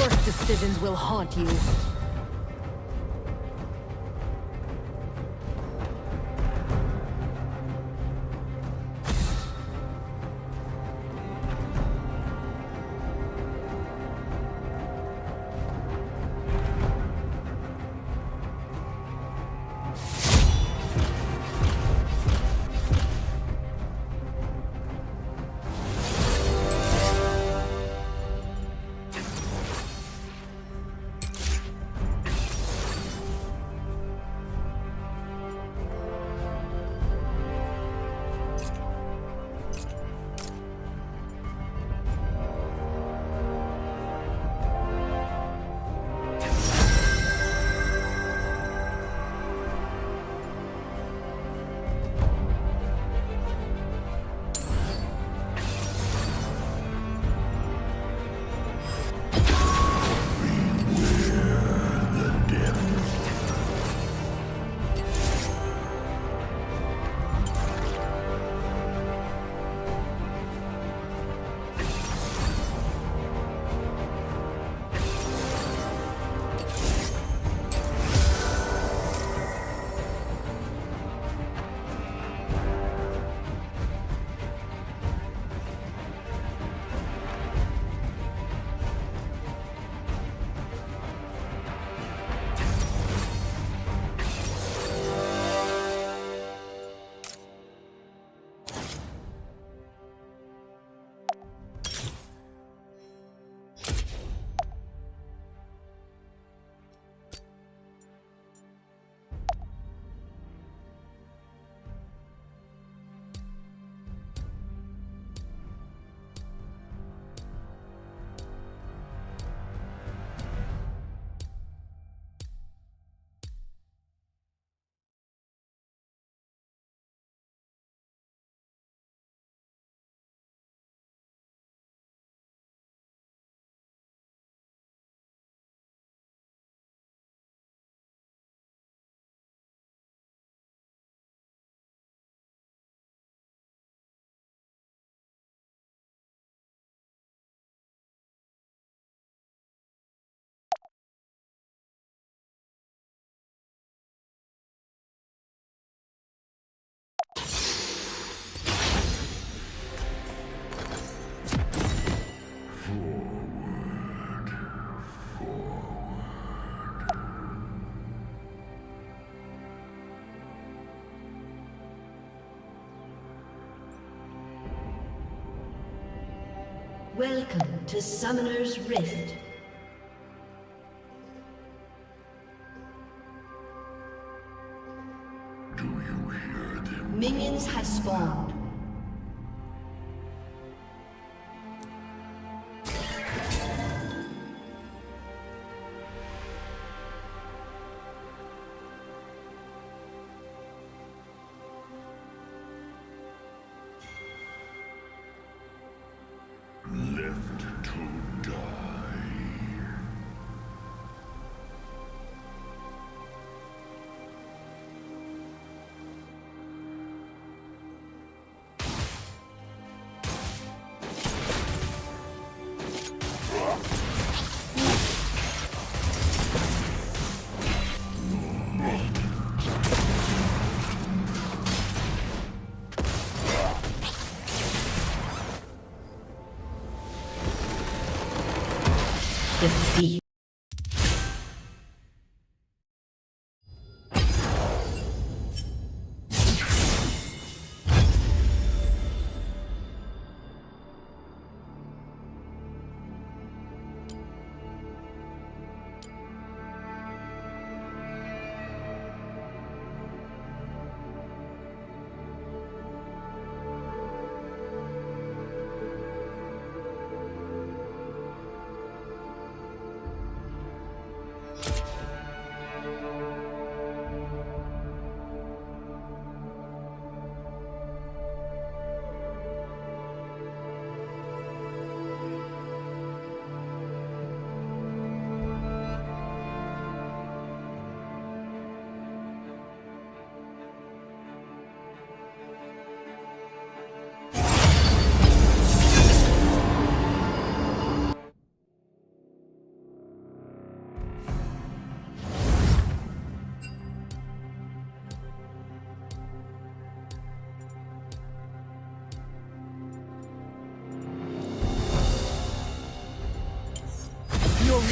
Worse decisions will haunt you. Welcome to Summoner's Rift. Do you hear them? Minions have spawned. Left to die.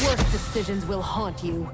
worst decisions will haunt you.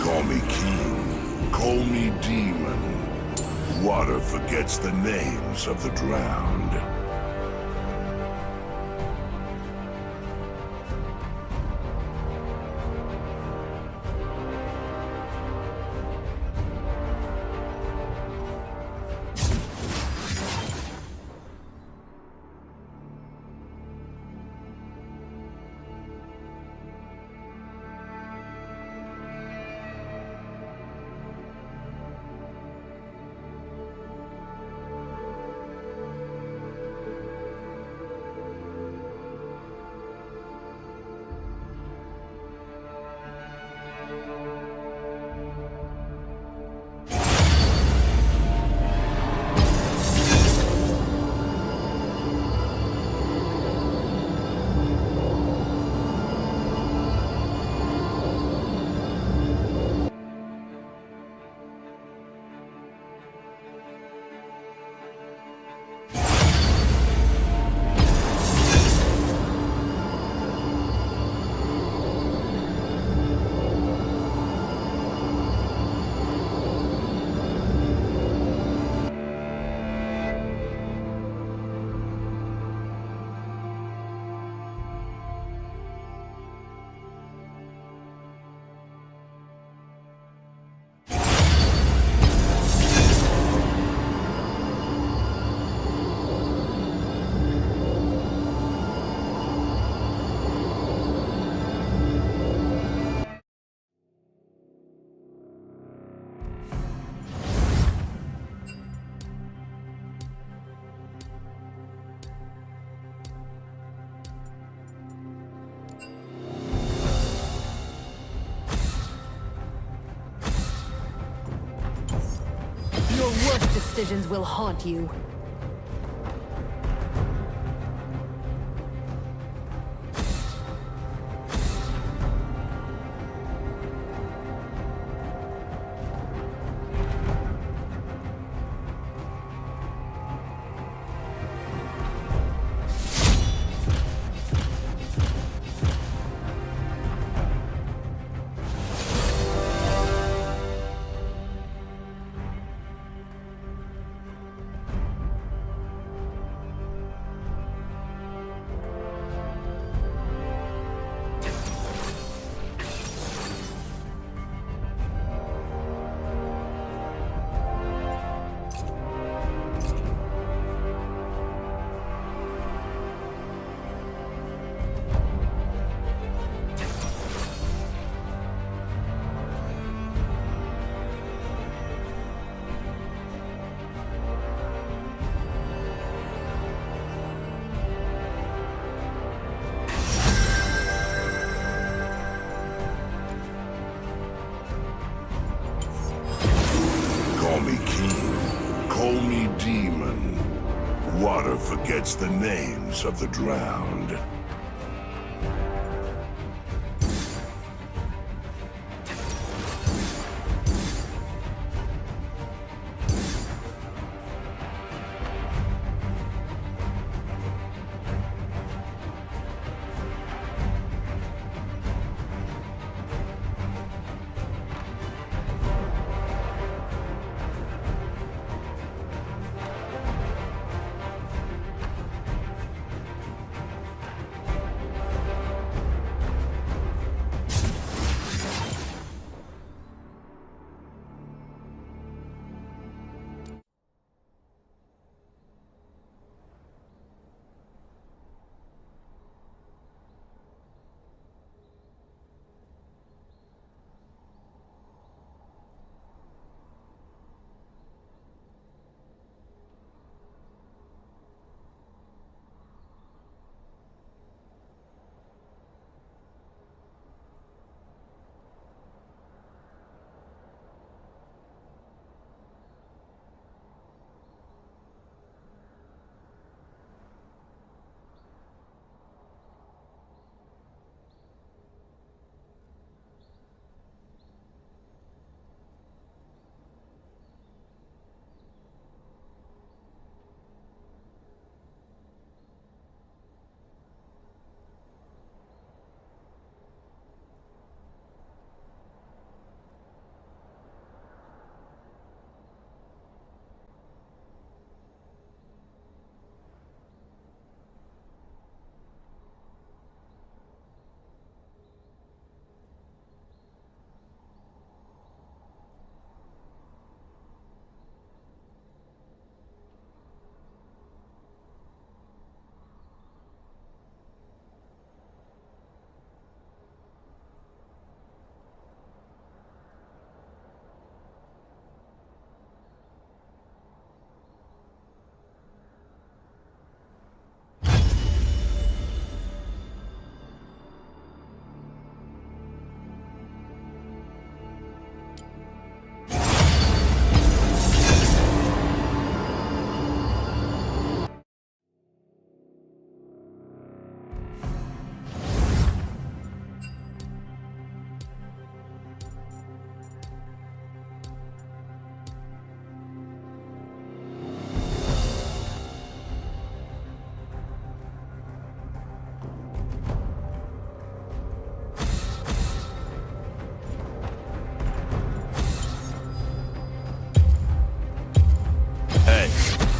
Call me king, call me demon. Water forgets the names of the drowned. Your worst decisions will haunt you. Call me king, call me demon. Water forgets the names of the drowned.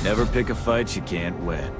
Never pick a fight you can't win.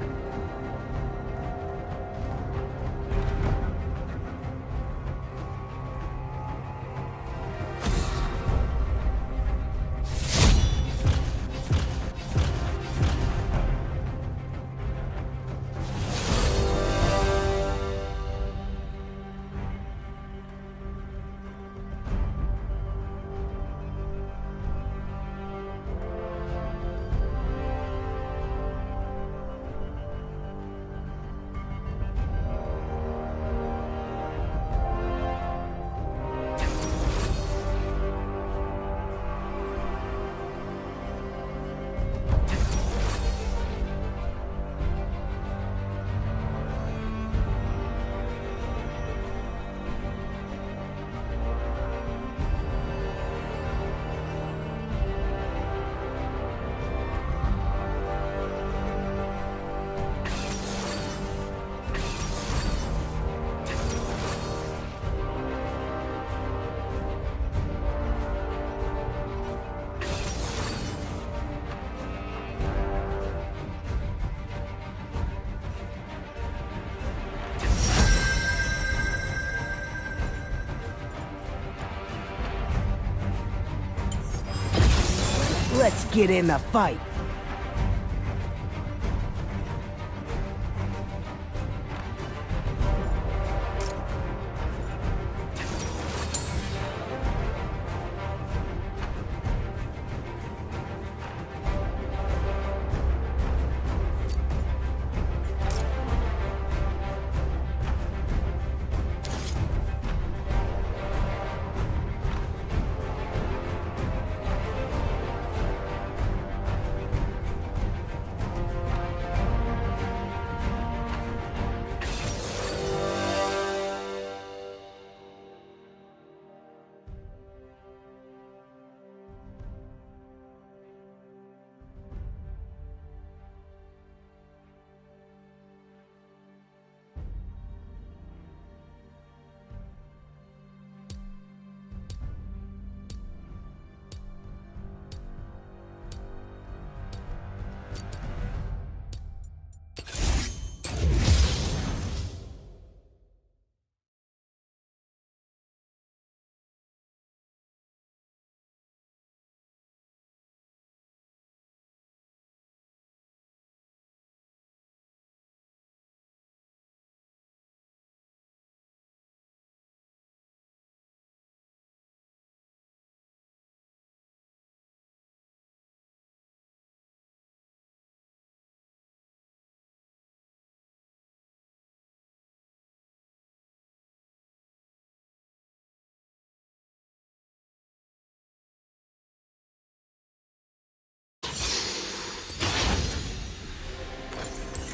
Let's get in the fight.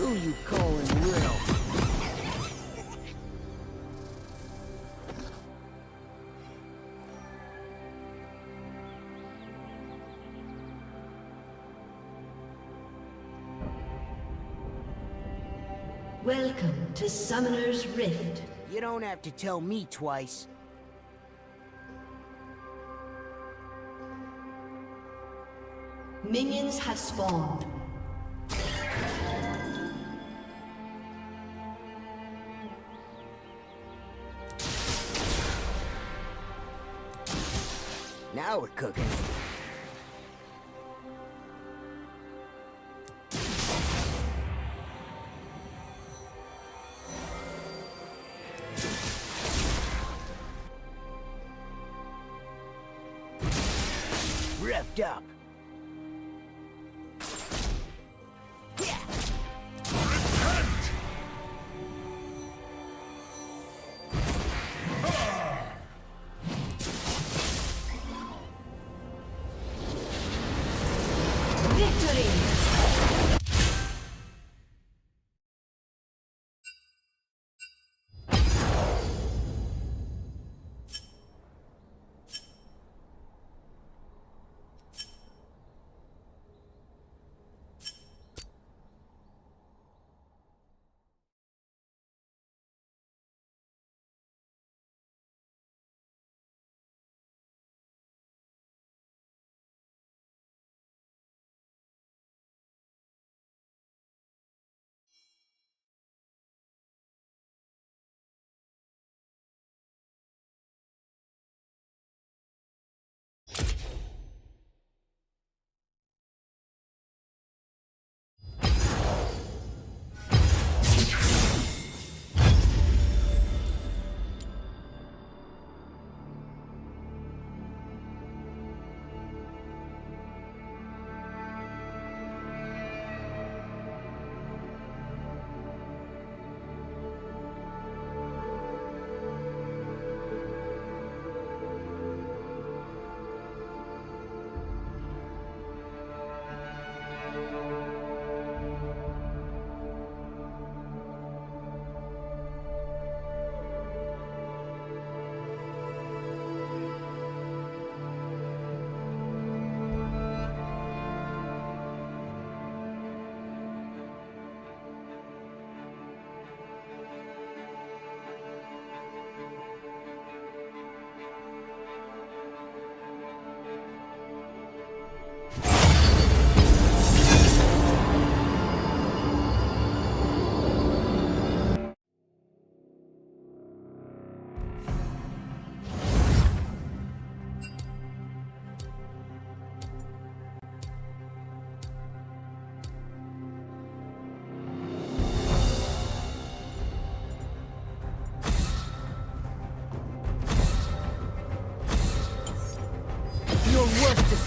Who you calling real? Welcome to Summoner's Rift. You don't have to tell me twice. Minions have spawned. Now we're cooking. Revved up.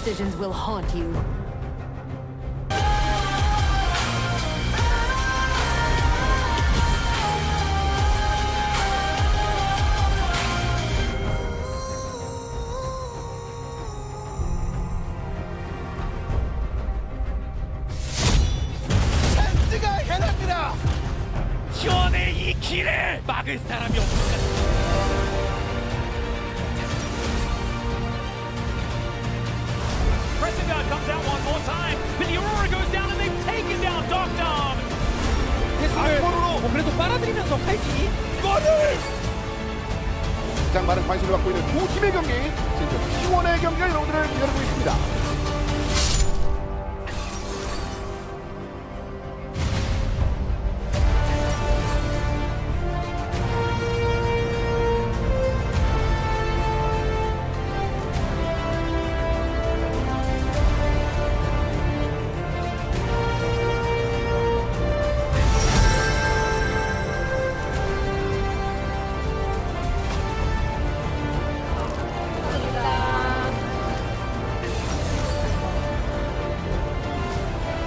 decisions will haunt you. 찬스가 향합니다. 지원의 이 길을 막을 사람이 없습니다. Preston comes out one more time, but the Aurora goes down and they've taken down Dog. 패스를 그래도 빨아들이면서 팔지. 이거를 가장 많은 관심을 받고 있는 두 팀의 경기, 진짜 T1의 경기가 여러분들을 기다리고 있습니다.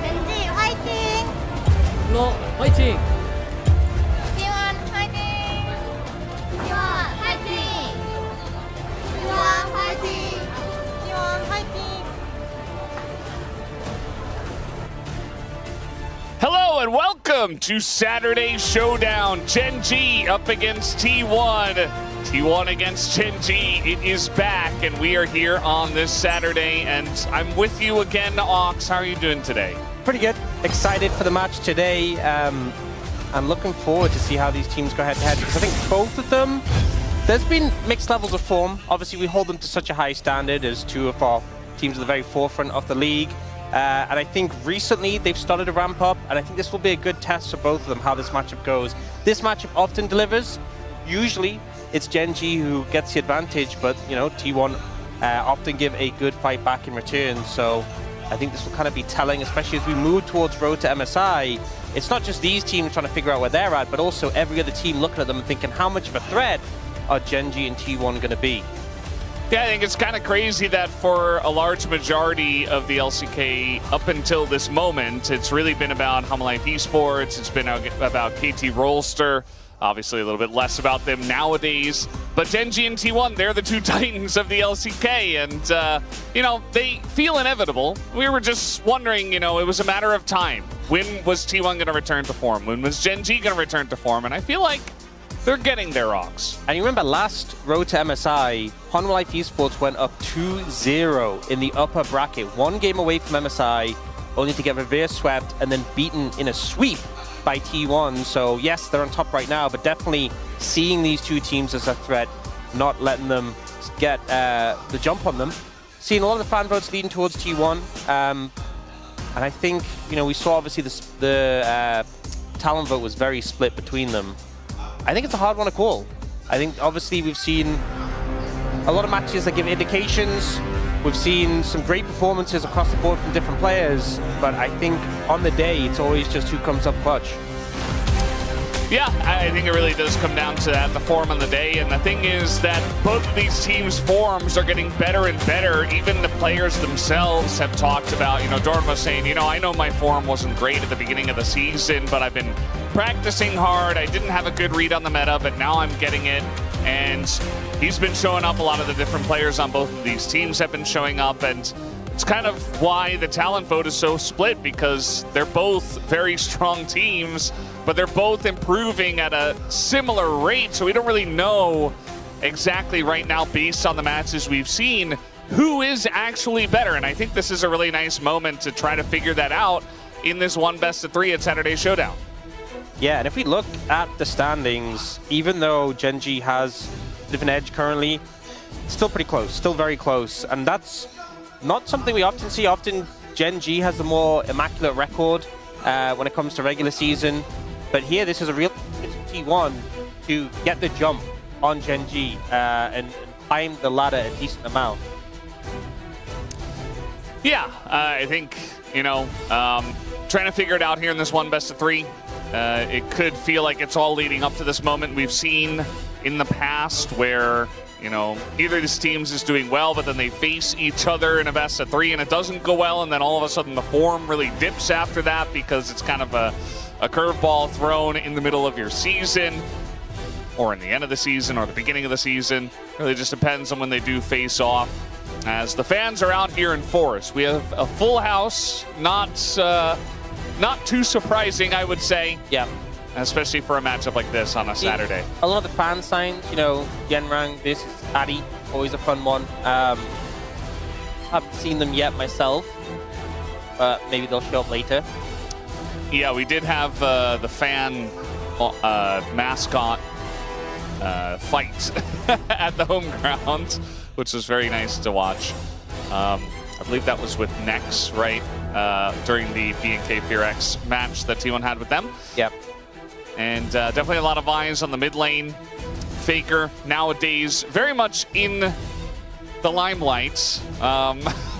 벤지 화이팅! 로 화이팅! 기원 화이팅! 기원 화이팅! 기원 화이팅! 기원 화이팅! Hello and welcome to Saturday Showdown. Gen G up against T1. T1 against Gen G. It is back and we are here on this Saturday and I'm with you again, Ox. How are you doing today? Pretty good. Excited for the match today. I'm looking forward to see how these teams go head-to-head because I think both of them, there's been mixed levels of form. Obviously, we hold them to such a high standard as two of our teams at the very forefront of the league. And I think recently they've started to ramp up, and I think this will be a good test for both of them, how this matchup goes. This matchup often delivers. Usually, it's Gen G who gets the advantage, but, you know, T1 often give a good fight back in return. So I think this will kind of be telling, especially as we move towards Road to MSI. It's not just these teams trying to figure out where they're at, but also every other team looking at them and thinking, how much of a threat are Gen G and T1 going to be? Yeah, I think it's kind of crazy that for a large majority of the LCK up until this moment, it's really been about Life Esports, it's been about KT Rolster, obviously a little bit less about them nowadays. But Gen G and T1, they're the two titans of the LCK, and, you know, they feel inevitable. We were just wondering, you know, it was a matter of time. When was T1 going to return to form? When was Gen G going to return to form? And I feel like they're getting their Ox. And you remember last Road to MSI, Life Esports went up 2-0 in the upper bracket. One game away from MSI, only to get reverse swept and then beaten in a sweep by T1. So yes, they're on top right now, but definitely seeing these two teams as a threat, not letting them get the jump on them. Seeing a lot of the fan votes leading towards T1. And I think, you know, we saw obviously the talent vote was very split between them. I think it's a hard one to call. I think obviously we've seen a lot of matches that give indications. We've seen some great performances across the board from different players, but I think on the day, it's always just who comes up clutch. Yeah, I think it really does come down to that, the form on the day. And the thing is that both of these teams' forms are getting better and better. Even the players themselves have talked about, you know, Dorn was saying, you know, I know my form wasn't great at the beginning of the season, but I've been practicing hard. I didn't have a good read on the meta, but now I'm getting it. And he's been showing up. A lot of the different players on both of these teams have been showing up. And it's kind of why the talent vote is so split, because they're both very strong teams, but they're both improving at a similar rate. So we don't really know exactly right now, based on the matches we've seen, who is actually better. And I think this is a really nice moment to try to figure that out in this one best of three at Saturday Showdown. Yeah, and if we look at the standings, even though Gen G has a different edge currently, still pretty close, still very close. And that's not something we often see. Often Gen G has the more immaculate record when it comes to regular season. But here, this is a real T1 to get the jump on Gen G and climb the ladder a decent amount. Yeah, I think, you know, trying to figure it out here in this one best of three. It could feel like it's all leading up to this moment. We've seen in the past where You know, either of these teams is doing well, but then they face each other in a best of 3 and it doesn't go well, and then all of a sudden the form really dips after that because it's kind of a curveball thrown in the middle of your season, or in the end of the season, or the beginning of the season. Really just depends on when they do face off. As the fans are out here in force, we have a full house. Not too surprising, I would say. Yeah. Especially for a matchup like this on a Saturday. A lot of the fan signs, you know, Yenrang versus Addy, always a fun one. Haven't seen them yet myself, but maybe they'll show up later. Yeah, we did have the fan mascot fight at the home ground, which was very nice to watch. I believe that was with Nex, right? During the BNK FearX match that T1 had with them. Yep. And definitely a lot of eyes on the mid lane. Faker, nowadays, very much in the limelight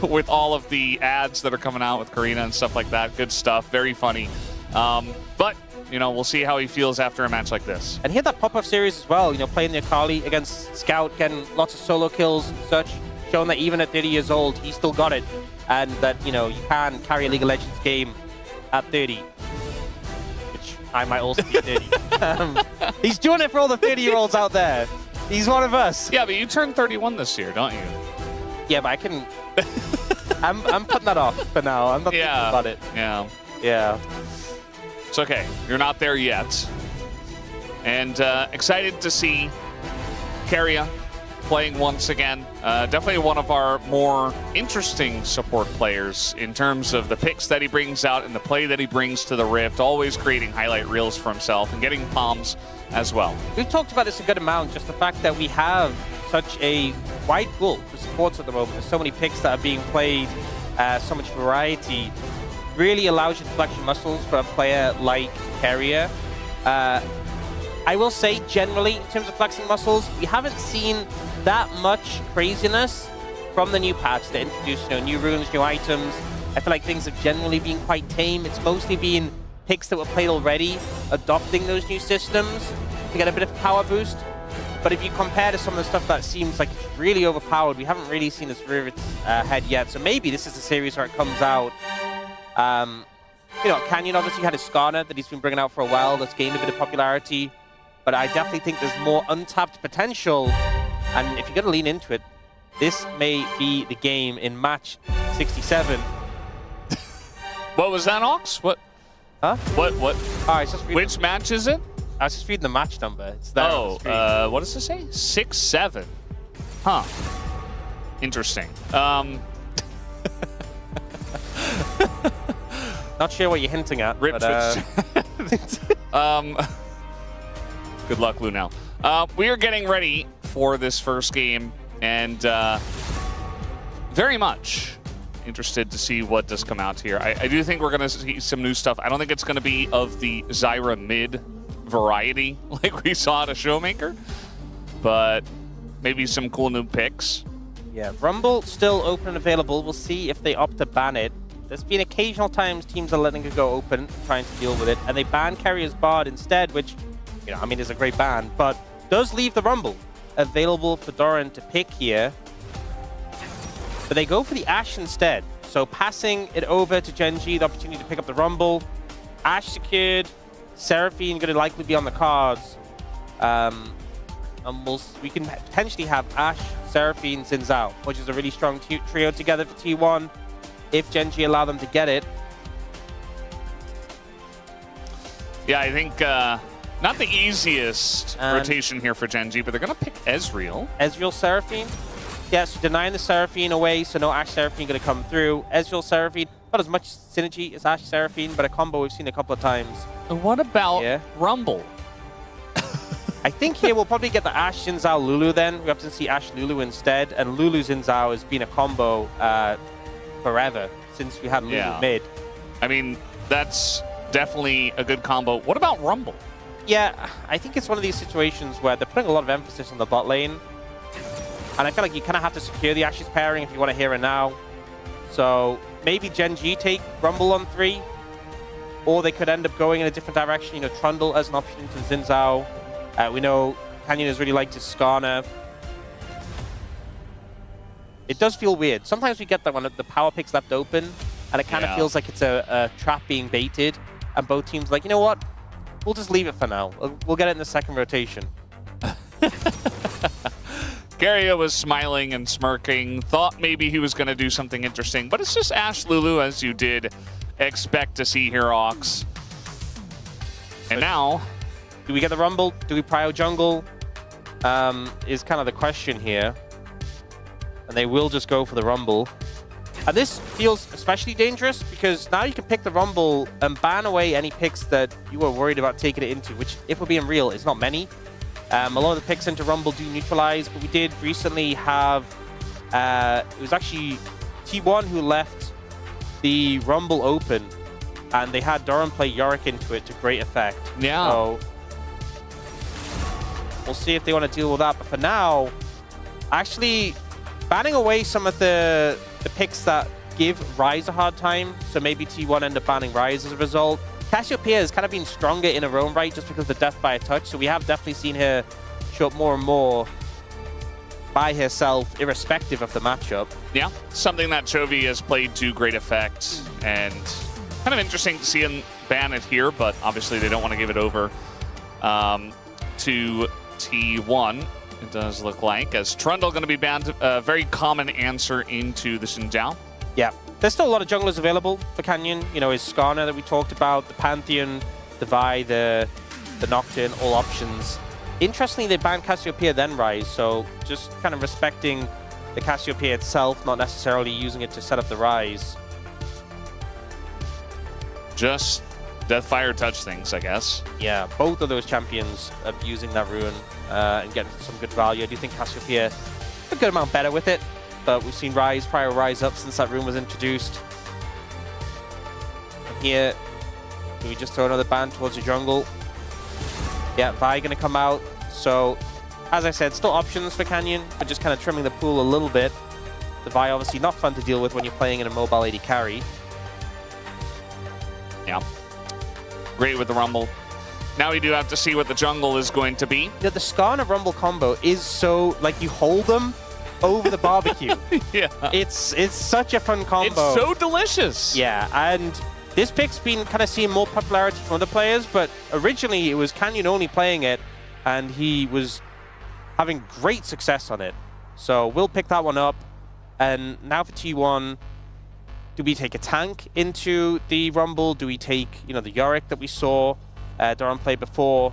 with all of the ads that are coming out with Karina and stuff like that. Good stuff, very funny. But, you know, we'll see how he feels after a match like this. And he had that pop-up series as well, you know, playing the Akali against Scout, getting lots of solo kills and such, showing that even at 30 years old, he still got it. And that, you know, you can carry a League of Legends game at 30. I might also be 30. He's doing it for all the 30-year-olds out there. He's one of us. Yeah, but you turned 31 this year, don't you? Yeah, but I can... I'm putting that off for now. I'm not thinking about it. Yeah. Yeah. It's okay. You're not there yet. And excited to see Keria playing once again. Definitely one of our more interesting support players in terms of the picks that he brings out and the play that he brings to the Rift, always creating highlight reels for himself and getting palms as well. We've talked about this a good amount, just the fact that we have such a wide pool for supports at the moment. There's so many picks that are being played, so much variety. Really allows you to flex your muscles for a player like Keria. I will say, generally, in terms of flexing muscles, we haven't seen that much craziness from the new patch that introduced, you know, new runes, new items. I feel like things have generally been quite tame. It's mostly been picks that were played already, adopting those new systems to get a bit of power boost. But if you compare to some of the stuff that seems like it's really overpowered, we haven't really seen this rear its head yet. So maybe this is a series where it comes out. You know, Canyon obviously had a Skarner that he's been bringing out for a while that's gained a bit of popularity. But I definitely think there's more untapped potential. And if you're going to lean into it, this may be the game in match 67. What was that, Ox? What? Huh? What? Oh, which match is it? I was just reading the match number. It's there. Oh, what does it say? 6-7. Huh. Interesting. Not sure what you're hinting at. Rip but, good luck, Lunel. We are getting ready for this first game, and very much interested to see what does come out here. I do think we're going to see some new stuff. I don't think it's going to be of the Zyra mid variety like we saw at a Showmaker, but maybe some cool new picks. Yeah, Rumble still open and available. We'll see if they opt to ban it. There's been occasional times teams are letting it go open, trying to deal with it, and they ban Carrier's Bard instead, which, you know, I mean, is a great ban, but does leave the Rumble available for Doran to pick here. But they go for the Ashe instead. So passing it over to Genji, the opportunity to pick up the Rumble. Ashe secured. Seraphine going to likely be on the cards. And we can potentially have Ashe, Seraphine, Xin Zhao, which is a really strong trio together for T1 if Genji allow them to get it. Yeah, I think not the easiest rotation here for Genji, but they're going to pick Ezreal. Ezreal, Seraphine. Yeah, so denying the Seraphine away, so no Ashe Seraphine going to come through. Ezreal, Seraphine, not as much synergy as Ashe Seraphine, but a combo we've seen a couple of times. And what about Rumble? I think here we'll probably get the Ashe, Xin Zhao, Lulu then. We often see Ashe, Lulu instead, and Lulu, Xin Zhao has been a combo forever since we had Lulu mid. I mean, that's definitely a good combo. What about Rumble? Yeah, I think it's one of these situations where they're putting a lot of emphasis on the bot lane. And I feel like you kind of have to secure the Ashe's pairing if you want to hear it now. So maybe Genji take Rumble on 3. Or they could end up going in a different direction. You know, Trundle as an option to Xin Zhao. We know Canyon has really liked his Skarner. It does feel weird. Sometimes we get that when the power pick's left open, and it kind of feels like it's a trap being baited, and both teams are like, you know what? We'll just leave it for now. We'll get it in the second rotation. Garia was smiling and smirking, thought maybe he was going to do something interesting, but it's just Ashe Lulu, as you did expect to see here, Ox. And now, do we get the Rumble? Do we prio jungle? Is kind of the question here. And they will just go for the Rumble. And this feels especially dangerous because now you can pick the Rumble and ban away any picks that you were worried about taking it into, which, if we're being real, is not many. A lot of the picks into Rumble do neutralize, but we did recently have... it was actually T1 who left the Rumble open, and they had Doran play Yorick into it to great effect. Yeah. So we'll see if they want to deal with that. But for now, actually banning away some of the picks that give Ryze a hard time. So maybe T1 end up banning Ryze as a result. Cassiopeia has kind of been stronger in her own right just because of the death by a touch. So we have definitely seen her show up more and more by herself, irrespective of the matchup. Yeah, something that Chovy has played to great effect, and kind of interesting to see him ban it here, but obviously they don't want to give it over to T1. It does look like, as Trundle going to be banned, a very common answer into the Xin Zhao. Yeah, there's still a lot of junglers available for Canyon. You know, his Skarner that we talked about, the Pantheon, the Vi, the Nocturne, all options. Interestingly, they banned Cassiopeia then Ryze, so just kind of respecting the Cassiopeia itself, not necessarily using it to set up the Ryze. Just Deathfire touch things, I guess. Yeah, both of those champions abusing that rune and getting some good value. I do think Cassiopeia a good amount better with it, but we've seen Ryze prior Ryze up since that rune was introduced. And here, do we just throw another ban towards the jungle? Yeah, Vi gonna come out. So, as I said, still options for Canyon, but just kind of trimming the pool a little bit. The Vi obviously not fun to deal with when you're playing in a mobile AD carry. Yeah. Great with the Rumble. Now we do have to see what the jungle is going to be. Yeah, the Skarner Rumble combo is so, like, you hold them over the barbecue. Yeah. It's such a fun combo. It's so delicious. Yeah, and this pick's been kind of seeing more popularity from other players, but originally it was Canyon only playing it, and he was having great success on it. So we'll pick that one up. And now for T1, do we take a tank into the Rumble? Do we take, you know, the Yorick that we saw Doran play before?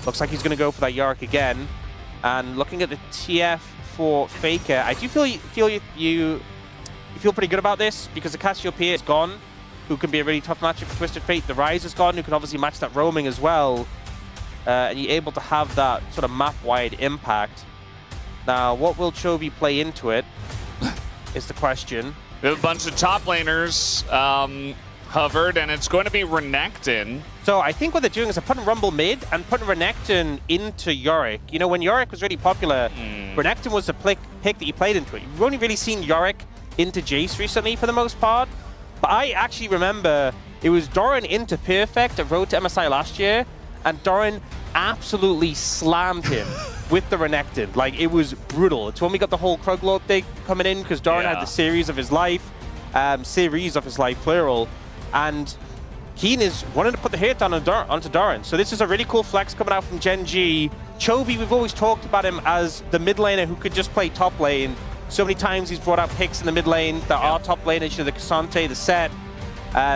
Looks like he's going to go for that Yorick again. And looking at the TF for Faker, I do feel you feel pretty good about this because the Cassiopeia is gone, who can be a really tough matchup for Twisted Fate. The Ryze is gone, who can obviously match that roaming as well. And you're able to have that sort of map-wide impact. Now, what will Chovy play into it is the question. We have a bunch of top laners hovered, and it's going to be Renekton. So I think what they're doing is they're putting Rumble mid and putting Renekton into Yorick. You know, when Yorick was really popular, Renekton was the pick that you played into it. You've only really seen Yorick into Jace recently for the most part. But I actually remember it was Doran into Perfect at Road to MSI last year, and Doran absolutely slammed him with the Renekton. Like, it was brutal. It's when we got the whole Kruglord thing coming in, because Doran had the series of his life, plural, and Keen is wanting to put the hit down onto Doran. So this is a really cool flex coming out from Gen G. Chovy, we've always talked about him as the mid laner who could just play top lane. So many times he's brought out picks in the mid lane that are top laners, you know, the Cassante, the Set.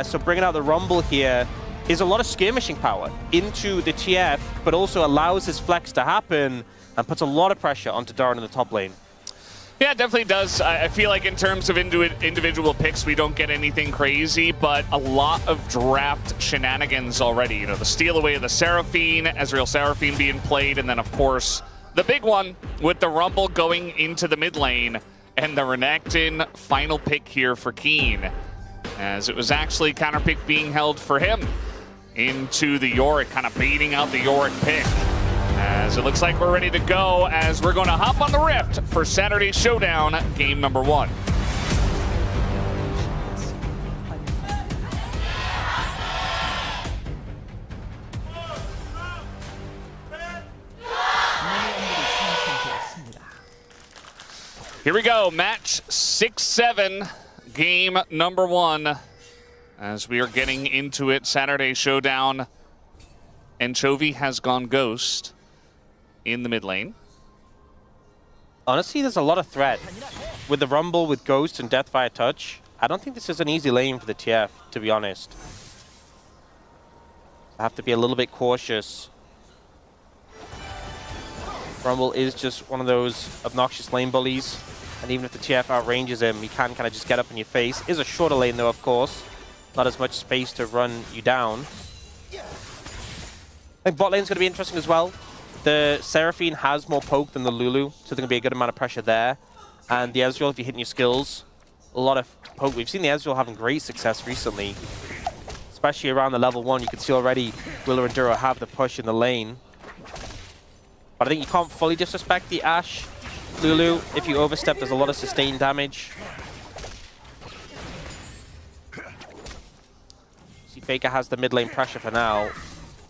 So bringing out the Rumble here is a lot of skirmishing power into the TF, but also allows his flex to happen and puts a lot of pressure onto Doran in the top lane. Yeah, it definitely does. I feel like in terms of individual picks, we don't get anything crazy, but a lot of draft shenanigans already. You know, the steal away of the Seraphine, Ezreal Seraphine being played, and then, of course, the big one with the Rumble going into the mid lane, and the Renekton final pick here for Keen, as it was actually counter pick being held for him into the Yorick, kind of baiting out the Yorick pick. As it looks like we're ready to go, as we're going to hop on the Rift for Saturday Showdown, game number 1. Here we go, match 6-7, game number 1. As we are getting into it, Saturday Showdown. Anchovy has gone Ghost in the mid lane. Honestly, there's a lot of threat. With the Rumble, with Ghost, and Death via Touch, I don't think this is an easy lane for the TF, to be honest. I have to be a little bit cautious. Rumble is just one of those obnoxious lane bullies. And even if the TF outranges him, he can kind of just get up in your face. Is a shorter lane, though, of course. Not as much space to run you down. I think bot lane's going to be interesting as well. The Seraphine has more poke than the Lulu, so there's going to be a good amount of pressure there. And the Ezreal, if you're hitting your skills, a lot of poke. We've seen the Ezreal having great success recently, especially around the level 1. You can see already Willa and Duro have the push in the lane. But I think you can't fully disrespect the Ashe Lulu. If you overstep, there's a lot of sustained damage. See, Faker has the mid lane pressure for now.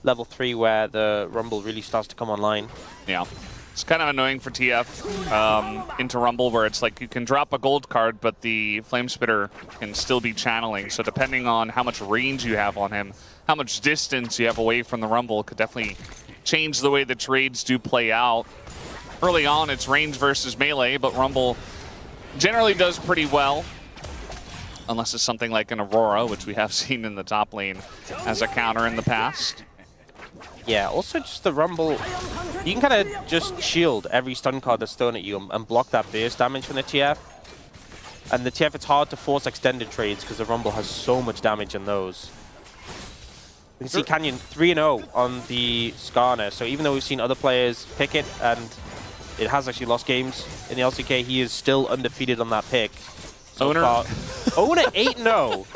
Level 3 where the Rumble really starts to come online. Yeah. It's kind of annoying for TF into Rumble where it's like you can drop a gold card, but the Flame Spitter can still be channeling. So depending on how much range you have on him, how much distance you have away from the Rumble could definitely change the way the trades do play out. Early on, it's range versus melee, but Rumble generally does pretty well. Unless it's something like an Aurora, which we have seen in the top lane as a counter in the past. Yeah, also just the Rumble, you can kind of just shield every stun card that's thrown at you and block that burst damage from the TF. And the TF, it's hard to force extended trades because the Rumble has so much damage in those. You can see Canyon 3-0 on the Skarner, so even though we've seen other players pick it and it has actually lost games in the LCK, he is still undefeated on that pick. So Owner. Owner 8-0.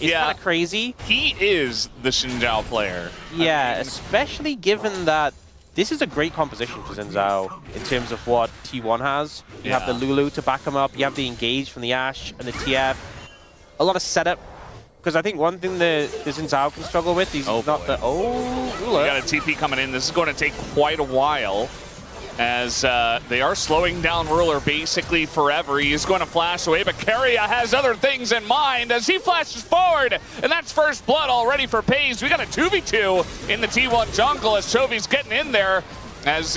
It's kind of crazy. He is the Xin Zhao player. Yeah, I mean, especially given that this is a great composition for Xin Zhao in terms of what T1 has. You have the Lulu to back him up. You have the Engage from the Ashe and the TF. A lot of setup. Because I think one thing the Xin Zhao can struggle with, he's not the... Oh, Lula. We got a TP coming in. This is going to take quite a while, as they are slowing down Ruler basically forever. He is going to flash away, but Keria has other things in mind as he flashes forward, and that's first blood already for Paze. We got a 2v2 in the T1 jungle as Chovy's getting in there, as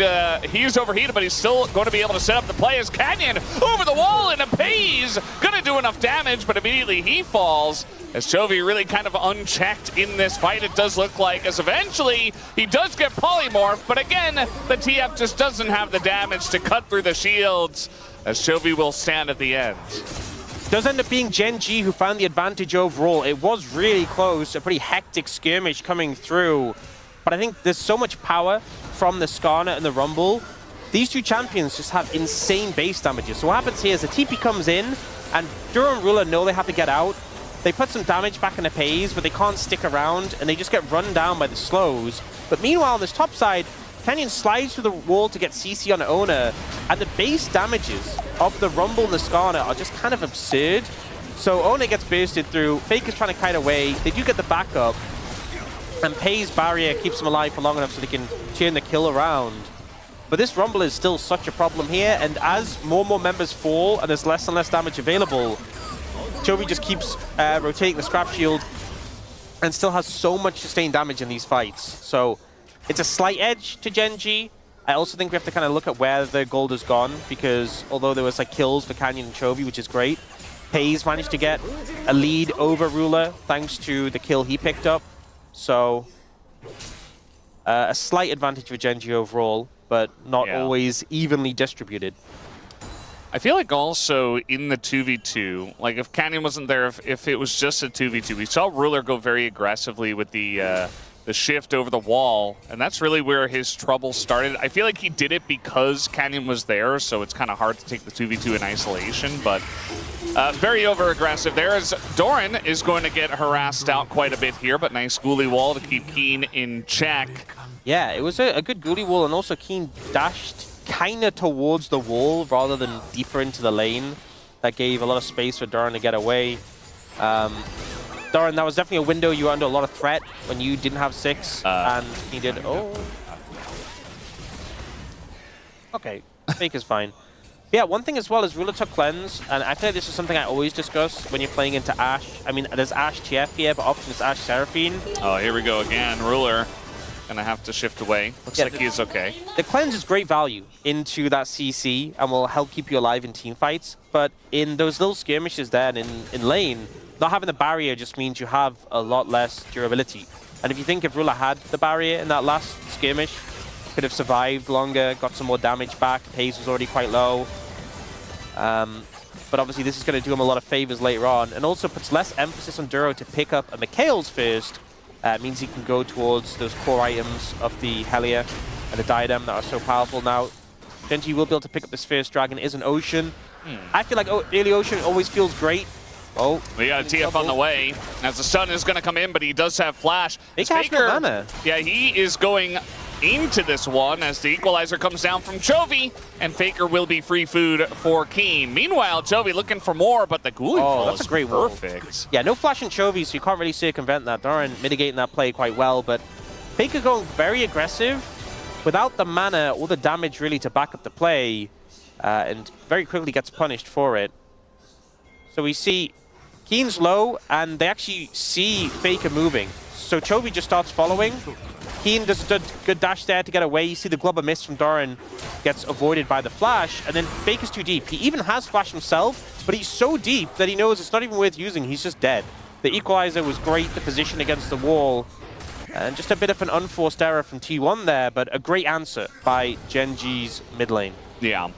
he's overheated, but he's still going to be able to set up the play as Canyon over the wall, and Paze gonna do enough damage, but immediately he falls. As Chovy really kind of unchecked in this fight, it does look like, as eventually he does get polymorphed, but again, the TF just doesn't have the damage to cut through the shields, as Chovy will stand at the end. Does end up being Gen G who found the advantage overall. It was really close, a pretty hectic skirmish coming through, but I think there's so much power from the Skarner and the Rumble. These two champions just have insane base damages. So what happens here is the TP comes in, and Duro and Ruler know they have to get out. They put some damage back in the Paze, but they can't stick around, and they just get run down by the slows. But meanwhile, on this top side, Canyon slides through the wall to get CC on Owner, and the base damages of the Rumble and the Skarner are just kind of absurd. So Owner gets bursted through, Faker's trying to kite away, they do get the backup, and Paze barrier keeps them alive for long enough so they can turn the kill around. But this Rumble is still such a problem here, and as more and more members fall, and there's less and less damage available, Chovy just keeps rotating the scrap shield and still has so much sustained damage in these fights. So it's a slight edge to Gen G. I also think we have to kind of look at where the gold has gone, because although there was like kills for Canyon and Chovy, which is great, Paze managed to get a lead over Ruler thanks to the kill he picked up. So a slight advantage for Gen G overall, but not always evenly distributed. I feel like also in the 2v2, like if Canyon wasn't there, if it was just a 2v2, we saw Ruler go very aggressively with the shift over the wall, and that's really where his trouble started. I feel like he did it because Canyon was there, so it's kind of hard to take the 2v2 in isolation, but very over-aggressive there, as Doran is going to get harassed out quite a bit here, but nice Ghoulie wall to keep Keen in check. Yeah, it was a good Ghoulie wall, and also Keen dashed kind of towards the wall rather than deeper into the lane. That gave a lot of space for Doran to get away. Doran, that was definitely a window you were under a lot of threat when you didn't have 6, and he did. Oh. Okay, Fake is fine. Yeah, one thing as well is Ruler took cleanse, and I feel like this is something I always discuss when you're playing into Ashe. I mean, there's Ashe TF here, but often it's Ashe Seraphine. Oh, here we go again. Ruler gonna have to shift away. Looks like he is okay. The cleanse is great value into that CC and will help keep you alive in team fights, but in those little skirmishes there and in lane, not having the barrier just means you have a lot less durability. And if you think if Ruler had the barrier in that last skirmish, could have survived longer, got some more damage back. Pace was already quite low. But obviously this is going to do him a lot of favors later on, and also puts less emphasis on Duro to pick up a Mikhail's first. Means he can go towards those core items of the Helia and the Diadem that are so powerful now. Genji will be able to pick up this first dragon. Is an Ocean. I feel like early Ocean always feels great. Oh, we got a TF on the way as the stun is going to come in, but he does have flash. Faker, no yeah, he is going into this one as the equalizer comes down from Chovy, and Faker will be free food for Keen. Meanwhile, Chovy looking for more, but the Ghoulie Ball that's is a great perfect. Yeah, no flash in Chovy, so you can't really circumvent that. Doran mitigating that play quite well, but Faker going very aggressive without the mana or the damage really to back up the play, and very quickly gets punished for it. So we see Keen's low, and they actually see Faker moving. So Chovy just starts following. Keen does a good dash there to get away. You see the Globber miss from Doran gets avoided by the flash, and then Faker's too deep. He even has flash himself, but he's so deep that he knows it's not even worth using. He's just dead. The equalizer was great, the position against the wall, and just a bit of an unforced error from T1 there, but a great answer by Genji's mid lane. Yeah,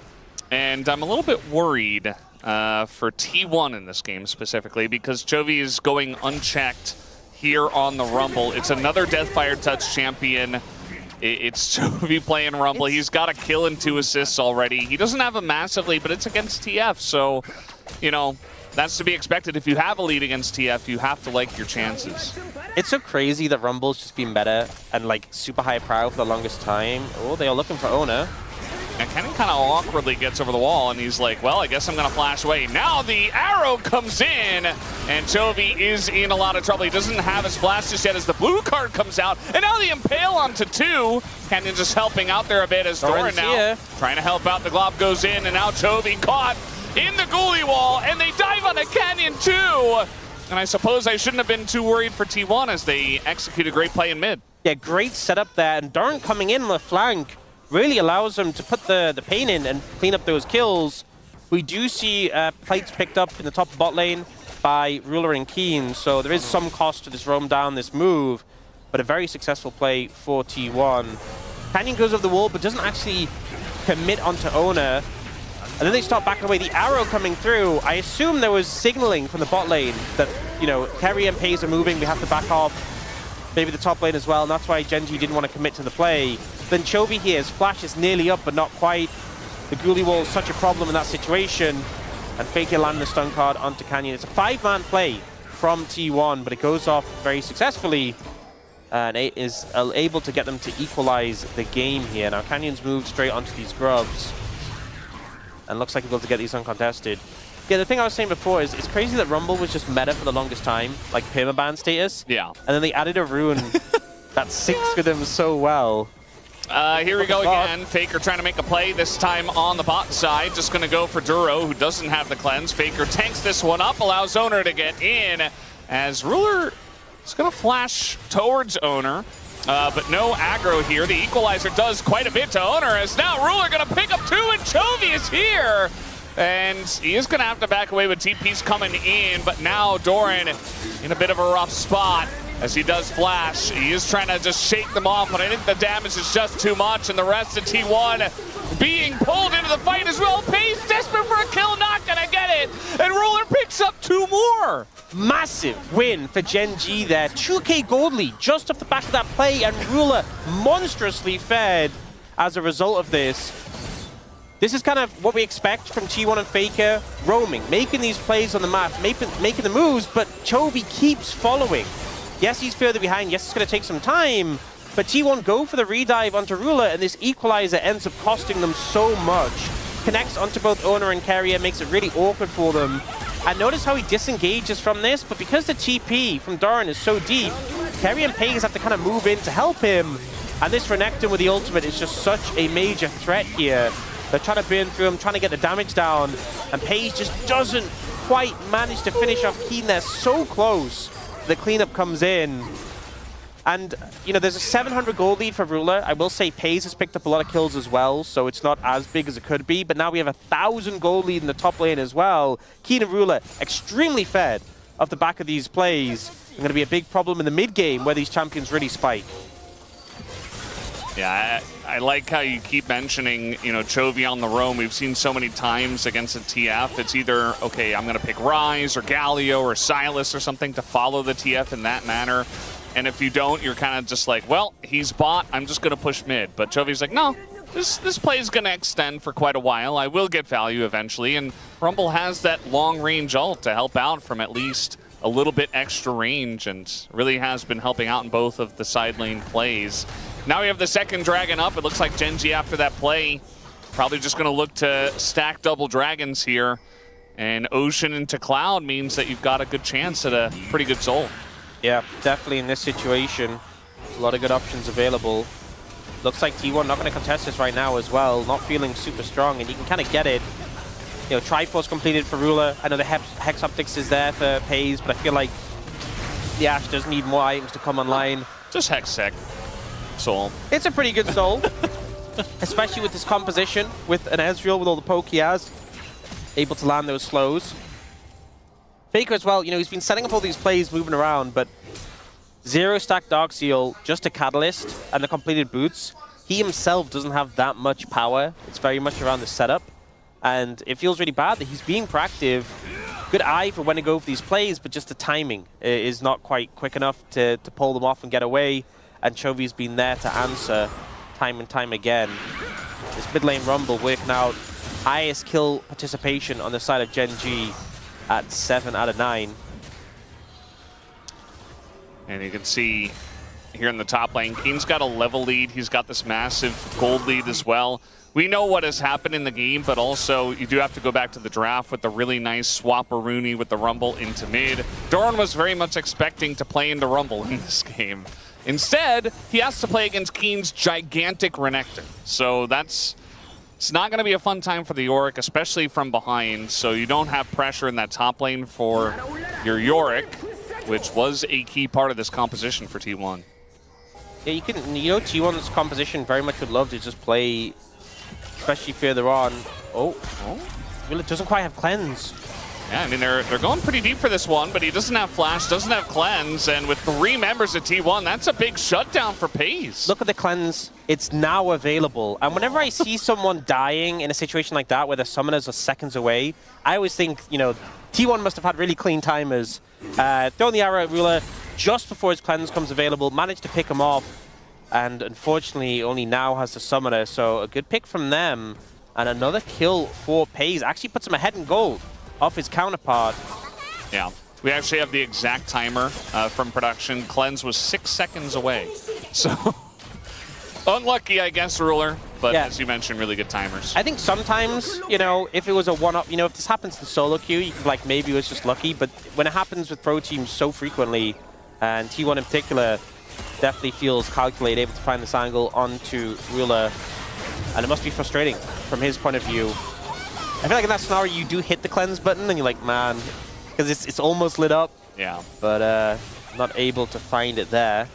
and I'm a little bit worried for T1 in this game specifically, because Chovy is going unchecked here on the Rumble. It's another Deathfire Touch champion. It's Chovy playing Rumble. He's got a kill and 2 assists already. He doesn't have a massively, but it's against TF, so, you know, that's to be expected. If you have a lead against TF, you have to like your chances. It's so crazy that Rumble's just been better and, like, super high prow for the longest time. Oh, they are looking for Ona. And Kenny kind of awkwardly gets over the wall, and he's like, well, I guess I'm going to flash away. Now the arrow comes in, and Chovy is in a lot of trouble. He doesn't have his flash just yet as the blue card comes out, and now the Impale onto 2. Canyon just helping out there a bit as Doran now trying to help out. The Glob goes in, and now Chovy caught in the Ghoulie Wall, and they dive on the Canyon too. And I suppose I shouldn't have been too worried for T1 as they execute a great play in mid. Yeah, great setup there, and Doran coming in on the flank really allows them to put the pain in and clean up those kills. We do see plates picked up in the top bot lane by Ruler and Keen, so there is some cost to this roam down, this move, but a very successful play for T1. Canyon goes over the wall, but doesn't actually commit onto Ona. And then they start backing away. The arrow coming through, I assume there was signaling from the bot lane that, you know, Kerry and Paze are moving, we have to back off. Maybe the top lane as well, and that's why Genji didn't want to commit to the play. Then Chovy here, his flash is nearly up, but not quite. The Ghoulie Wall is such a problem in that situation. And Faker landing the stun card onto Canyon. It's a 5-man play from T1, but it goes off very successfully. And it is able to get them to equalize the game here. Now Canyon's moved straight onto these grubs. And looks like he's able to get these uncontested. Yeah, the thing I was saying before is it's crazy that Rumble was just meta for the longest time, like permaban status. Yeah. And then they added a rune that syncs with him so well. Here we go again. Faker trying to make a play, this time on the bot side. Just going to go for Duro, who doesn't have the cleanse. Faker tanks this one up, allows Owner to get in, as Ruler is going to flash towards Owner. But no aggro here. The equalizer does quite a bit to Owner, as now Ruler going to pick up 2, and Chovy is here. And he is going to have to back away with TP's coming in, but now Doran in a bit of a rough spot as he does flash. He is trying to just shake them off, but I think the damage is just too much, and the rest of T1 being pulled into the fight as well. Pace desperate for a kill, not going to get it, and Ruler picks up 2 more. Massive win for Genji there. 2k gold lead just off the back of that play, and Ruler monstrously fared as a result of this. This is kind of what we expect from T1 and Faker, roaming, making these plays on the map, making the moves, but Chovy keeps following. Yes, he's further behind. Yes, it's going to take some time, but T1 go for the redive onto Ruler, and this equalizer ends up costing them so much. Connects onto both Owner and Carrier, makes it really awkward for them. And notice how he disengages from this, but because the TP from Doran is so deep, Carrier and Paze have to kind of move in to help him. And this Renekton with the ultimate is just such a major threat here. They're trying to burn through him, trying to get the damage down, and Paige just doesn't quite manage to finish off Keen. They're so close. The cleanup comes in. And, you know, there's a 700 gold lead for Ruler. I will say Paige has picked up a lot of kills as well, so it's not as big as it could be. But now we have a 1,000 gold lead in the top lane as well. Keen and Ruler extremely fed off the back of these plays. Going to be a big problem in the mid game where these champions really spike. Yeah, I like how you keep mentioning, you know, Chovy on the roam. We've seen so many times against a TF. It's either, okay, I'm going to pick Ryze or Galio or Silas or something to follow the TF in that manner. And if you don't, you're kind of just like, well, he's bot, I'm just going to push mid. But Chovy's like, no, this play is going to extend for quite a while. I will get value eventually. And Rumble has that long-range ult to help out from at least a little bit extra range and really has been helping out in both of the side lane plays. Now we have the second dragon up. It looks like Genji after that play probably just going to look to stack double dragons here. And Ocean into Cloud means that you've got a good chance at a pretty good soul. Yeah, definitely in this situation, a lot of good options available. Looks like T1 not going to contest this right now as well. Not feeling super strong, and you can kind of get it. You know, Triforce completed for Ruler. I know the Hex Optics is there for Paze, but I feel like the Ashe does need more items to come online. Just Hex Sec. Soul. It's a pretty good soul, especially with this composition, with an Ezreal with all the poke he has, able to land those slows. Faker as well, you know, he's been setting up all these plays, moving around, but 0-stack Dark Seal, just a Catalyst, and the completed boots. He himself doesn't have that much power. It's very much around the setup, and it feels really bad that he's being proactive. Good eye for when to go for these plays, but just the timing is not quite quick enough to pull them off and get away. And Chovy's been there to answer time and time again. This mid lane Rumble working out highest kill participation on the side of Genji at 7 out of 9. And you can see here in the top lane, Keen's got a level lead. He's got this massive gold lead as well. We know what has happened in the game, but also you do have to go back to the draft with the really nice swapperoonie with the Rumble into mid. Doran was very much expecting to play into Rumble in this game. Instead, he has to play against Keen's gigantic Renekton. So it's not going to be a fun time for the Yorick, especially from behind. So you don't have pressure in that top lane for your Yorick, which was a key part of this composition for T1. Yeah, you know, T1's composition very much would love to just play, especially further on. Oh, well, it doesn't quite have cleanse. Yeah, I mean, they're going pretty deep for this one, but he doesn't have Flash, doesn't have Cleanse, and with 3 members of T1, that's a big shutdown for Paze. Look at the Cleanse. It's now available. And whenever I see someone dying in a situation like that where the summoners are seconds away, I always think, you know, T1 must have had really clean timers. Throwing the arrow at Ruler just before his Cleanse comes available, managed to pick him off, and unfortunately only now has the summoner, so a good pick from them. And another kill for Paze. Actually puts him ahead in gold off his counterpart. Yeah, we actually have the exact timer from production. Cleanse was 6 seconds away. So, unlucky, I guess, Ruler. But yeah, as you mentioned, really good timers. I think sometimes, you know, if it was a one-up, you know, if this happens in solo queue, you can like, maybe it was just lucky. But when it happens with pro teams so frequently, and T1 in particular, definitely feels calculated, able to find this angle onto Ruler. And it must be frustrating from his point of view. I feel like in that scenario, you do hit the Cleanse button, and you're like, man, because it's almost lit up. Yeah. But not able to find it there.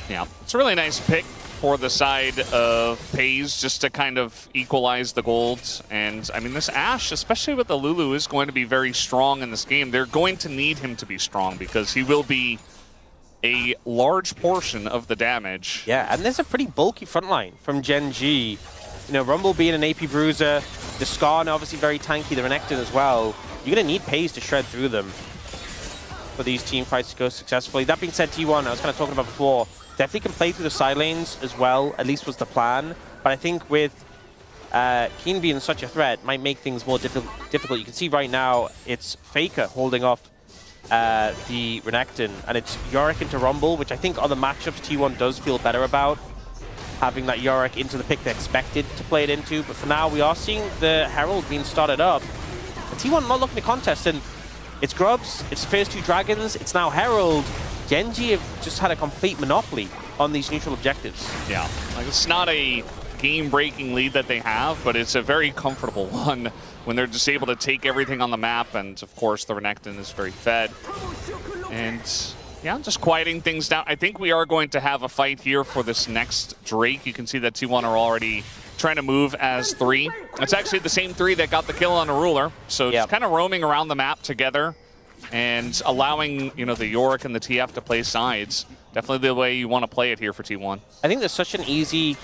Yeah, it's a really nice pick for the side of Paze, just to kind of equalize the golds. And, I mean, this Ashe, especially with the Lulu, is going to be very strong in this game. They're going to need him to be strong, because he will be a large portion of the damage. Yeah, and there's a pretty bulky front line from Genji. You know, Rumble being an AP bruiser, the Skarn obviously very tanky, the Renekton as well. You're going to need Paze to shred through them for these team fights to go successfully. That being said, T1, I was kind of talking about before, definitely can play through the side lanes as well, at least was the plan. But I think with Keen being such a threat, might make things more difficult. You can see right now, it's Faker holding off the Renekton, and it's Yorick into Rumble, which I think other matchups T1 does feel better about, having that Yorick into the pick they expected to play it into. But for now, we are seeing the Herald being started up. And T1 not looking to contest, and it's Grubs, it's the first 2 dragons, it's now Herald. Genji have just had a complete monopoly on these neutral objectives. Yeah, like it's not a game-breaking lead that they have, but it's a very comfortable one when they're just able to take everything on the map, and of course the Renekton is very fed. And yeah, just quieting things down. I think we are going to have a fight here for this next Drake. You can see that T1 are already trying to move as 3. It's actually the same 3 that got the kill on the ruler. So just kind of roaming around the map together and allowing, you know, the Yorick and the TF to play sides. Definitely the way you want to play it here for T1. I think there's such an easy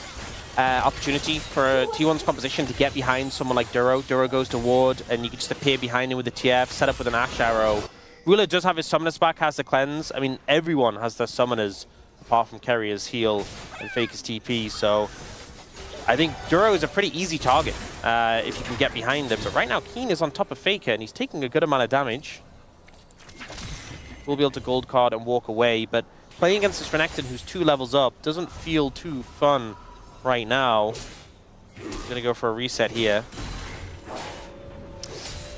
opportunity for T1's composition to get behind someone like Duro. Duro goes to ward, and you can just appear behind him with the TF, set up with an Ash Arrow. Ruler does have his summoners back, has the cleanse. I mean, everyone has their summoners, apart from Kerry's heal and Faker's TP, so I think Duro is a pretty easy target if you can get behind him. But right now, Keen is on top of Faker, and he's taking a good amount of damage. We'll be able to gold card and walk away, but playing against this Renekton, who's 2 levels up, doesn't feel too fun right now. He's going to go for a reset here.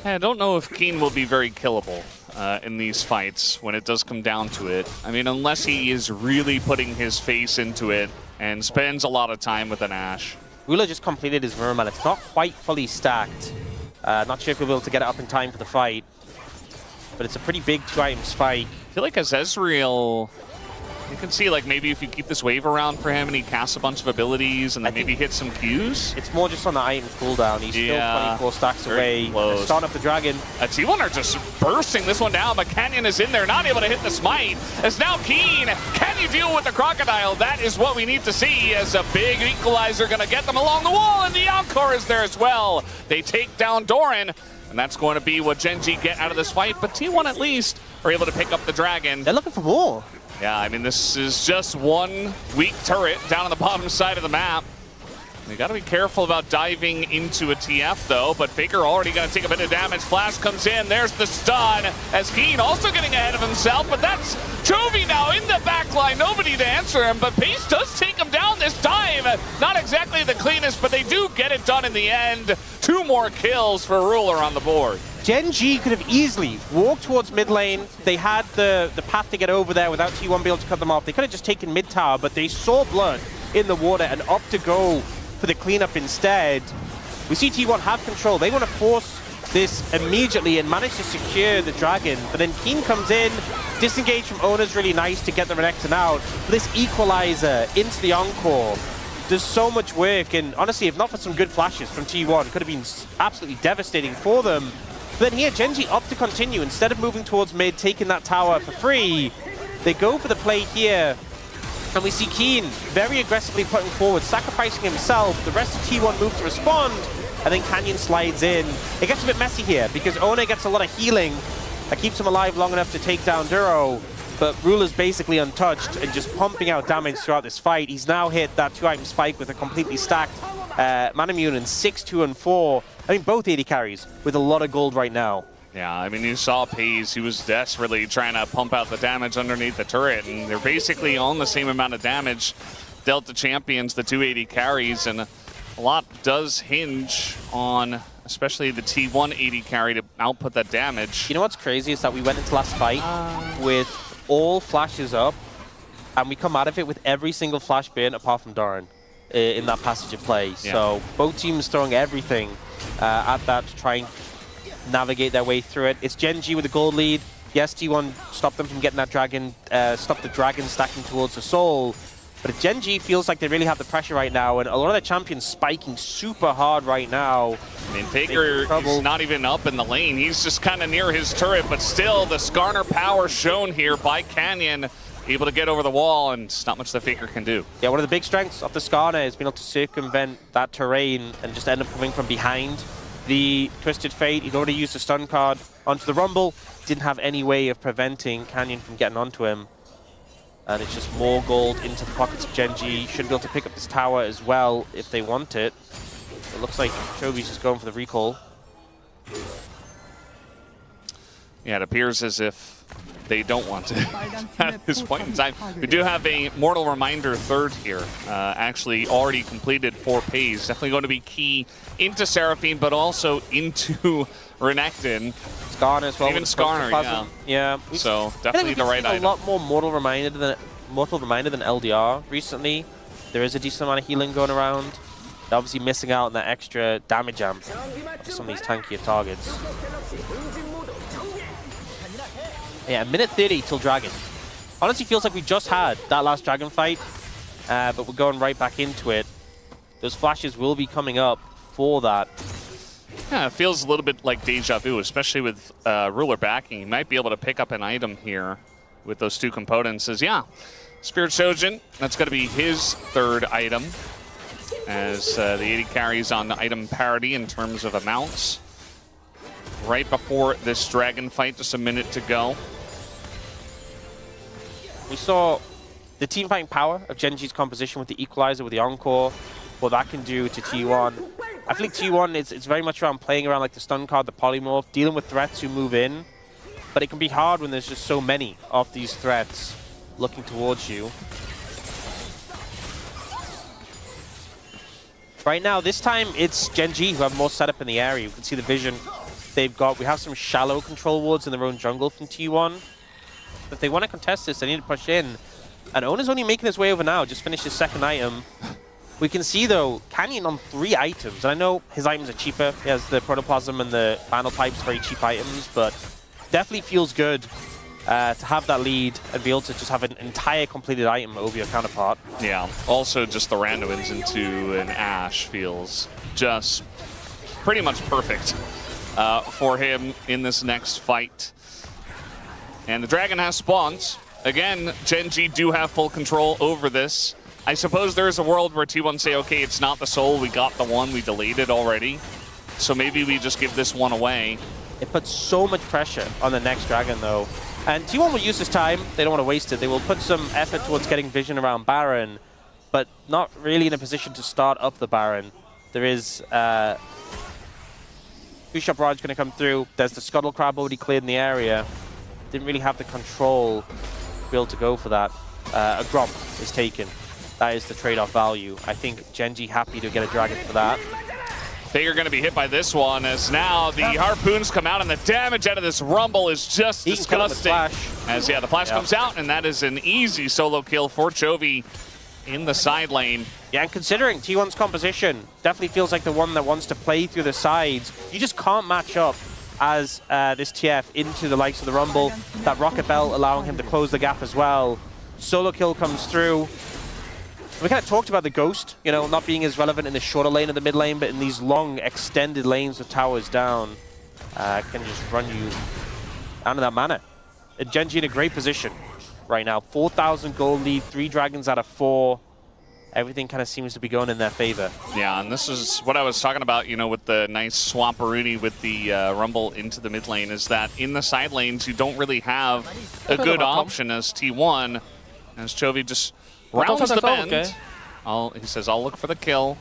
I don't know if Keen will be very killable in these fights when it does come down to it. I mean, unless he is really putting his face into it and spends a lot of time with an Ashe. Ruler just completed his Murman. It's not quite fully stacked. Not sure if he'll be able to get it up in time for the fight. But it's a pretty big 2-item spike. I feel like as Ezreal, you can see like maybe if you keep this wave around for him and he casts a bunch of abilities and then maybe hit some Qs. It's more just on the item cooldown. He's still 24 stacks away. Starting up the dragon. T1 are just bursting this one down, but Canyon is in there, not able to hit the smite. As now Keen, can you deal with the crocodile? That is what we need to see as a big equalizer going to get them along the wall, and the Encore is there as well. They take down Doran. And that's going to be what Genji get out of this fight. But T1 at least are able to pick up the dragon. They're looking for more. Yeah, I mean, this is just one weak turret down on the bottom side of the map. They got to be careful about diving into a TF, though. But Faker already going to take a bit of damage. Flash comes in. There's the stun. As Keen also getting ahead of himself. But that's Chovy now in the back line. Nobody to answer him. But Pace does take him down this time. Not exactly the cleanest, but they do get it done in the end. 2 more kills for Ruler on the board. Gen.G could have easily walked towards mid lane. They had the path to get over there without T1 being able to cut them off. They could have just taken mid tower, but they saw blood in the water and opt to go for the cleanup instead. We see T1 have control. They want to force this immediately and manage to secure the dragon. But then Keen comes in, disengage from Ona's really nice to get the Renekton out. This equalizer into the Encore does so much work, and honestly, if not for some good flashes from T1, could have been absolutely devastating for them. But then here, Gen.G opt to continue. Instead of moving towards mid, taking that tower for free, they go for the play here. And we see Keen very aggressively putting forward, sacrificing himself. The rest of T1 move to respond, and then Canyon slides in. It gets a bit messy here, because Ona gets a lot of healing that keeps him alive long enough to take down Duro. But Ruler's basically untouched and just pumping out damage throughout this fight. He's now hit that 2-item spike with a completely stacked Manamune in 6, 2, and 4. I mean, both AD carries with a lot of gold right now. Yeah, I mean, you saw Paze. He was desperately trying to pump out the damage underneath the turret, and they're basically on the same amount of damage. Delta champions, the 280 carries, and a lot does hinge on especially the T1 80 carry to output that damage. You know what's crazy is that we went into last fight with all flashes up, and we come out of it with every single flash burn apart from Doran in that passage of play. Yeah. So both teams throwing everything at that to try and navigate their way through it. It's Gen.G with a gold lead. Yes, T1 stopped them from getting that dragon, stopped the dragon stacking towards the soul. But Gen.G feels like they really have the pressure right now, and a lot of their champions spiking super hard right now. I mean, Faker is not even up in the lane. He's just kind of near his turret, but still the Skarner power shown here by Canyon. Able to get over the wall, and it's not much that Faker can do. Yeah, one of the big strengths of the Skarner is being able to circumvent that terrain and just end up coming from behind the Twisted Fate. He'd already used the stun card onto the Rumble. Didn't have any way of preventing Canyon from getting onto him. And it's just more gold into the pockets of Gen.G. Should be able to pick up this tower as well if they want it. It looks like Chovy's just going for the recall. Yeah, it appears as if they don't want it at this point in time. We do have a Mortal Reminder third here, actually already completed for Paze. Definitely going to be key into Seraphine, but also into Renekton. Skarner as well. Even Skarner, yeah. So definitely the right item. A lot more Mortal Reminder than LDR recently. There is a decent amount of healing going around. They're obviously missing out on that extra damage amp for some of these tankier targets. Yeah, 1:30 till Dragon. Honestly, feels like we just had that last Dragon fight, but we're going right back into it. Those flashes will be coming up for that. Yeah, it feels a little bit like deja vu, especially with Ruler backing. You might be able to pick up an item here with those two components. Yeah, Spirit Shojin, that's going to be his third item, as the 80 carries on item parity in terms of amounts. Right before this Dragon fight, just a minute to go. We saw the team fighting power of Genji's composition with the Equalizer, with the Encore, what that can do to T1. I feel like T1, it's very much around playing around like the stun card, the polymorph, dealing with threats who move in. But it can be hard when there's just so many of these threats looking towards you. Right now, this time, it's Genji who have more setup in the area. You can see the vision they've got. We have some shallow control wards in their own jungle from T1. If they want to contest this, they need to push in. And Ona's only making his way over now, just finished his second item. We can see, though, Canyon on 3 items. And I know his items are cheaper. He has the Protoplasm and the Final Pipes, very cheap items, but definitely feels good to have that lead and be able to just have an entire completed item over your counterpart. Yeah, also just the randoms into an Ashe feels just pretty much perfect for him in this next fight. And the Dragon has spawns. Again, Genji do have full control over this. I suppose there is a world where T1 say, okay, it's not the soul, we got the one, we delayed it already. So maybe we just give this one away. It puts so much pressure on the next Dragon, though. And T1 will use this time. They don't want to waste it. They will put some effort towards getting vision around Baron, but not really in a position to start up the Baron. There is Bishop Raj going to come through. There's the Scuttle Crab already cleared in the area. Didn't really have the control to be able to go for that. A Gromp is taken. That is the trade-off value. I think Genji happy to get a Dragon for that. They are going to be hit by this one, as now the harpoons come out and the damage out of this Rumble is just disgusting. As the flash comes out, and that is an easy solo kill for Chovy in the side lane. Yeah, and considering T1's composition, definitely feels like the one that wants to play through the sides. You just can't match up as this TF into the likes of the Rumble. That Rocket Bell allowing him to close the gap as well. Solo kill comes through. We kind of talked about the Ghost, you know, not being as relevant in the shorter lane of the mid lane, but in these long, extended lanes with towers down, can just run you out of that mana. Genji in a great position right now. 4,000 gold lead, 3 Dragons out of 4. Everything kind of seems to be going in their favor. Yeah, and this is what I was talking about, you know, with the nice Swamperoonie with the Rumble into the mid lane, is that in the side lanes, you don't really have a good option as T1, as Chovy just rounds the bend. He says, I'll look for the kill.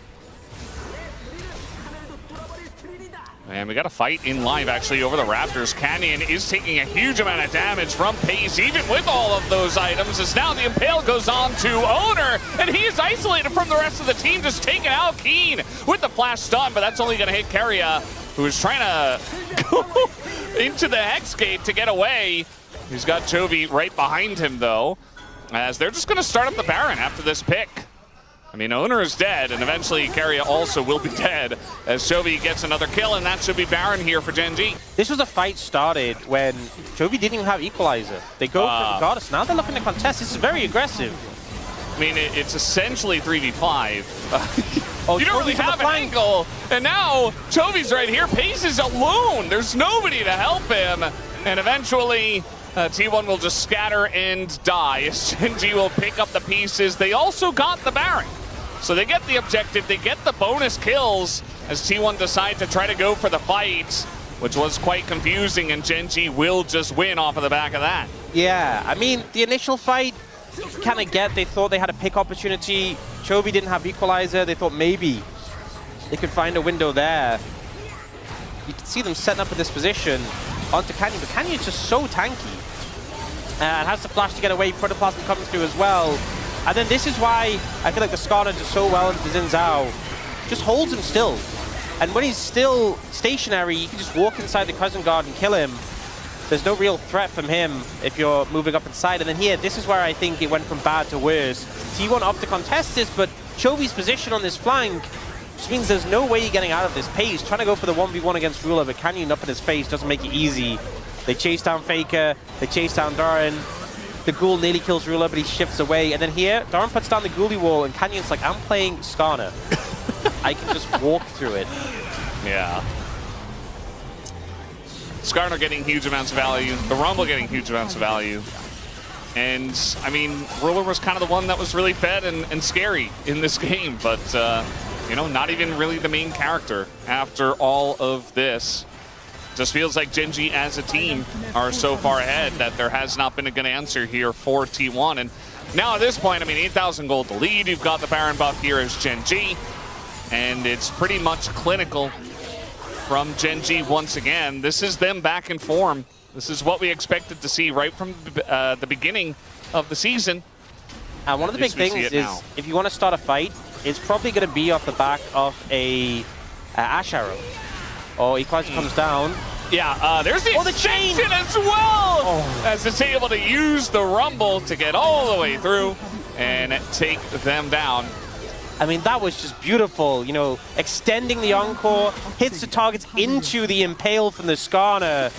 And we got a fight in live, actually, over the Raptors. Canyon is taking a huge amount of damage from Pace, even with all of those items, as now the Impale goes on to Owner, and he is isolated from the rest of the team, just taking out Keen with the flash stun, but that's only going to hit Keria, who is trying to go into the Hex Gate to get away. He's got Chovy right behind him, though, as they're just going to start up the Baron after this pick. I mean, Owner is dead, and eventually Keria also will be dead, as Chovy gets another kill, and that should be Baron here for Genji. This was a fight started when Chovy didn't even have Equalizer. They go for the Goddess. Now they're looking to contest. This is very aggressive. I mean, it's essentially 3v5. You don't really have an angle, and now Chovy's right here. Pace is alone. There's nobody to help him, and eventually T1 will just scatter and die. Genji will pick up the pieces. They also got the Baron. So they get the objective, they get the bonus kills as T1 decide to try to go for the fight, which was quite confusing, and Genji will just win off of the back of that. Yeah, I mean, the initial fight, kind of get, they thought they had a pick opportunity. Chovy didn't have Equalizer. They thought maybe they could find a window there. You can see them setting up in this position onto Canyon, but Canyon's just so tanky. And has the flash to get away. Protoplasm comes through as well. And then this is why I feel like the Skarner does so well into Xin Zhao. Just holds him still. And when he's still stationary, you can just walk inside the Crescent Guard and kill him. There's no real threat from him if you're moving up inside. And then here, this is where I think it went from bad to worse. T1 opt to contest this, but Chovy's position on this flank just means there's no way you're getting out of this pace. Trying to go for the 1v1 against Ruler, but Canyon up in his face doesn't make it easy. They chase down Faker, they chase down Doran. The Ghoul nearly kills Ruler, but he shifts away. And then here, Doran puts down the Ghoulie wall, and Canyon's like, I'm playing Skarner. I can just walk through it. Yeah. Skarner getting huge amounts of value, the Rumble getting huge amounts of value. And, I mean, Ruler was kind of the one that was really fed and scary in this game, but, you know, not even really the main character after all of this. Just feels like Gen G as a team are so far ahead that there has not been a good answer here for T1. And now at this point, I mean, 8,000 gold to lead. You've got the Baron buff here as Gen G, and it's pretty much clinical from Gen G once again. This is them back in form. This is what we expected to see right from the beginning of the season. And one of the big things is, if you want to start a fight, it's probably going to be off the back of a Ash Arrow. Or Equalizer comes down. Yeah, there's the extension as well! As it's able to use the Rumble to get all the way through and take them down. I mean, that was just beautiful, you know, extending the Encore, hits the targets into the Impale from the Skarner.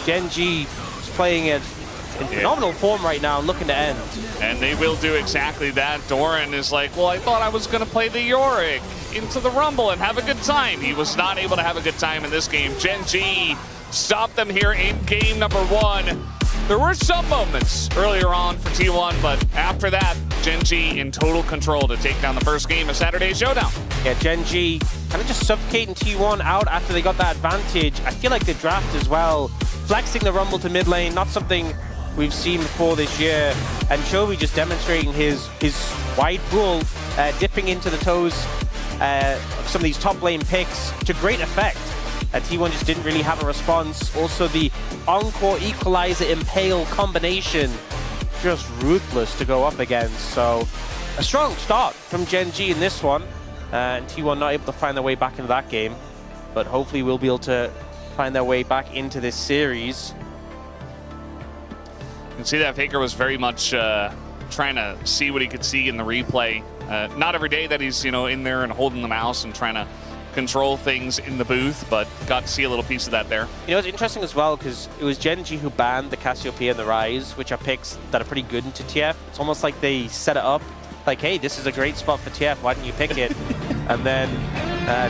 Gen G is playing it in phenomenal form right now, looking to end. And they will do exactly that. Doran is like, well, I thought I was going to play the Yorick into the Rumble and have a good time. He was not able to have a good time in this game. Gen G stopped them here in game number 1. There were some moments earlier on for T1, but after that, Gen G in total control to take down the first game of Saturday's Showdown. Yeah, Gen G kind of just suffocating T1 out after they got that advantage. I feel like the draft as well, flexing the Rumble to mid lane, not something we've seen before this year. And Chovy just demonstrating his wide pool, dipping into the toes of some of these top lane picks to great effect. T1 just didn't really have a response. Also, the Encore Equalizer Impale combination, just ruthless to go up against. So, a strong start from Gen G in this one. And T1 not able to find their way back into that game. But hopefully we'll be able to find their way back into this series. You can see that Faker was very much trying to see what he could see in the replay. Not every day that he's, you know, in there and holding the mouse and trying to control things in the booth, but got to see a little piece of that there. You know, it's interesting as well because it was Gen G who banned the Cassiopeia and the Rise, which are picks that are pretty good into TF. It's almost like they set it up like, hey, this is a great spot for TF, why don't you pick it? And then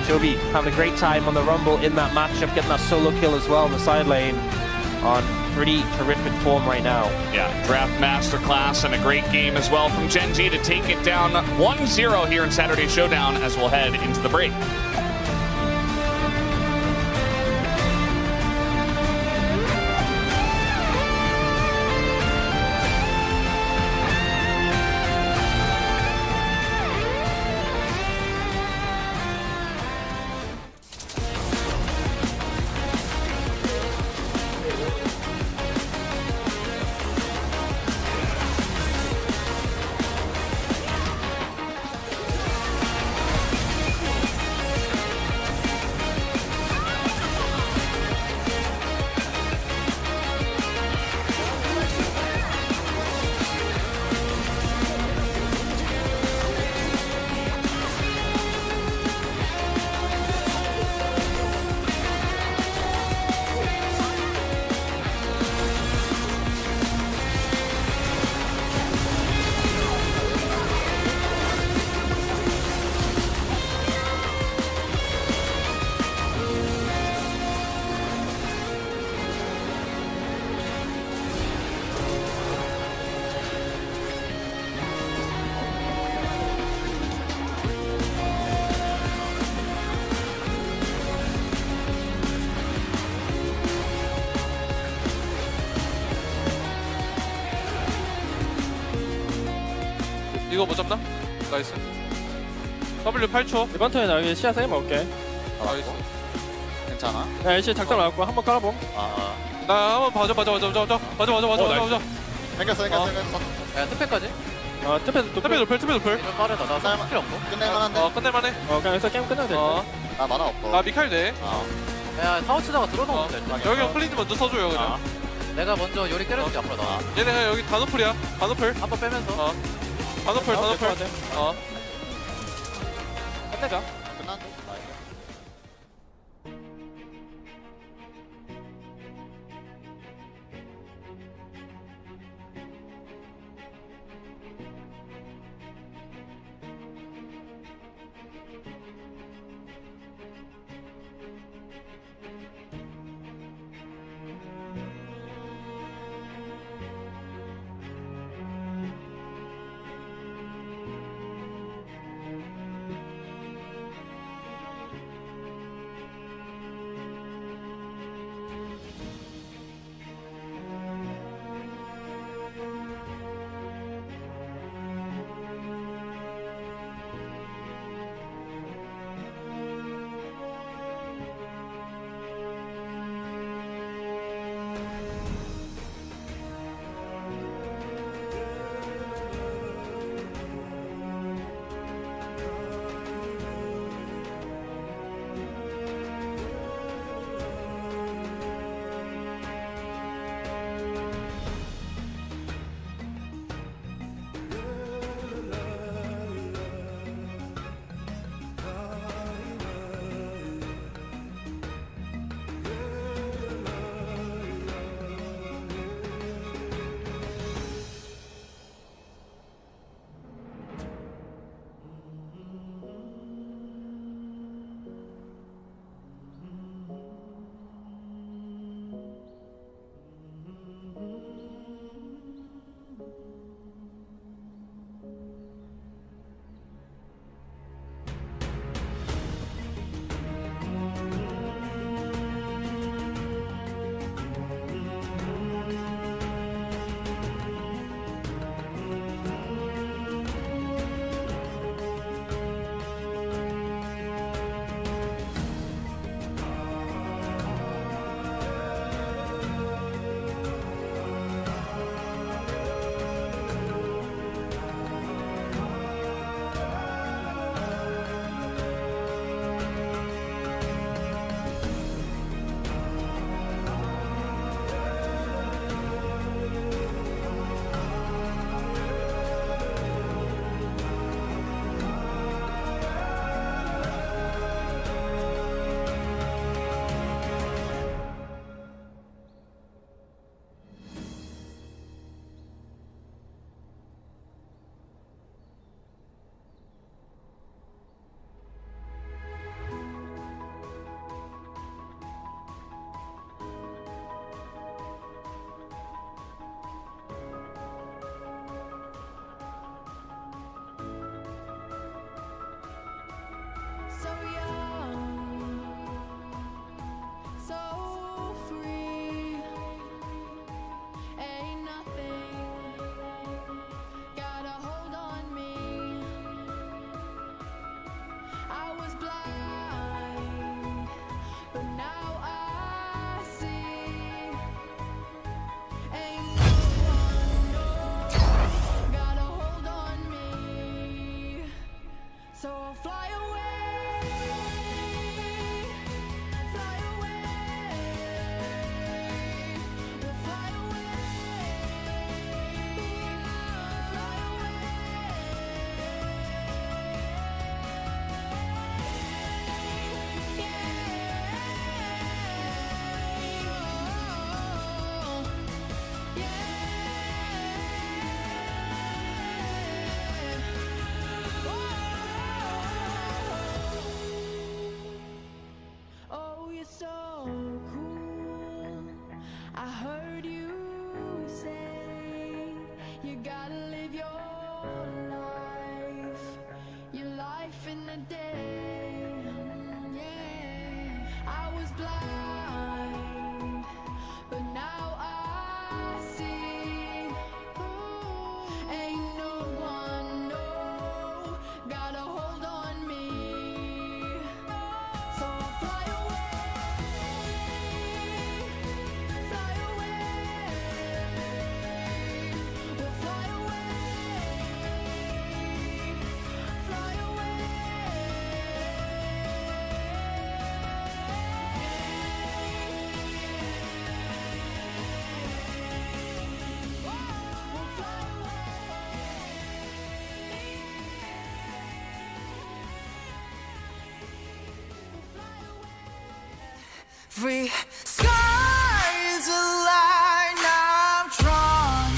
Chovy having a great time on the Rumble in that matchup, getting that solo kill as well in the side lane. On pretty terrific form right now. Yeah, draft masterclass and a great game as well from Gen G to take it down 1-0 here in Saturday Showdown as we'll head into the break. 이거 못 잡나? 나이스. W 8초. 이번 턴에 나 여기 시야 세게 먹을게. 나이스. 괜찮아? 야, LC 작전 나왔고 한번 깔아봄. 나 한번 봐줘. 나이스. 생겼어. 야, 특패까지. 특패 노플. 빠르다. 나 쌀만 필요 없고. 끝낼만한데? 끝낼만해. 그냥 여기서 게임 끝나야 돼. 나 만화 없고. 나 미칼 돼. 야 타워 치다가 들어놓으면 될 듯. 여기 플린즈 먼저 써줘요 그냥. 내가 먼저 요리 때려줄게 앞으로 나. 얘네 그냥 여기 단오플이야. 단오플. 한번 빼면서. 단오플. 끝내자. 끝났는데? Free skies align, I'm drawn.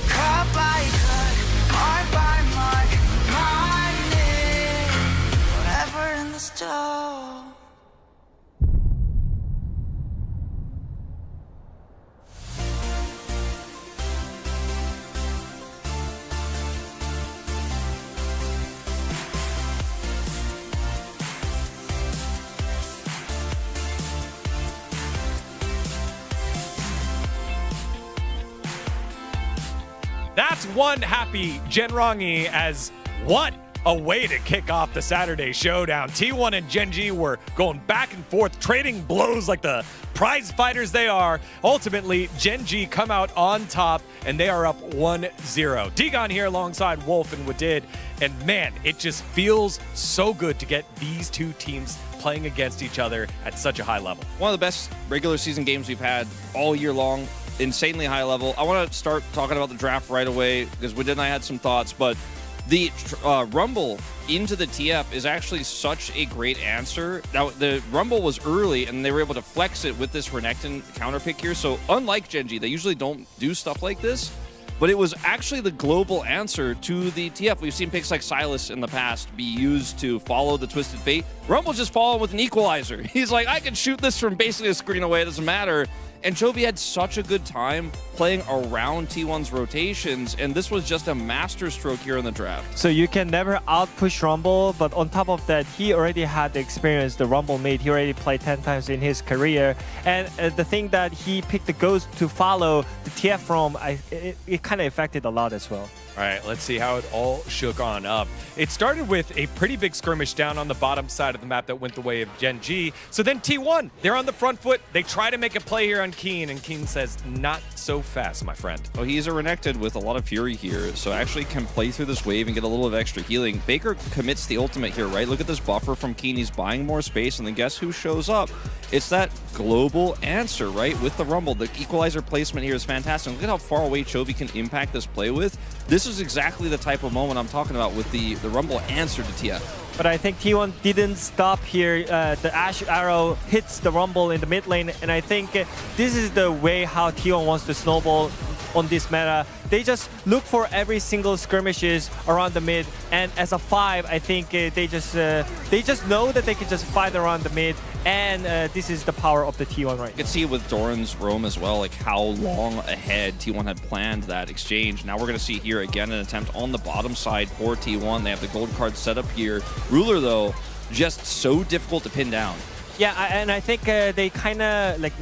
Cut by cut, mark by mark, mining forever in the stone. That's one happy Genrongi, as what a way to kick off the Saturday showdown. T1 and Gen.G were going back and forth, trading blows like the prize fighters they are. Ultimately, Gen.G come out on top, and they are up 1-0. Digon here alongside Wolf and Wadid, and man, it just feels so good to get these two teams playing against each other at such a high level. One of the best regular season games we've had all year long. Insanely high level. I want to start talking about the draft right away because Wadid and I had some thoughts, but the Rumble into the TF is actually such a great answer. Now, the Rumble was early, and they were able to flex it with this Renekton counter pick here. So unlike Gen.G, they usually don't do stuff like this, but it was actually the global answer to the TF. We've seen picks like Sylas in the past be used to follow the Twisted Fate. Rumble just followed with an equalizer. He's like, I can shoot this from basically a screen away. It doesn't matter. And Chovy had such a good time playing around T1's rotations, and this was just a masterstroke here in the draft. So you can never out-push Rumble, but on top of that, he already had the experience the Rumble made. He already played 10 times in his career. And the thing that he picked the Ghost to follow the TF from, it kind of affected a lot as well. All right, let's see how it all shook on up. It started with a pretty big skirmish down on the bottom side of the map that went the way of Gen.G. So then T1, they're on the front foot. They try to make a play here on Keen, and Keen says, not so fast, my friend. Oh, he's a Renekton with a lot of fury here, so actually can play through this wave and get a little bit of extra healing. Baker commits the ultimate here, right? Look at this buffer from Keen. He's buying more space, and then guess who shows up? It's that global answer, right? With the Rumble. The equalizer placement here is fantastic. Look at how far away Chovy can impact this play with. This is exactly the type of moment I'm talking about with the Rumble answer to TF. But I think T1 didn't stop here. The Ash Arrow hits the Rumble in the mid lane, and I think this is the way how T1 wants to snowball on this meta. They just look for every single skirmishes around the mid, and as a 5, I think they just know that they can just fight around the mid, and this is the power of the T1 right now. You can see with Doran's roam as well, like how long ahead T1 had planned that exchange. Now we're going to see here again an attempt on the bottom side for T1. They have the gold card set up here. Ruler, though, just so difficult to pin down. Yeah, and I think they kind of like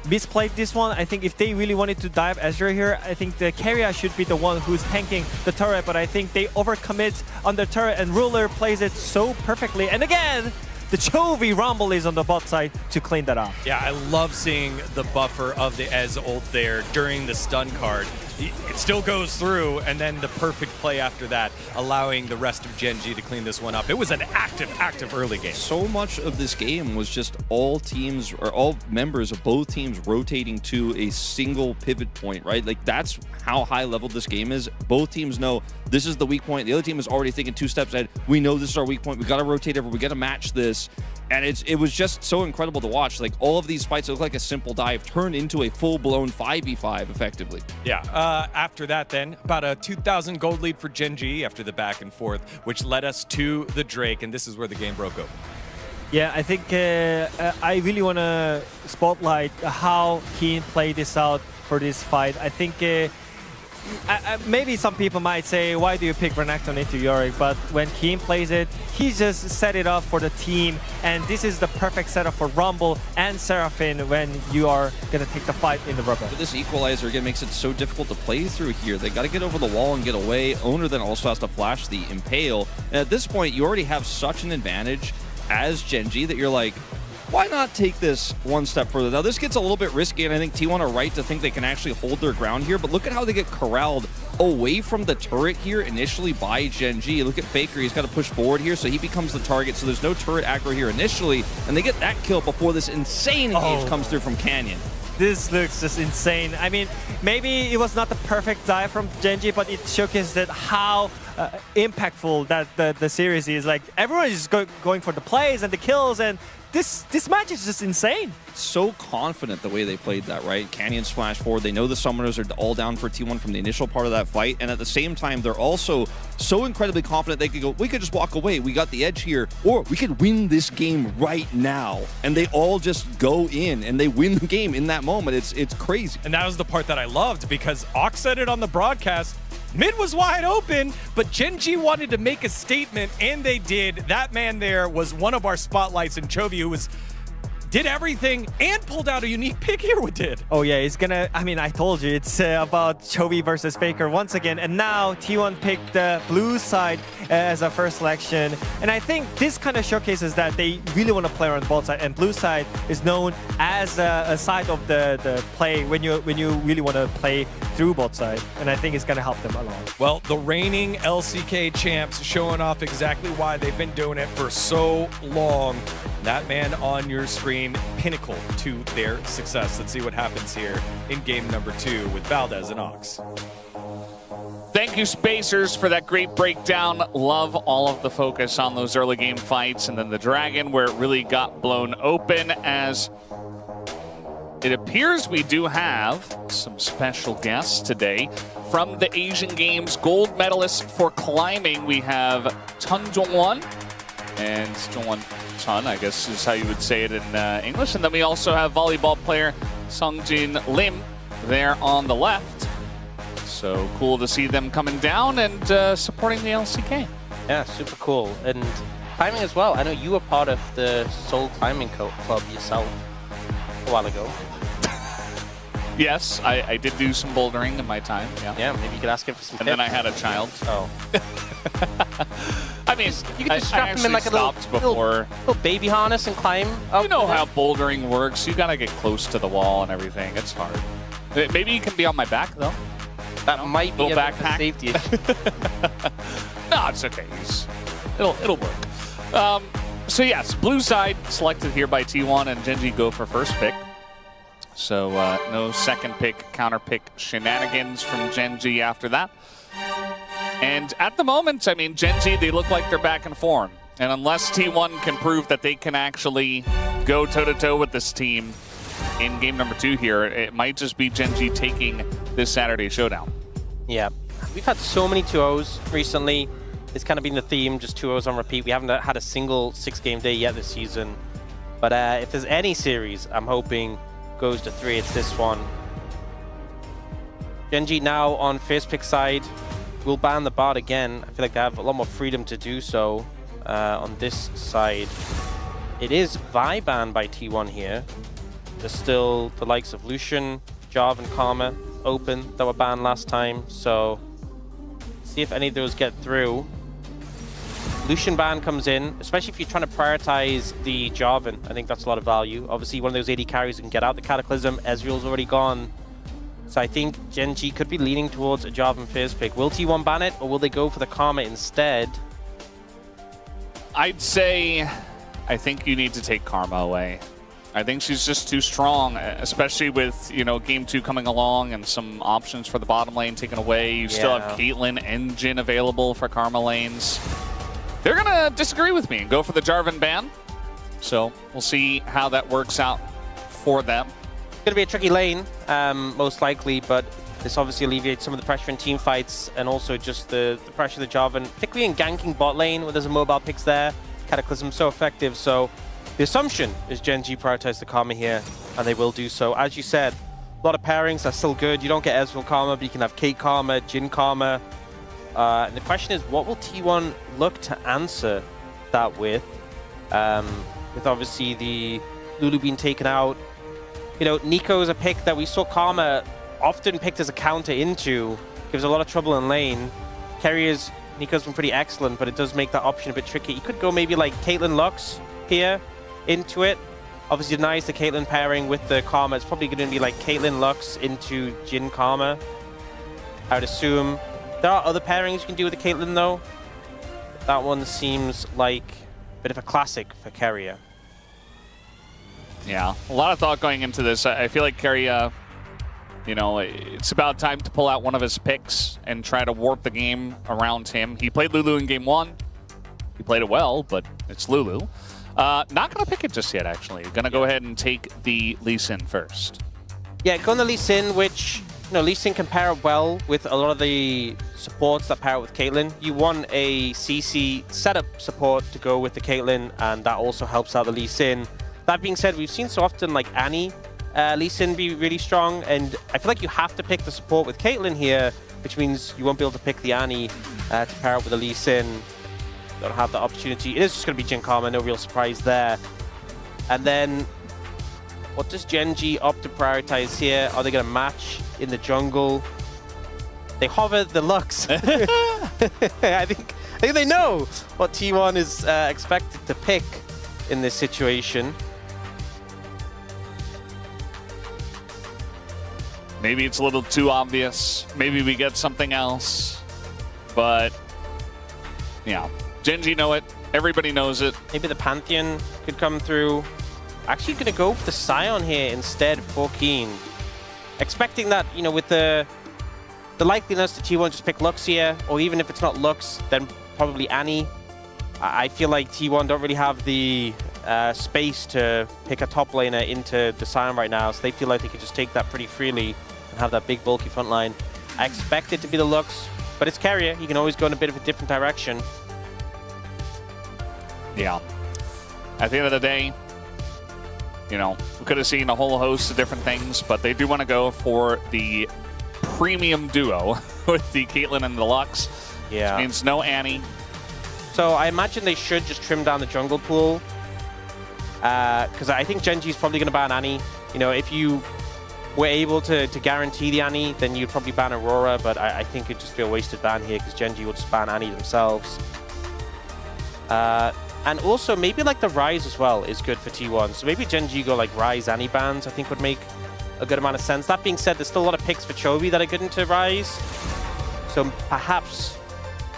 misplayed this one. I think if they really wanted to dive Ezreal here, I think the carrier should be the one who's tanking the turret, but I think they overcommit on the turret, and Ruler plays it so perfectly. And again, the Chovy Rumble is on the bot side to clean that up. Yeah, I love seeing the buffer of the Ez ult there during the stun card. It still goes through, and then the perfect play after that, allowing the rest of Gen.G to clean this one up. It was an active early game. So much of this game was just all teams, or all members of both teams rotating to a single pivot point, right? Like, that's how high level this game is. Both teams know this is the weak point. The other team is already thinking 2 steps ahead. We know this is our weak point. We got to rotate over. We got to match this. And it was just so incredible to watch. Like, all of these fights that look like a simple dive turned into a full-blown 5v5 effectively. Yeah, after that then, about a 2,000 gold lead for Gen.G after the back and forth, which led us to the Drake, and this is where the game broke open. Yeah, I think I really want to spotlight how Keen played this out for this fight. I think maybe some people might say, why do you pick Renekton into Yorick? But when Keen plays it, he just set it up for the team. And this is the perfect setup for Rumble and Seraphine when you are going to take the fight in the rubber. But this equalizer, again, makes it so difficult to play through here. They got to get over the wall and get away. Owner then also has to flash the Impale. And at this point, you already have such an advantage as Gen.G that you're like, why not take this one step further? Now, this gets a little bit risky, and I think T1 are right to think they can actually hold their ground here, but look at how they get corralled away from the turret here initially by Gen.G. Look at Faker. He's got to push forward here, so he becomes the target, so there's no turret aggro here initially, and they get that kill before this insane engage comes through from Canyon. This looks just insane. I mean, maybe it was not the perfect dive from Gen.G, but it showcased that how impactful that the series is. Like, everyone is going for the plays and the kills, and this match is just insane. So confident the way they played that, right? Canyon splash forward. They know the summoners are all down for T1 from the initial part of that fight, and at the same time, they're also so incredibly confident they could go, we could just walk away. We got the edge here, or we could win this game right now. And they all just go in and they win the game in that moment. It's crazy. And that was the part that I loved, because Ox said it on the broadcast. Mid was wide open, but Gen G wanted to make a statement, and they did. That man there was one of our spotlights in Chovy, who did everything and pulled out a unique pick here with did. Oh yeah, it's gonna, I mean, I told you, it's about Chovy versus Faker once again, and now T1 picked the blue side as a first selection, and I think this kind of showcases that they really want to play on both sides, and blue side is known as a side of the play when you really want to play through both sides, and I think it's gonna help them a lot. Well, the reigning LCK champs showing off exactly why they've been doing it for so long. That man on your screen, pinnacle to their success. Let's see what happens here in game number 2 with Valdez and Ox. Thank you, Spacers, for that great breakdown. Love all of the focus on those early game fights, and then the Dragon, where it really got blown open, as it appears we do have some special guests today. From the Asian Games gold medalist for climbing, we have Chun Jong-won, and Jong-won Chun, I guess is how you would say it in English. And then we also have volleyball player Sungjin Lim there on the left. So cool to see them coming down and supporting the LCK. Yeah, super cool. And climbing as well. I know you were part of the Seoul Climbing Club yourself a while ago. Yes, I did do some bouldering in my time. Yeah, maybe you could ask him for some tips. And then I had a child. Oh. I mean, you could just strap him in like a little baby harness and climb up. You know how bouldering works. You gotta get close to the wall and everything. It's hard. Maybe you can be on my back though. That might be a backpack safety issue. No, it's okay. It'll work. So yes, blue side selected here by T1, and Gen G go for first pick. So no second pick, counter pick shenanigans from Gen G after that. And at the moment, I mean, Gen G, they look like they're back in form. And unless T1 can prove that they can actually go toe-to-toe with this team in game number 2 here, it might just be Gen G taking this Saturday showdown. Yeah, we've had so many 2-0s recently. It's kind of been the theme, just 2-0s on repeat. We haven't had a single 6-game day yet this season. But if there's any series I'm hoping goes to 3, it's this one. Gen G now on first pick side. Will ban the bot again. I feel like they have a lot more freedom to do so on this side. It is Vi banned by T1 here. There's still the likes of Lucian, Jarv, and Karma open that were banned last time. So see if any of those get through. Lucian ban comes in, especially if you're trying to prioritize the Jarvan. I think that's a lot of value. Obviously, one of those AD carries that can get out the Cataclysm. Ezreal's already gone. So I think Gen G could be leaning towards a Jarvan first pick. Will T1 ban it, or will they go for the Karma instead? I'd say I think you need to take Karma away. I think she's just too strong, especially with, you know, game 2 coming along and some options for the bottom lane taken away. You still have Caitlyn and Jhin available for Karma lanes. They're going to disagree with me and go for the Jarvan ban. So we'll see how that works out for them. Going to be a tricky lane, most likely, but this obviously alleviates some of the pressure in team fights and also just the pressure of the Jarvan, particularly in ganking bot lane where there's a mobile picks there. Cataclysm so effective, so the assumption is Gen G prioritize the Karma here, and they will do so. As you said, a lot of pairings are still good. You don't get Ezreal Karma, but you can have Kate Karma, Jhin Karma. And the question is, what will T1 look to answer that with? With obviously the Lulu being taken out. You know, Nico is a pick that we saw Karma often picked as a counter into. Gives a lot of trouble in lane. Carriers, Nico's been pretty excellent, but it does make that option a bit tricky. You could go maybe like Caitlyn Lux here into it. Obviously denies the Caitlyn pairing with the Karma. It's probably going to be like Caitlyn Lux into Jhin Karma, I would assume. There are other pairings you can do with the Caitlyn though. That one seems like a bit of a classic for Keria. Yeah, a lot of thought going into this. I feel like Keria, you know, it's about time to pull out one of his picks and try to warp the game around him. He played Lulu in game 1. He played it well, but it's Lulu. Not going to pick it just yet, actually. Going to go ahead and take the Lee Sin first. Yeah, going to Lee Sin, which, you know, Lee Sin can pair up well with a lot of the supports that pair up with Caitlyn. You want a CC setup support to go with the Caitlyn, and that also helps out the Lee Sin. That being said, we've seen so often, like, Annie Lee Sin be really strong, and I feel like you have to pick the support with Caitlyn here, which means you won't be able to pick the Annie to pair up with the Lee Sin. Don't have the opportunity. It is just going to be Jin Karma, no real surprise there. And then, what does Genji opt to prioritize here? Are they going to match in the jungle? They hover the Lux. I think they know what T1 is expected to pick in this situation. Maybe it's a little too obvious. Maybe we get something else. But, yeah. Genji know it. Everybody knows it. Maybe the Pantheon could come through. Actually going to go for the Scion here instead for Keen. Expecting that, you know, with the likeliness that T1 just pick Lux here, or even if it's not Lux, then probably Annie. I feel like T1 don't really have the space to pick a top laner into the Scion right now, so they feel like they could just take that pretty freely and have that big bulky front line. I expect it to be the Lux, but it's Carrier. He can always go in a bit of a different direction. Yeah. At the end of the day, you know, we could have seen a whole host of different things, but they do want to go for the premium duo with the Caitlyn and the Lux. Yeah. Which means no Annie. So I imagine they should just trim down the jungle pool. Because I think Genji's probably going to ban Annie. You know, if you were able to guarantee the Annie, then you'd probably ban Aurora, but I think it'd just be a wasted ban here because Genji will just ban Annie themselves. And also, maybe like the Rise as well is good for T1. So maybe Genji go like Rise Annie bans, I think would make a good amount of sense. That being said, there's still a lot of picks for Chovy that are good into Rise. So perhaps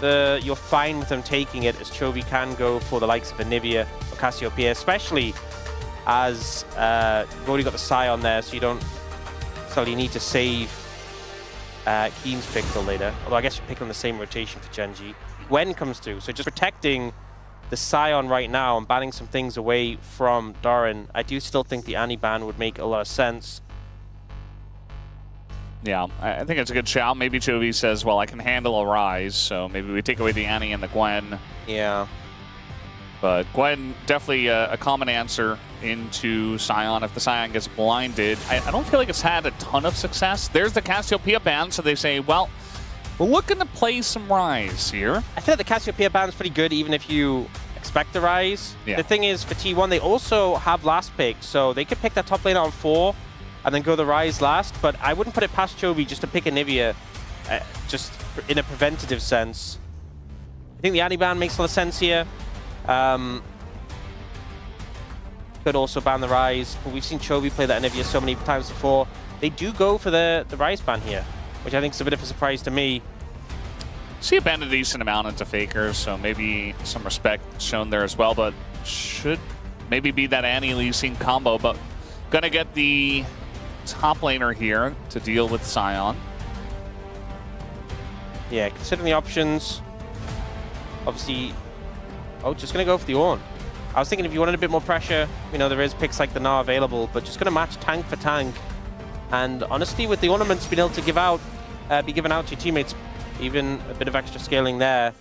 you're fine with them taking it, as Chovy can go for the likes of Anivia or Cassiopeia, especially as you've already got the Scion there, so you don't necessarily need to save Keen's pick till later. Although I guess you pick on the same rotation for Genji. Gwen comes through, so just protecting the Scion right now and banning some things away from Doran. I do still think the Annie ban would make a lot of sense. Yeah, I think it's a good shout. Maybe Chovy says, well, I can handle a Rise, so maybe we take away the Annie and the Gwen. Yeah. But Gwen, definitely a common answer into Scion if the Scion gets blinded. I don't feel like it's had a ton of success. There's the Cassiopeia ban, so they say, well, we're looking to play some Rise here. I feel like the Cassiopeia ban is pretty good, even if you expect the Rise. Yeah. The thing is, for T1, they also have last pick, so they could pick that top lane on 4 and then go the Rise last, but I wouldn't put it past Chovy just to pick Anivia, just in a preventative sense. I think the Annie ban makes a lot of sense here. Could also ban the Rise, but we've seen Chovy play that Anivia so many times before. They do go for the Rise ban here, which I think is a bit of a surprise to me. See a ban a decent amount into Faker, so maybe some respect shown there as well, but should maybe be that Annie Lee Sin combo, but gonna get the top laner here to deal with Scion. Yeah, considering the options, obviously, just gonna go for the Ornn. I was thinking if you wanted a bit more pressure, you know, there is picks like the Gnar available, but just gonna match tank for tank. And honestly, with the ornaments being able to be given out to your teammates, even a bit of extra scaling there.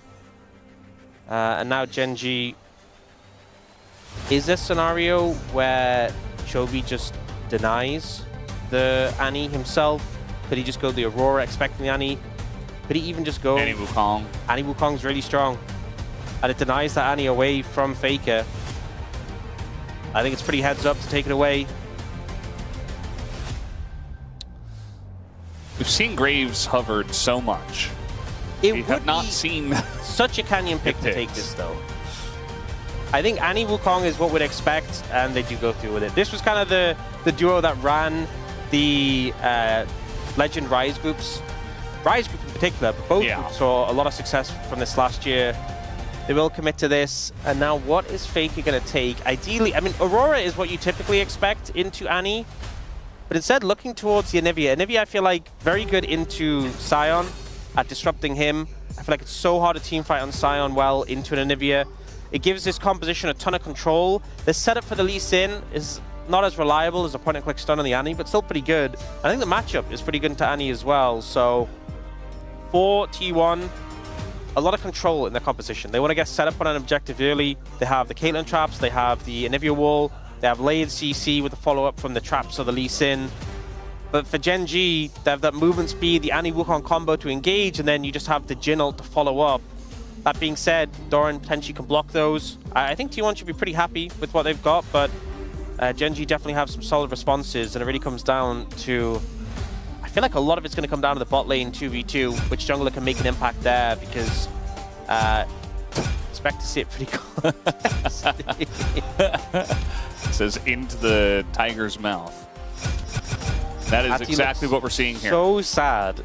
And now Genji. Is this scenario where Chovy just denies the Annie himself? Could he just go the Aurora expecting the Annie? Could he even just go Annie Wukong? Annie Wukong's really strong. And it denies that Annie away from Faker. I think it's pretty heads up to take it away. We've seen Graves hovered so much. We have not seen such a Canyon pick to take this, though. I think Annie Wukong is what we'd expect, and they do go through with it. This was kind of the duo that ran the Legend Rise groups. Rise group in particular, but both groups saw a lot of success from this last year. They will commit to this. And now what is Faker going to take? Ideally, I mean, Aurora is what you typically expect into Annie. But instead, looking towards the Anivia. Anivia, I feel like, very good into Scion at disrupting him. I feel like it's so hard to teamfight on Scion well into an Anivia. It gives this composition a ton of control. The setup for the Lee Sin is not as reliable as a point-and-click stun on the Annie, but still pretty good. I think the matchup is pretty good into Annie as well. So for T1, a lot of control in their composition. They want to get set up on an objective early. They have the Caitlyn traps, they have the Anivia wall, they have layered CC with the follow-up from the traps of the Lee Sin. But for Gen G, they have that movement speed, the Annie Wukong combo to engage, and then you just have the Jhin ult to follow up. That being said, Doran potentially can block those. I think T1 should be pretty happy with what they've got, but Gen G definitely have some solid responses, and it really comes down to... I feel like a lot of it's going to come down to the bot lane 2v2, which jungler can make an impact there, because expect to see it pretty close. It says into the tiger's mouth. That is exactly what we're seeing here. So sad.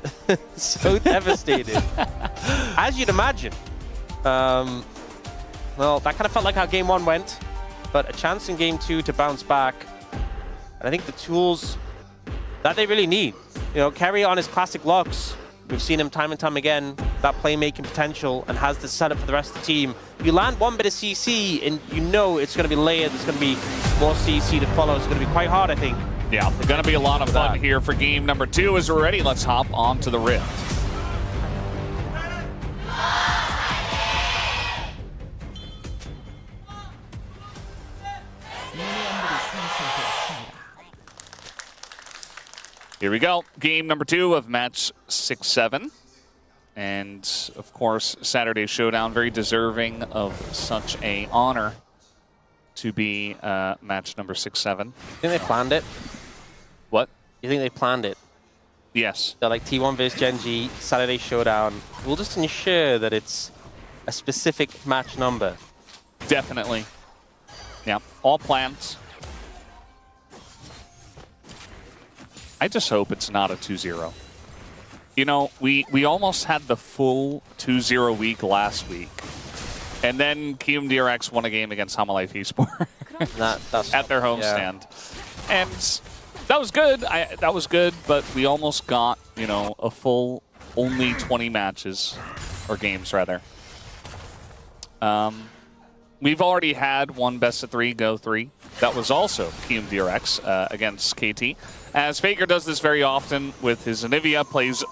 So devastated. As you'd imagine. Well, that kind of felt like how game 1 went, but a chance in game 2 to bounce back. And I think the tools that they really need. You know, Kerry on his classic locks, we've seen him time and time again, that playmaking potential, and has the setup for the rest of the team. You land one bit of CC, and you know it's going to be layered, there's going to be more CC to follow. It's going to be quite hard, I think. Yeah, it's going to be a lot of fun here for game number 2. As we're ready, let's hop onto the Rift. Here we go. Game number 2 of match 6-7. And, of course, Saturday Showdown, very deserving of such a honor to be match number 6-7. You think they planned it? What? You think they planned it? Yes. They're like T1 vs Gen G, Saturday Showdown. We'll just ensure that it's a specific match number. Definitely. Yeah, all plans. I just hope it's not a 2-0. You know, we almost had the full 2-0 week last week. And then KMDRX won a game against Hamalife Esports at their homestand. And that was good. That was good, but we almost got, you know, a full only 20 matches, or games rather. We've already had one best of 3 go 3. That was also KMDRX against KT. As Faker does this very often with his Anivia, plays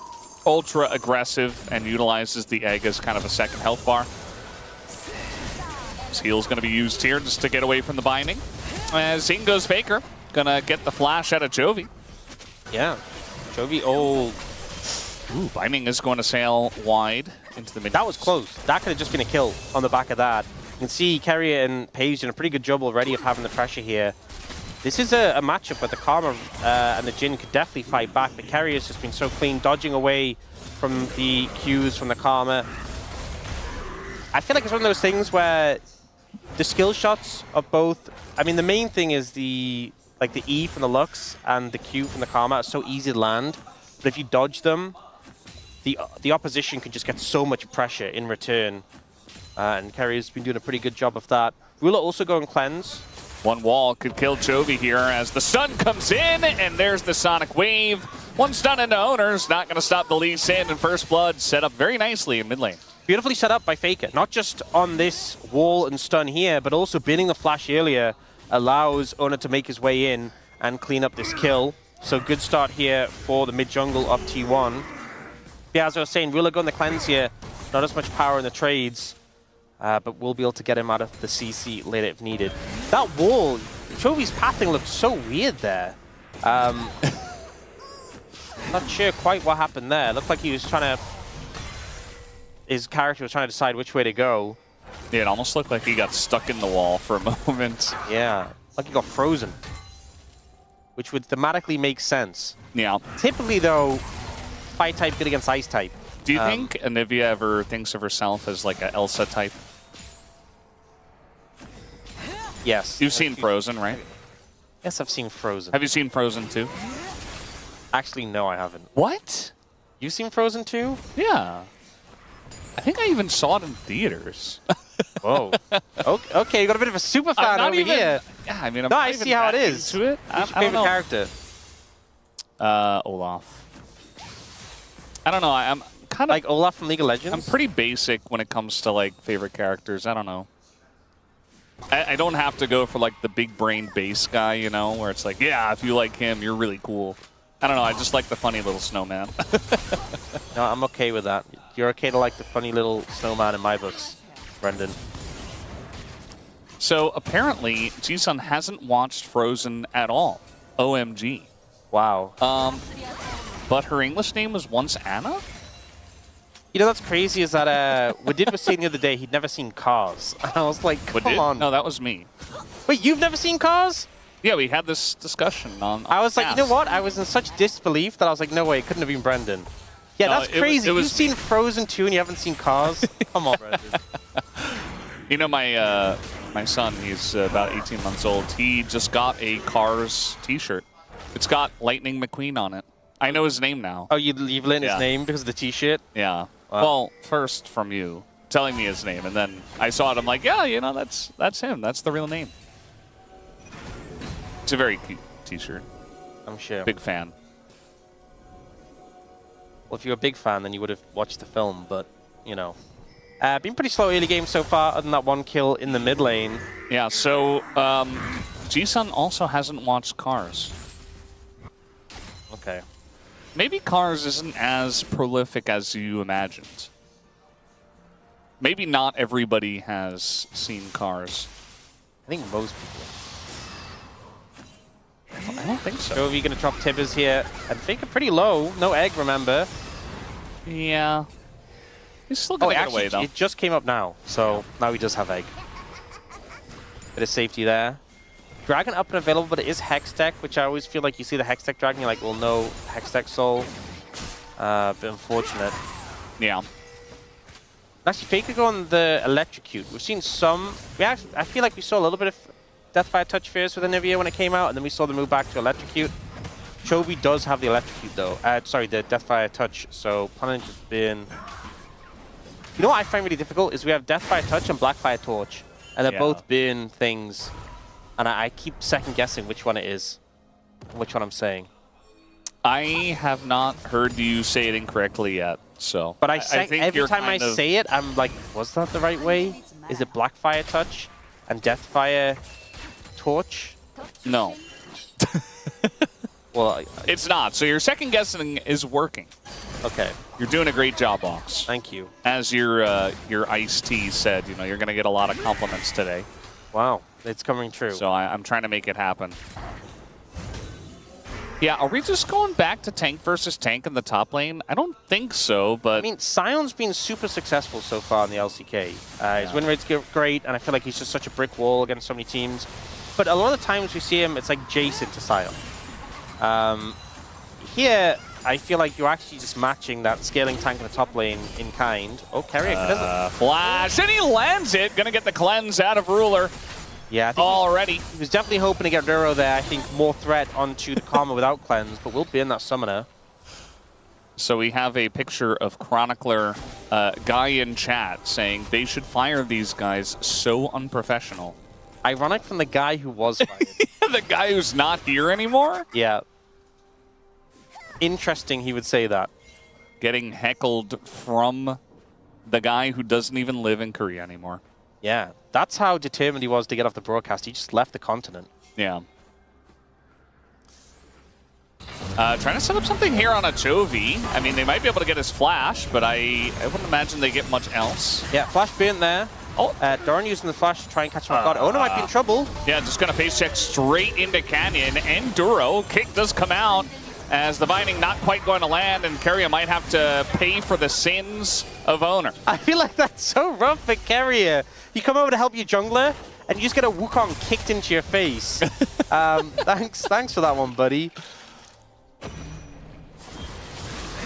ultra aggressive and utilizes the egg as kind of a second health bar. His heal's going to be used here just to get away from the binding. As in goes Faker, gonna get the flash out of Jovi. Yeah, Jovi, oh. Ooh, binding is going to sail wide into the mid. That was close. That could have just been a kill on the back of that. You can see Carrier and Paige doing a pretty good job already of having the pressure here. This is a matchup where the Karma and the Jhin could definitely fight back, but Carrier's just been so clean, dodging away from the Qs from the Karma. I feel like it's one of those things where the skill shots of both, I mean, the main thing is the E from the Lux and the Q from the Karma are so easy to land, but if you dodge them, the opposition can just get so much pressure in return. And Carrier's been doing a pretty good job of that. Ruler also going cleanse. One wall could kill Jovi here as the stun comes in, and there's the Sonic Wave. One stun into Owners, not going to stop the Lee Sin, and First Blood set up very nicely in mid lane. Beautifully set up by Faker, not just on this wall and stun here, but also binning the flash earlier allows Owner to make his way in and clean up this kill. So good start here for the mid jungle of T1. Yeah, as I was saying, Ruler going the cleanse here, not as much power in the trades. But we'll be able to get him out of the CC later if needed. That wall, Jovi's pathing looked so weird there. Not sure quite what happened there. It looked like he was trying to... His character was trying to decide which way to go. Yeah, it almost looked like he got stuck in the wall for a moment. Yeah, like he got frozen. Which would thematically make sense. Yeah. Typically, though, Fire type good against Ice type. Do you think Anivia ever thinks of herself as like a Elsa type? Yes. You've seen Frozen, right? Yes, I've seen Frozen. Have you seen Frozen 2? Actually, no, I haven't. What? You've seen Frozen 2? Yeah. I think I even saw it in theaters. Whoa. Okay, you got a bit of a super fan over here. Yeah, I mean, I'm no, I see how it is. To it. Who's your favorite character? Olaf. I don't know. I'm kind of like Olaf from League of Legends. I'm pretty basic when it comes to like favorite characters. I don't know. I don't have to go for like the big brain bass guy, you know, where it's like, yeah, if you like him, you're really cool. I don't know. I just like the funny little snowman. No, I'm okay with that. You're okay to like the funny little snowman in my books, Brendan. So apparently, Jisun hasn't watched Frozen at all. OMG. Wow. But her English name was once Anna? You know, that's crazy is that Wadid was saying the other day he'd never seen Cars. And I was like, come on. No, that was me. Wait, you've never seen Cars? Yeah, we had this discussion on I was like, cast. you know what? I was in such disbelief that I was like, no way, it couldn't have been Brendan. Yeah, No, that's crazy. it was You've seen Frozen 2 and you haven't seen Cars? Come on, Brendan. You know, my son, he's about 18 months old. He just got a Cars t-shirt. It's got Lightning McQueen on it. I know his name now. Oh, you've learned his name because of the t-shirt? Yeah. Wow. Well, first from you telling me his name, and then I saw it. I'm like, yeah, you know, that's him. That's the real name. It's a very cute t-shirt. I'm sure. Big fan. Well, if you're a big fan, then you would have watched the film, but, you know. Been pretty slow early game so far, other than that one kill in the mid lane. Yeah, so Jisun also hasn't watched Cars. Okay. Maybe Cars isn't as prolific as you imagined. Maybe not everybody has seen Cars. I think most people. I don't think so. Jovi gonna drop Tibbers here. And Faker pretty low. No egg, remember? Yeah. He's still gonna get away, though. It just came up now, so now he does have egg. Bit of safety there. Dragon up and available, but it is Hex Tech, which I always feel like you see the Hex Tech Dragon, you're like, well, no, Hex Tech Soul. Bit unfortunate. Yeah. Actually, Faker go on the Electrocute. We've seen some... I feel like we saw a little bit of Deathfire Touch first with Anivia when it came out, and then we saw the move back to Electrocute. Chovy does have the Electrocute, though. Sorry, the Deathfire Touch, so Planet has been... You know what I find really difficult is we have Deathfire Touch and Blackfire Torch, and they're both burn things. And I keep second-guessing which one it is, which one I'm saying. I have not heard you say it incorrectly yet, so... But I think every time I say it, I'm like, was that the right way? Is it Blackfire Touch and Deathfire Torch? No. Well, it's not. So your second guessing is working. Okay. You're doing a great job, Ox. Thank you. As your iced tea said, you know, you're going to get a lot of compliments today. Wow, it's coming true. So I'm trying to make it happen. Yeah, are we just going back to tank versus tank in the top lane? I don't think so, but... I mean, Sion's been super successful so far in the LCK. His win rate's great, and I feel like he's just such a brick wall against so many teams. But a lot of the times we see him, it's like Jason to Sion. Here, I feel like you're actually just matching that scaling tank in the top lane in kind. Oh, carry it. Flash, and he lands it. Gonna get the cleanse out of Ruler. Yeah, I think already. He was definitely hoping to get Duro there. I think more threat onto the Karma without cleanse, but we'll burn that summoner. So we have a picture of Chronicler guy in chat saying they should fire these guys, so unprofessional. Ironic from the guy who was fired. The guy who's not here anymore? Yeah. Interesting he would say that. Getting heckled from the guy who doesn't even live in Korea anymore. Yeah, that's how determined he was to get off the broadcast. He just left the continent. Yeah. Trying to set up something here on a Chovy. I mean, they might be able to get his flash, but I wouldn't imagine they get much else. Yeah, flash burnt there. Oh. Doran using the flash to try and catch him off guard. Ono might be in trouble. Yeah, just going to face check straight into Canyon. And Duro. Kick does come out as the binding not quite going to land, and Keria might have to pay for the sins of Owner. I feel like that's so rough for Keria. You come over to help your jungler, and you just get a Wukong kicked into your face. Thanks for that one, buddy.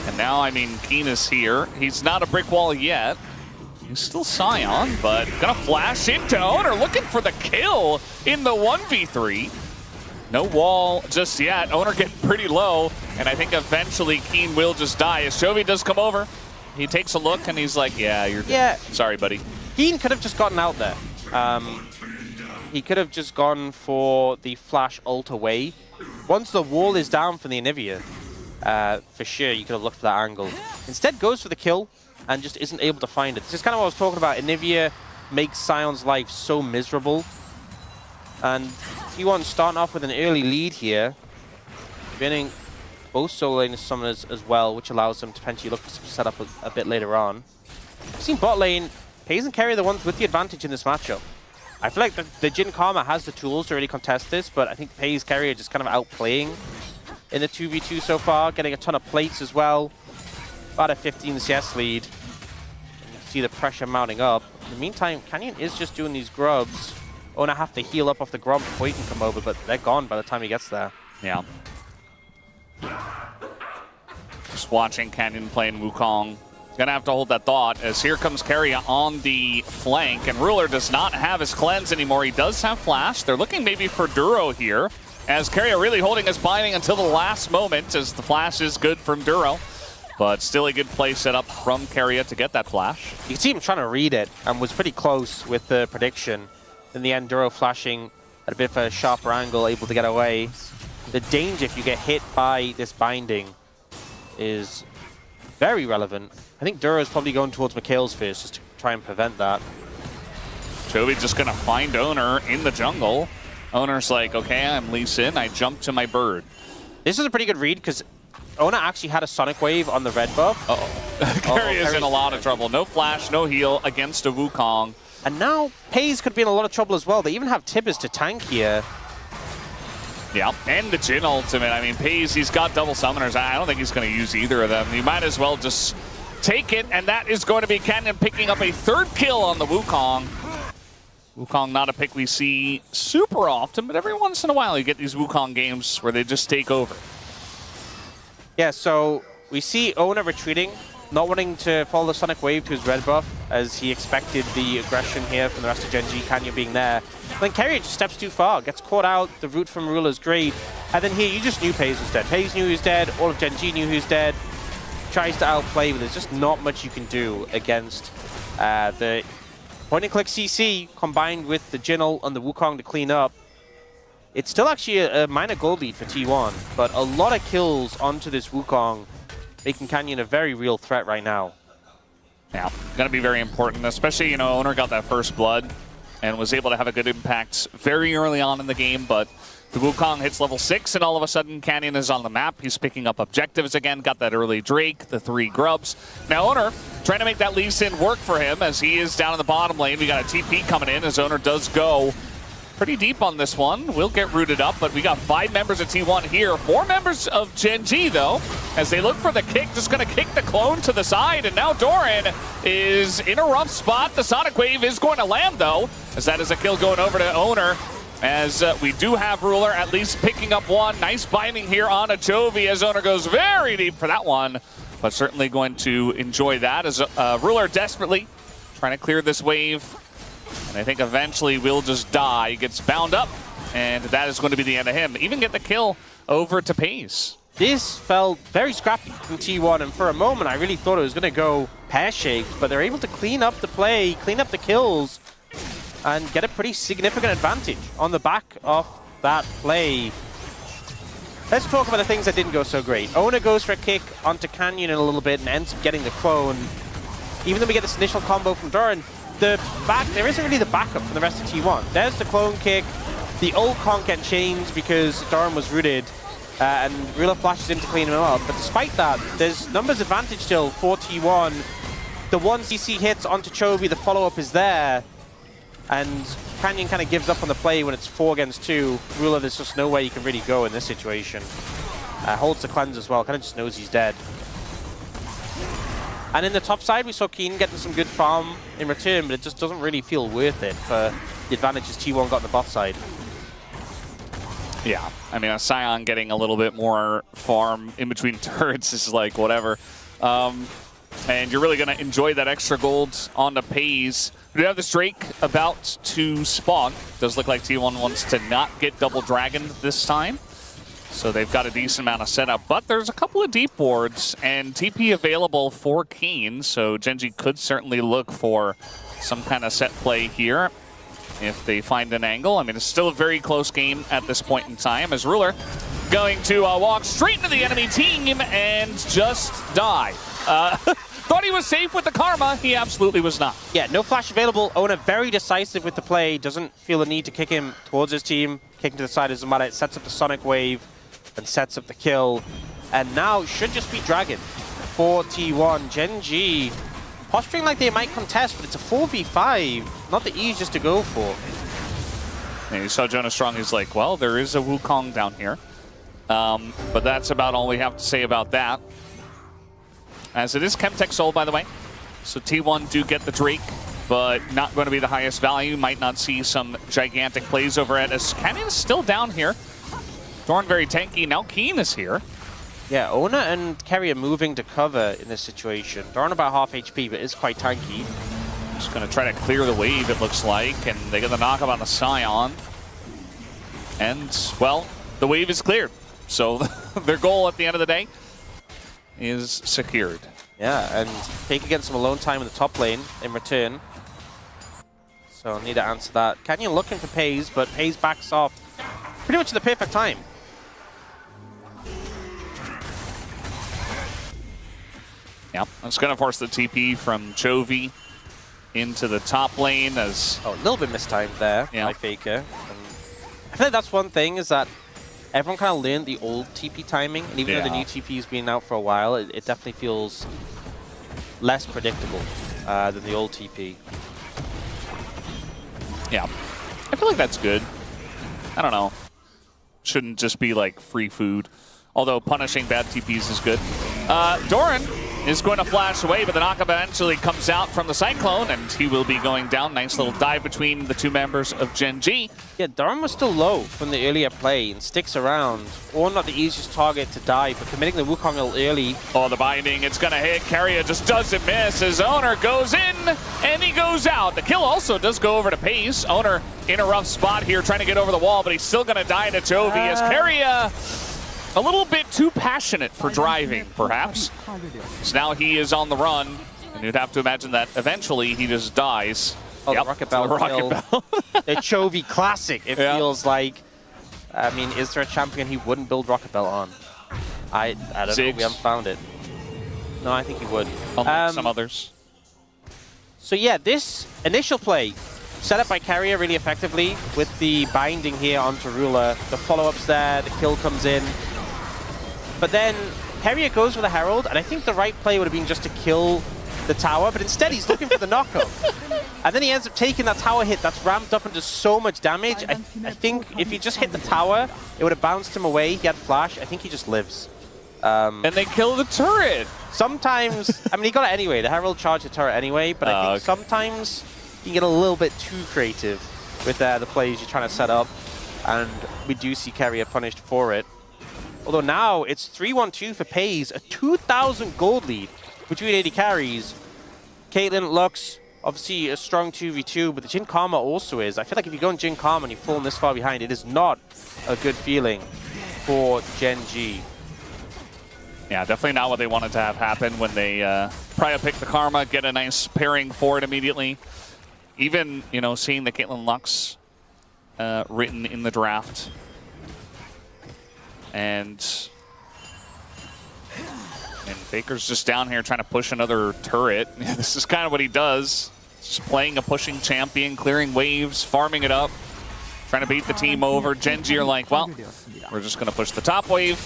And now, I mean, Keen is here. He's not a brick wall yet. He's still Sion, but gonna flash into Owner, looking for the kill in the 1v3. No wall just yet. Owner getting pretty low, and I think eventually Keen will just die. As Chovy does come over, he takes a look, and he's like, yeah, you're dead. Sorry, buddy. Keen could have just gotten out there. He could have just gone for the flash ult away. Once the wall is down from the Anivia, for sure you could have looked for that angle. Instead goes for the kill and just isn't able to find it. This is kind of what I was talking about. Anivia makes Sion's life so miserable And T1 starting off with an early lead here, winning both solo lane summoners as well, which allows them to potentially look for some setup a bit later on. We've seen bot lane, FaZe and Kerry are the ones with the advantage in this matchup. I feel like the Jhin Karma has the tools to really contest this, but I think FaZe Kerry are just kind of outplaying in the 2v2 so far, getting a ton of plates as well. About a 15 CS lead. And you see the pressure mounting up. In the meantime, Canyon is just doing these grubs. Oner have to heal up off the grub before he can come over, but they're gone by the time he gets there. Yeah. Just watching Canyon playing Wukong. Gonna have to hold that thought, as here comes Kerry on the flank, and Ruler does not have his cleanse anymore. He does have flash. They're looking maybe for Duro here, as Kerry are really holding his binding until the last moment, as the flash is good from Duro. But still a good play set up from Keria to get that flash. You can see him trying to read it, and was pretty close with the prediction. In the end, Duro flashing at a bit of a sharper angle, able to get away. The danger if you get hit by this binding is very relevant. I think Duro's probably going towards Mikhail's first just to try and prevent that. Chovy just gonna find Oner in the jungle. Oner's like, okay, I'm Lee Sin, I jump to my bird. This is a pretty good read because Oner actually had a Sonic Wave on the red buff. Uh-oh. Kerry is in a lot of trouble. No flash, no heal against a Wukong. And now FaZe could be in a lot of trouble as well. They even have Tibbers to tank here. Yeah, and the Jhin ultimate. I mean, FaZe, he's got double summoners. I don't think he's going to use either of them. You might as well just take it, and that is going to be Canyon picking up a third kill on the Wukong. Wukong, not a pick we see super often, but every once in a while you get these Wukong games where they just take over. Yeah, so we see Oner retreating, not wanting to follow the Sonic Wave to his red buff, as he expected the aggression here from the rest of Gen G, Canyon being there. Then Kerry just steps too far, gets caught out, the root from Ruler is great, and then here you just knew FaZe was dead. FaZe knew he was dead, all of Gen G knew he was dead. Tries to outplay, but there's just not much you can do against the point-and-click CC combined with the Jhin ult and the Wukong to clean up. It's still actually a minor gold lead for T1, but a lot of kills onto this Wukong, making Canyon a very real threat right now. Yeah, gonna be very important, especially, you know, Oner got that first blood and was able to have a good impact very early on in the game, but the Wukong hits level 6 and all of a sudden Canyon is on the map. He's picking up objectives again, got that early Drake, the 3 grubs. Now Oner trying to make that Lee Sin work for him as he is down in the bottom lane. We got a TP coming in as Oner does go pretty deep on this one. We'll get rooted up, but we got 5 members of T1 here. 4 members of Gen G, though, as they look for the kick. Just going to kick the clone to the side, and now Doran is in a rough spot. The Sonic Wave is going to land, though, as that is a kill going over to Oner, as we do have Ruler at least picking up one. Nice binding here on a Chovy as Oner goes very deep for that one, but certainly going to enjoy that as Ruler desperately trying to clear this wave. And I think eventually will just die. He gets bound up, and that is going to be the end of him. Even get the kill over to FaZe. This felt very scrappy from T1, and for a moment I really thought it was going to go pear-shaped, but they're able to clean up the play, clean up the kills, and get a pretty significant advantage on the back of that play. Let's talk about the things that didn't go so great. Oner goes for a kick onto Canyon in a little bit and ends up getting the clone. Even though we get this initial combo from Doran, there isn't really the backup from the rest of T1. There's the clone kick. The ult can't get changed because Doran was rooted, and Ruler flashes in to clean him up. But despite that, there's numbers advantage still for T1. The one CC hits onto Chovy, the follow-up is there, and Canyon kind of gives up on the play when it's 4 against 2. Ruler, there's just no way you can really go in this situation. Holds the cleanse as well, kind of just knows he's dead. And in the top side, we saw Keen getting some good farm in return, but it just doesn't really feel worth it for the advantages T1 got on the bot side. Yeah, I mean, a Scion getting a little bit more farm in between turrets is like whatever. And you're really going to enjoy that extra gold on the FaZe. We do have this Drake about to spawn. Does look like T1 wants to not get double dragoned this time. So they've got a decent amount of setup, but there's a couple of deep wards and TP available for Keen, so Gen G could certainly look for some kind of set play here if they find an angle. I mean, it's still a very close game at this point in time, as Ruler going to walk straight into the enemy team and just die. Thought he was safe with the Karma. He absolutely was not. Yeah, no flash available. Owner very decisive with the play. Doesn't feel the need to kick him towards his team. Kicking to the side doesn't matter. It sets up the Sonic Wave and sets up the kill. And now it should just be Dragon for T1. Gen G posturing like they might contest, but it's a 4v5. Not the easiest to go for. And you saw Jonas Strong. He's like, well, there is a Wukong down here. But that's about all we have to say about that. As it is Chemtech Soul, by the way. So T1 do get the Drake, but not going to be the highest value. Might not see some gigantic plays over it, as Canyon is still down here. Dorn very tanky. Now Keen is here. Yeah, Ona and Kerry are moving to cover in this situation. Dorn about half HP, but is quite tanky. Just going to try to clear the wave, it looks like, and they get the knockup on the Scion. And, well, the wave is cleared. So their goal at the end of the day is secured. Yeah, and Faker gets some alone time in the top lane in return. So I'll need to answer that. Canyon looking for Pays, but Pays backs off pretty much at the perfect time. Yeah, that's going to force the TP from Chovy into the top lane as... Oh, a little bit mistimed there by Faker. And I feel like that's one thing, is that everyone kind of learned the old TP timing, and even though the new TP's been out for a while, it definitely feels less predictable than the old TP. Yeah, I feel like that's good. I don't know. Shouldn't just be like free food. Although punishing bad TPs is good. Doran is going to flash away, but the knockup eventually comes out from the Cyclone, and he will be going down. Nice little dive between the two members of Gen G. Yeah, Doran was still low from the earlier play and sticks around. Or not the easiest target to die, but committing the Wukong ult early. Oh, the binding, it's going to hit. Carrier just doesn't miss. His owner goes in, and he goes out. The kill also does go over to Pace. Owner in a rough spot here, trying to get over the wall, but he's still going to die to Chovy as Carrier a little bit too passionate for driving, perhaps. So now he is on the run, and you'd have to imagine that eventually he just dies. Oh, the Rocket Bell. The Rocket Bell. The Chovy classic, it feels like. I mean, is there a champion he wouldn't build Rocket Bell on? I don't know, we haven't found it. No, I think he would. Unlike some others. So yeah, this initial play, set up by Carrier really effectively with the binding here onto Ruler. The follow-ups there, the kill comes in. But then Carrier goes for the Herald, and I think the right play would have been just to kill the tower, but instead he's looking for the knockup. And then he ends up taking that tower hit that's ramped up into so much damage. I think if he just hit the tower, it would have bounced him away. He had flash. I think he just lives. And they kill the turret. Sometimes, I mean, he got it anyway. The Herald charged the turret anyway, but I think sometimes you get a little bit too creative with the plays you're trying to set up, and we do see Carrier punished for it. Although now it's 3-1-2 for Pays, a 2,000 gold lead between 80 carries. Caitlyn, Lux, obviously a strong 2v2, but the Jin Karma also is. I feel like if you go in Jin Karma and you've fallen this far behind, it is not a good feeling for Gen G. Yeah, definitely not what they wanted to have happen when they probably pick the Karma, get a nice pairing for it immediately. Even, you know, seeing the Caitlyn Lux written in the draft. And Baker's just down here trying to push another turret. This is kind of what he does. Just playing a pushing champion, clearing waves, farming it up, trying to beat the team over. Gen G are like, well, we're just going to push the top wave.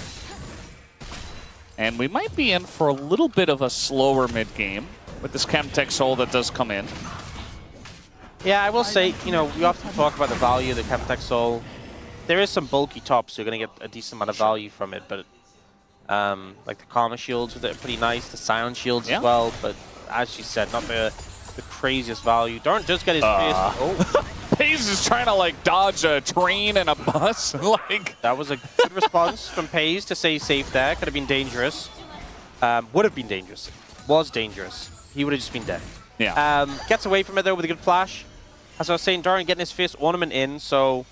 And we might be in for a little bit of a slower mid-game with this Chemtech Soul that does come in. Yeah, I will say, you know, we often talk about the value of the Chemtech Soul. There is some bulky tops, so you're going to get a decent amount of value from it, but like the Karma shields with it are pretty nice, the Scion shields as well, but as you said, not the craziest value. Doran does get his Pays is trying to like dodge a train and a bus. Like that was a good response from Pays to stay safe there. Could have been dangerous. Would have been dangerous. Was dangerous. He would have just been dead. Yeah. Gets away from it though with a good flash. As I was saying, Doran getting his first ornament in, so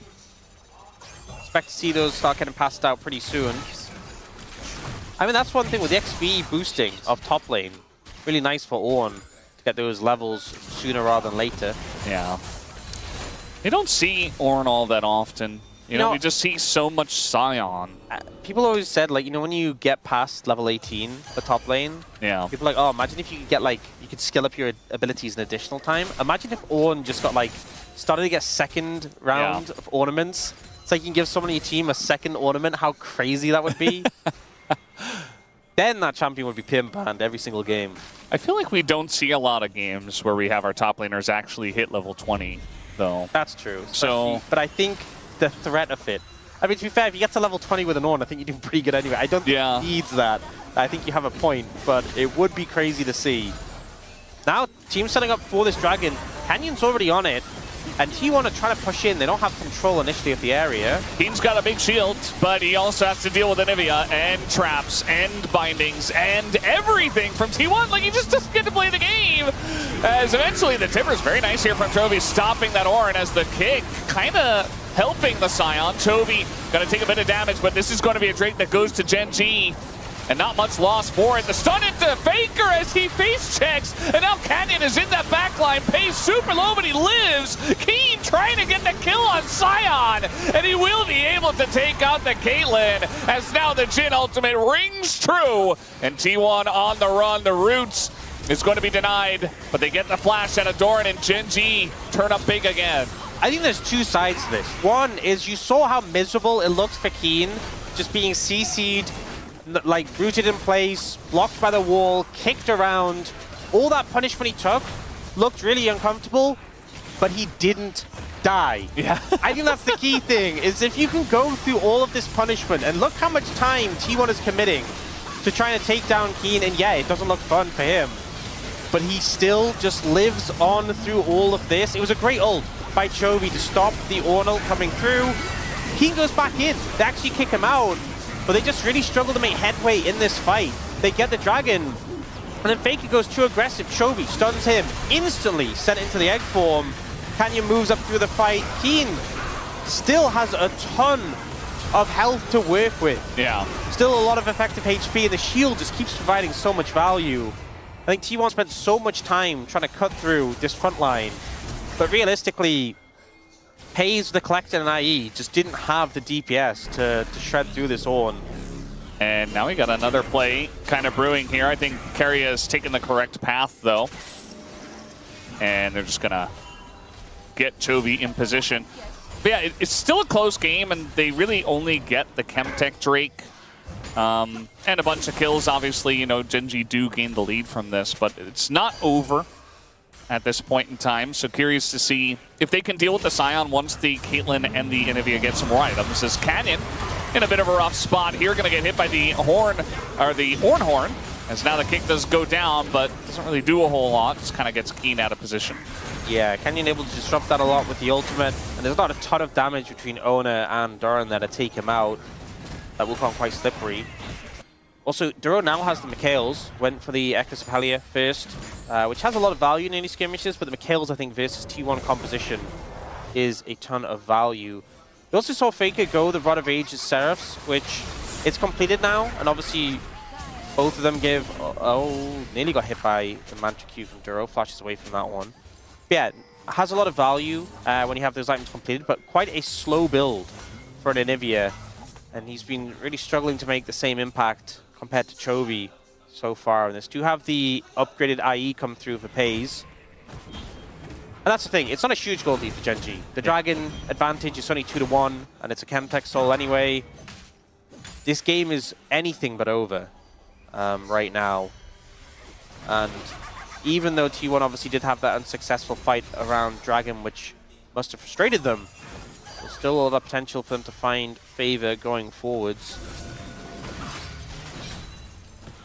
expect to see those start getting passed out pretty soon. I mean, that's one thing with the XP boosting of top lane. Really nice for Ornn to get those levels sooner rather than later. Yeah. You don't see Ornn all that often. You know, we just see so much Scion. People always said, like, you know, when you get past level 18, the top lane, people are like, oh, imagine if you could get, like, you could skill up your abilities in additional time. Imagine if Ornn just got, like, started to get second round of ornaments. It's like you can give someone on your team a second ornament. How crazy that would be. Then that champion would be pin banned every single game. I feel like we don't see a lot of games where we have our top laners actually hit level 20, though. That's true. So, but I think the threat of it. I mean, to be fair, if you get to level 20 with an Ornn, I think you're doing pretty good anyway. I don't think it needs that. I think you have a point, but it would be crazy to see. Now, team setting up for this dragon. Canyon's already on it, and T1 are trying to push in. They don't have control initially of the area. Keen's got a big shield, but he also has to deal with Anivia and traps and bindings and everything from T1. Like, he just doesn't get to play the game. As eventually the Timber's very nice here from Chovy, stopping that Ornn as the kick kind of helping the Scion. Chovy going to take a bit of damage, but this is going to be a Drake that goes to Gen G. And not much loss for it. The stun into Faker as he face checks. And now Canyon is in that backline. Pays super low, but he lives. Keen trying to get the kill on Scion. And he will be able to take out the Caitlyn. As now the Jhin ultimate rings true. And T1 on the run. The Roots is going to be denied. But they get the flash out of Doran, and Gen G turn up big again. I think there's two sides to this. One is you saw how miserable it looked for Keen. Just being CC'd. Like, rooted in place, blocked by the wall, kicked around. All that punishment he took looked really uncomfortable, but he didn't die. Yeah. I think that's the key thing, is if you can go through all of this punishment, and look how much time T1 is committing to trying to take down Keen, and yeah, it doesn't look fun for him, but he still just lives on through all of this. It was a great ult by Chovy to stop the Ornn ult coming through. Keen goes back in. They actually kick him out, but they just really struggle to make headway in this fight. They get the dragon, and then Faker goes too aggressive. Chovy stuns him, instantly sent into the egg form. Canyon moves up through the fight. Keen still has a ton of health to work with. Yeah. Still a lot of effective HP, and the shield just keeps providing so much value. I think T1 spent so much time trying to cut through this front line, but realistically, Hayes, the Collector, and IE just didn't have the DPS to shred through this Ornn. And now we got another play kind of brewing here. I think Keria has taken the correct path, though. And they're just going to get Chovy in position. But yeah, it's still a close game, and they really only get the Chemtech Drake. And a bunch of kills, obviously. You know, Gen G do gain the lead from this, but it's not over at this point in time. So curious to see if they can deal with the Scion once the Caitlyn and the Anivia get some more items. As Canyon in a bit of a rough spot here, going to get hit by the horn, or the Ornn horn, as now the kick does go down, but doesn't really do a whole lot. Just kind of gets Keen out of position. Yeah, Canyon able to disrupt that a lot with the ultimate, and there's not a ton of damage between Ona and Duran there to take him out. That Wukong quite slippery. Also, Duro now has the Mikhails, went for the Echoes of Helia first, which has a lot of value in any skirmishes, but the Mikhails, I think, versus T1 composition is a ton of value. We also saw Faker go the Rod of Age's Seraphs, which it's completed now, and obviously both of them give... Oh, nearly got hit by the Mantra Q from Duro, flashes away from that one. But yeah, has a lot of value when you have those items completed, but quite a slow build for an Anivia, and he's been really struggling to make the same impact compared to Chovy so far. And this do have the upgraded IE come through for Pays. And that's the thing, it's not a huge gold lead for Gen G. The Dragon advantage is only 2-1, and it's a Chemtech Soul anyway. This game is anything but over right now. And even though T1 obviously did have that unsuccessful fight around Dragon, which must have frustrated them, there's still a lot of potential for them to find favor going forwards.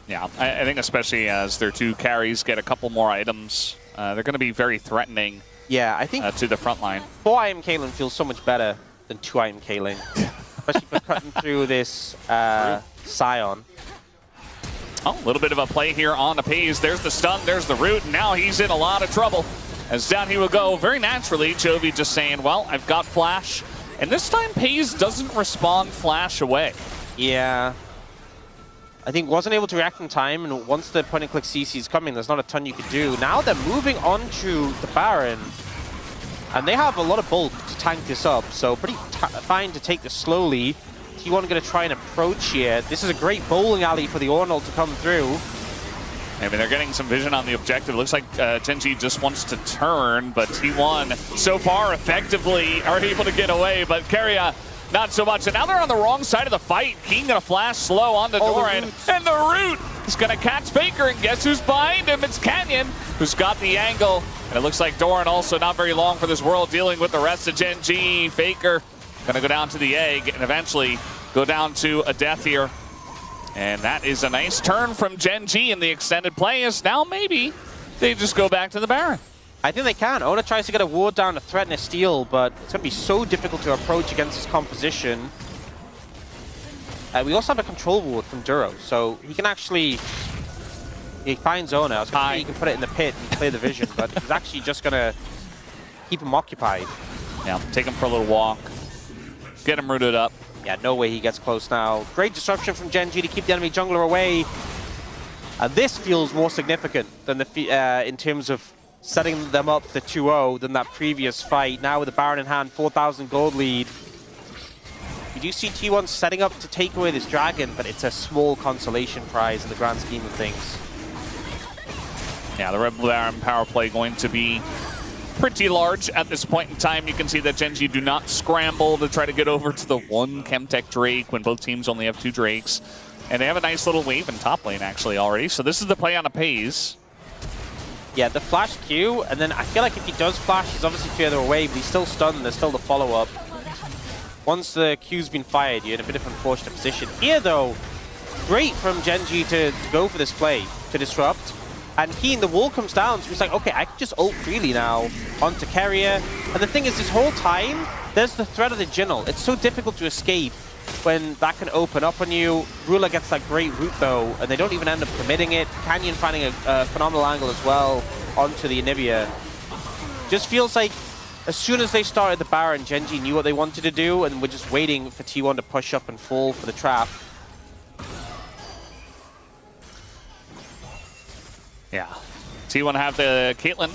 Yeah, I think especially as their two carries get a couple more items, they're going to be very threatening. Yeah, I think to the front line. 4-item Caitlyn feels so much better than 2-item Caitlyn, especially for cutting through this Scion. Oh, a little bit of a play here on the Pays. There's the stun, there's the root, and now he's in a lot of trouble. As down he will go very naturally. Chovy just saying, well, I've got Flash. And this time Pays doesn't respond Flash away. Yeah. I think wasn't able to react in time, and once the point-and-click CC is coming, there's not a ton you could do. Now they're moving on to the Baron. And they have a lot of bulk to tank this up, so pretty fine to take this slowly. T1 going to try and approach here. This is a great bowling alley for the Ornal to come through. I mean, they're getting some vision on the objective. Looks like Genji just wants to turn, but T1 so far effectively are able to get away, but Keria not so much. And now they're on the wrong side of the fight. King gonna flash slow onto Doran, and the root is gonna catch Faker, and guess who's behind him? It's Canyon, who's got the angle. And it looks like Doran also not very long for this world, dealing with the rest of Genji. Faker gonna go down to the egg and eventually go down to a death here. And that is a nice turn from Genji in the extended play, as now maybe they just go back to the Baron. I think they can. Oda tries to get a ward down to threaten a steal, but it's going to be so difficult to approach against his composition. We also have a control ward from Duro, so he can actually... He finds Ona. I was going to say he can put it in the pit and clear the vision, but he's actually just going to keep him occupied. Yeah, take him for a little walk. Get him rooted up. Yeah, no way he gets close now. Great disruption from Genji to keep the enemy jungler away. And this feels more significant than the in terms of setting them up for the 2-0 than that previous fight. Now with the Baron in hand, 4,000 gold lead. You do see T1 setting up to take away this dragon, but it's a small consolation prize in the grand scheme of things. Yeah, the Red Baron power play going to be pretty large at this point in time. You can see that Genji do not scramble to try to get over to the one Chemtech Drake when both teams only have 2 Drakes. And they have a nice little wave in top lane actually already. So this is the play on a Pays. Yeah, the flash Q, and then I feel like if he does flash, he's obviously further away, but he's still stunned. There's still the follow-up. Once the Q's been fired, you're in a bit of an unfortunate position. Here, though, great from Genji to go for this play, to disrupt. And Keen, the wall comes down, so he's like, okay, I can just ult freely now onto Keria. And the thing is, this whole time, there's the threat of the Jinnle. It's so difficult to escape when that can open up on you. Ruler gets that great root, though, and they don't even end up committing it. Canyon finding a phenomenal angle as well onto the Anivia. Just feels like as soon as they started the Baron, Genji knew what they wanted to do, and we're just waiting for T1 to push up and fall for the trap. Yeah, T1 have the Caitlyn,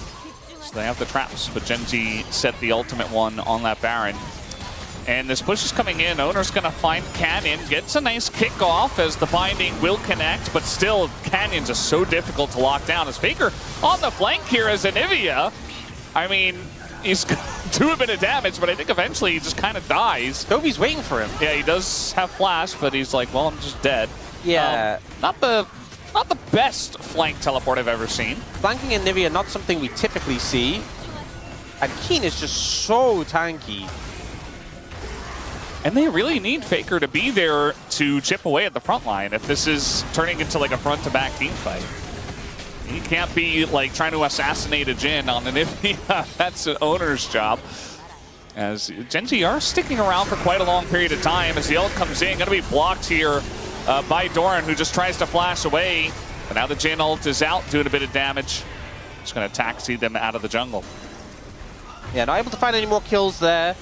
so they have the traps, but Genji set the ultimate one on that Baron. And this push is coming in. Owner's gonna find Canyon, gets a nice kickoff as the binding will connect, but still Canyon's just so difficult to lock down. As Faker on the flank here as Anivia, I mean, he's gonna do a bit of damage, but I think eventually he just kind of dies. Toby's waiting for him. Yeah, he does have flash, but he's like, well, I'm just dead. Yeah. Not the best flank teleport I've ever seen. Flanking Anivia, not something we typically see. And Keen is just so tanky. And they really need Faker to be there to chip away at the front line if this is turning into like a front-to-back team fight. He can't be like trying to assassinate a Jhin on Anivia. That's an owner's job. As Genji are sticking around for quite a long period of time as the ult comes in. Going to be blocked here by Doran, who just tries to flash away. But now the Jhin ult is out, doing a bit of damage. Just going to taxi them out of the jungle. Yeah, not able to find any more kills there,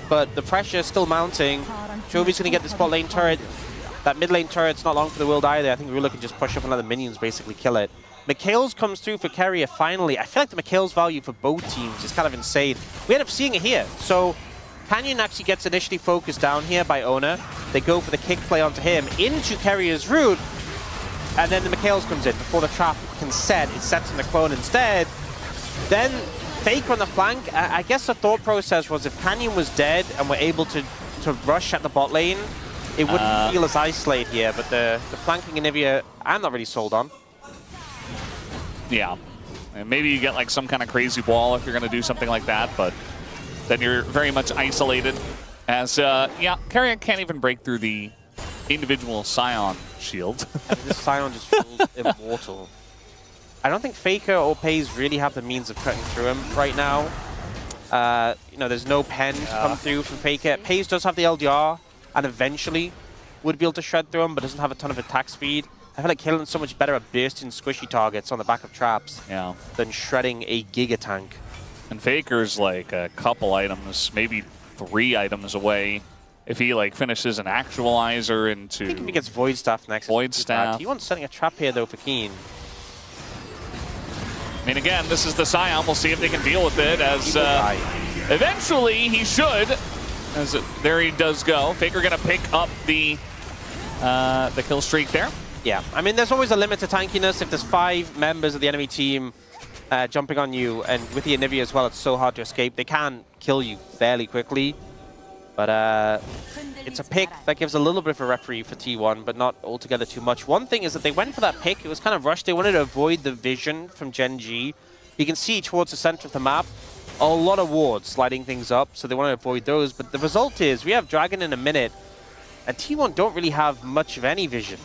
but the pressure is still mounting. Jovi's going to get the spot lane turret. That mid lane turret's not long for the world either. I think Ruler can just push up and let the minions basically kill it. Mikhail's comes through for Keria finally. I feel like the Mikhail's value for both teams is kind of insane. We end up seeing it here. So Canyon actually gets initially focused down here by Ona. They go for the kick play onto him into Keria's root. And then the Mikhail's comes in before the trap can set. It sets in the clone instead. Then Faker on the flank. I guess the thought process was if Canyon was dead and we're able to rush at the bot lane, it wouldn't feel as isolated here. But the flanking Anivia, I'm not really sold on. Yeah, and maybe you get like some kind of crazy wall if you're going to do something like that, but then you're very much isolated. As, yeah, Keria can't even break through the individual Scion shield. This Scion just feels immortal. I don't think Faker or Pays really have the means of cutting through him right now. You know, there's no pen to come through from Faker. Pays does have the LDR, and eventually would be able to shred through him, but doesn't have a ton of attack speed. I feel like Killen's so much better at bursting squishy targets on the back of traps than shredding a Giga Tank. And Faker's like a couple items, maybe 3 items away. If he like finishes an actualizer into... I think if he gets Void Staff next. Void Staff. He wants setting a trap here though for Keen. I mean, again, this is the Scion. We'll see if they can deal with it as... Eventually, he should. There he does go. Faker gonna pick up the kill streak there. Yeah, I mean, there's always a limit to tankiness. If there's 5 members of the enemy team jumping on you, and with the Anivia as well, it's so hard to escape. They can kill you fairly quickly. But it's a pick that gives a little bit of a reprieve for T1, but not altogether too much. One thing is that they went for that pick. It was kind of rushed. They wanted to avoid the vision from Gen G. You can see towards the center of the map, a lot of wards sliding things up, so they want to avoid those. But the result is we have Dragon in a minute, and T1 don't really have much of any vision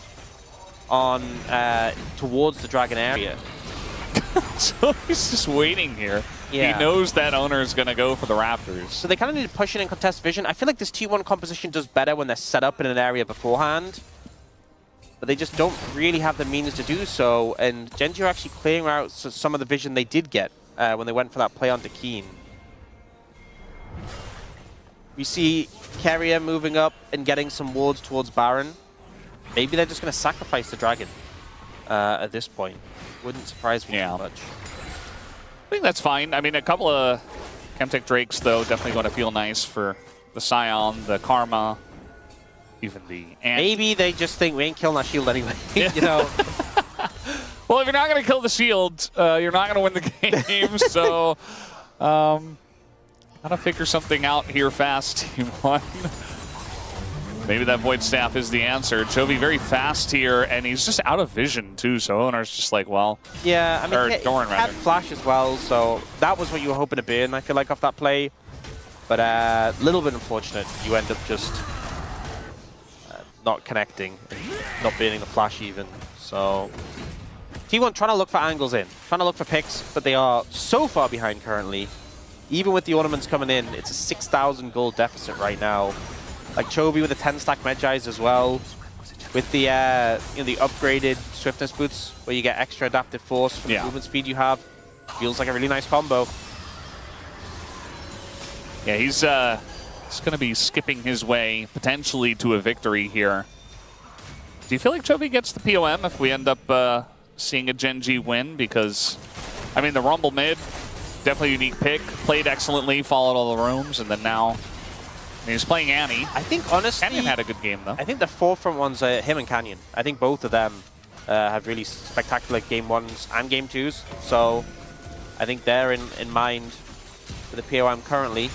on towards the Dragon area. So he's just waiting here. Yeah. He knows that owner is going to go for the Raptors. So they kind of need to push in and contest vision. I feel like this T1 composition does better when they're set up in an area beforehand. But they just don't really have the means to do so. And Gen G are actually clearing out some of the vision they did get when they went for that play onto Keen. We see Carrier moving up and getting some wards towards Baron. Maybe they're just going to sacrifice the Dragon at this point. Wouldn't surprise me too much. I think that's fine. I mean, a couple of Chemtech Drakes, though, definitely going to feel nice for the Scion, the Karma, even the Ant. Maybe they just think we ain't killing our shield anyway. You know. Well, if you're not going to kill the shield, you're not going to win the game. So, gotta figure something out here fast, Team 1. Maybe that Void Staff is the answer. Chovy very fast here, and he's just out of vision, too. So Owner's just like, well... Yeah, I mean, Doran, he had Flash as well, so that was what you were hoping to burn, I feel like, off that play. But a little bit unfortunate. You end up just not connecting, and not burning the Flash even. So T1 trying to look for angles in, trying to look for picks, but they are so far behind currently. Even with the ornaments coming in, it's a 6,000 gold deficit right now. Like Chovy with the 10-stack Medjais as well. With the the upgraded swiftness boots, where you get extra adaptive force from the movement speed you have. Feels like a really nice combo. Yeah, he's going to be skipping his way, potentially, to a victory here. Do you feel like Chovy gets the POM if we end up seeing a Gen G win? Because, I mean, the Rumble mid, definitely a unique pick. Played excellently, followed all the rooms, and then now... he's playing Annie. I think, honestly... Canyon had a good game, though. I think the forefront ones are him and Canyon. I think both of them have really spectacular game 1s and game 2s. So I think they're in mind for the POM currently.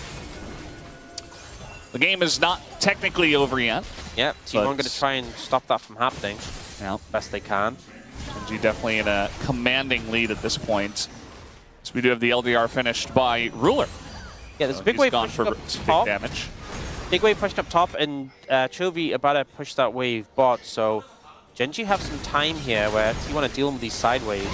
The game is not technically over yet. Yep, T1 going to try and stop that from happening. Yeah. Best they can. Gen G definitely in a commanding lead at this point. So we do have the LDR finished by Ruler. Yeah, there's a big wave pushing up top. Damage. Big wave pushed up top, and Chovy about to push that wave bot, so Gen G have some time here where you want to deal with these sideways.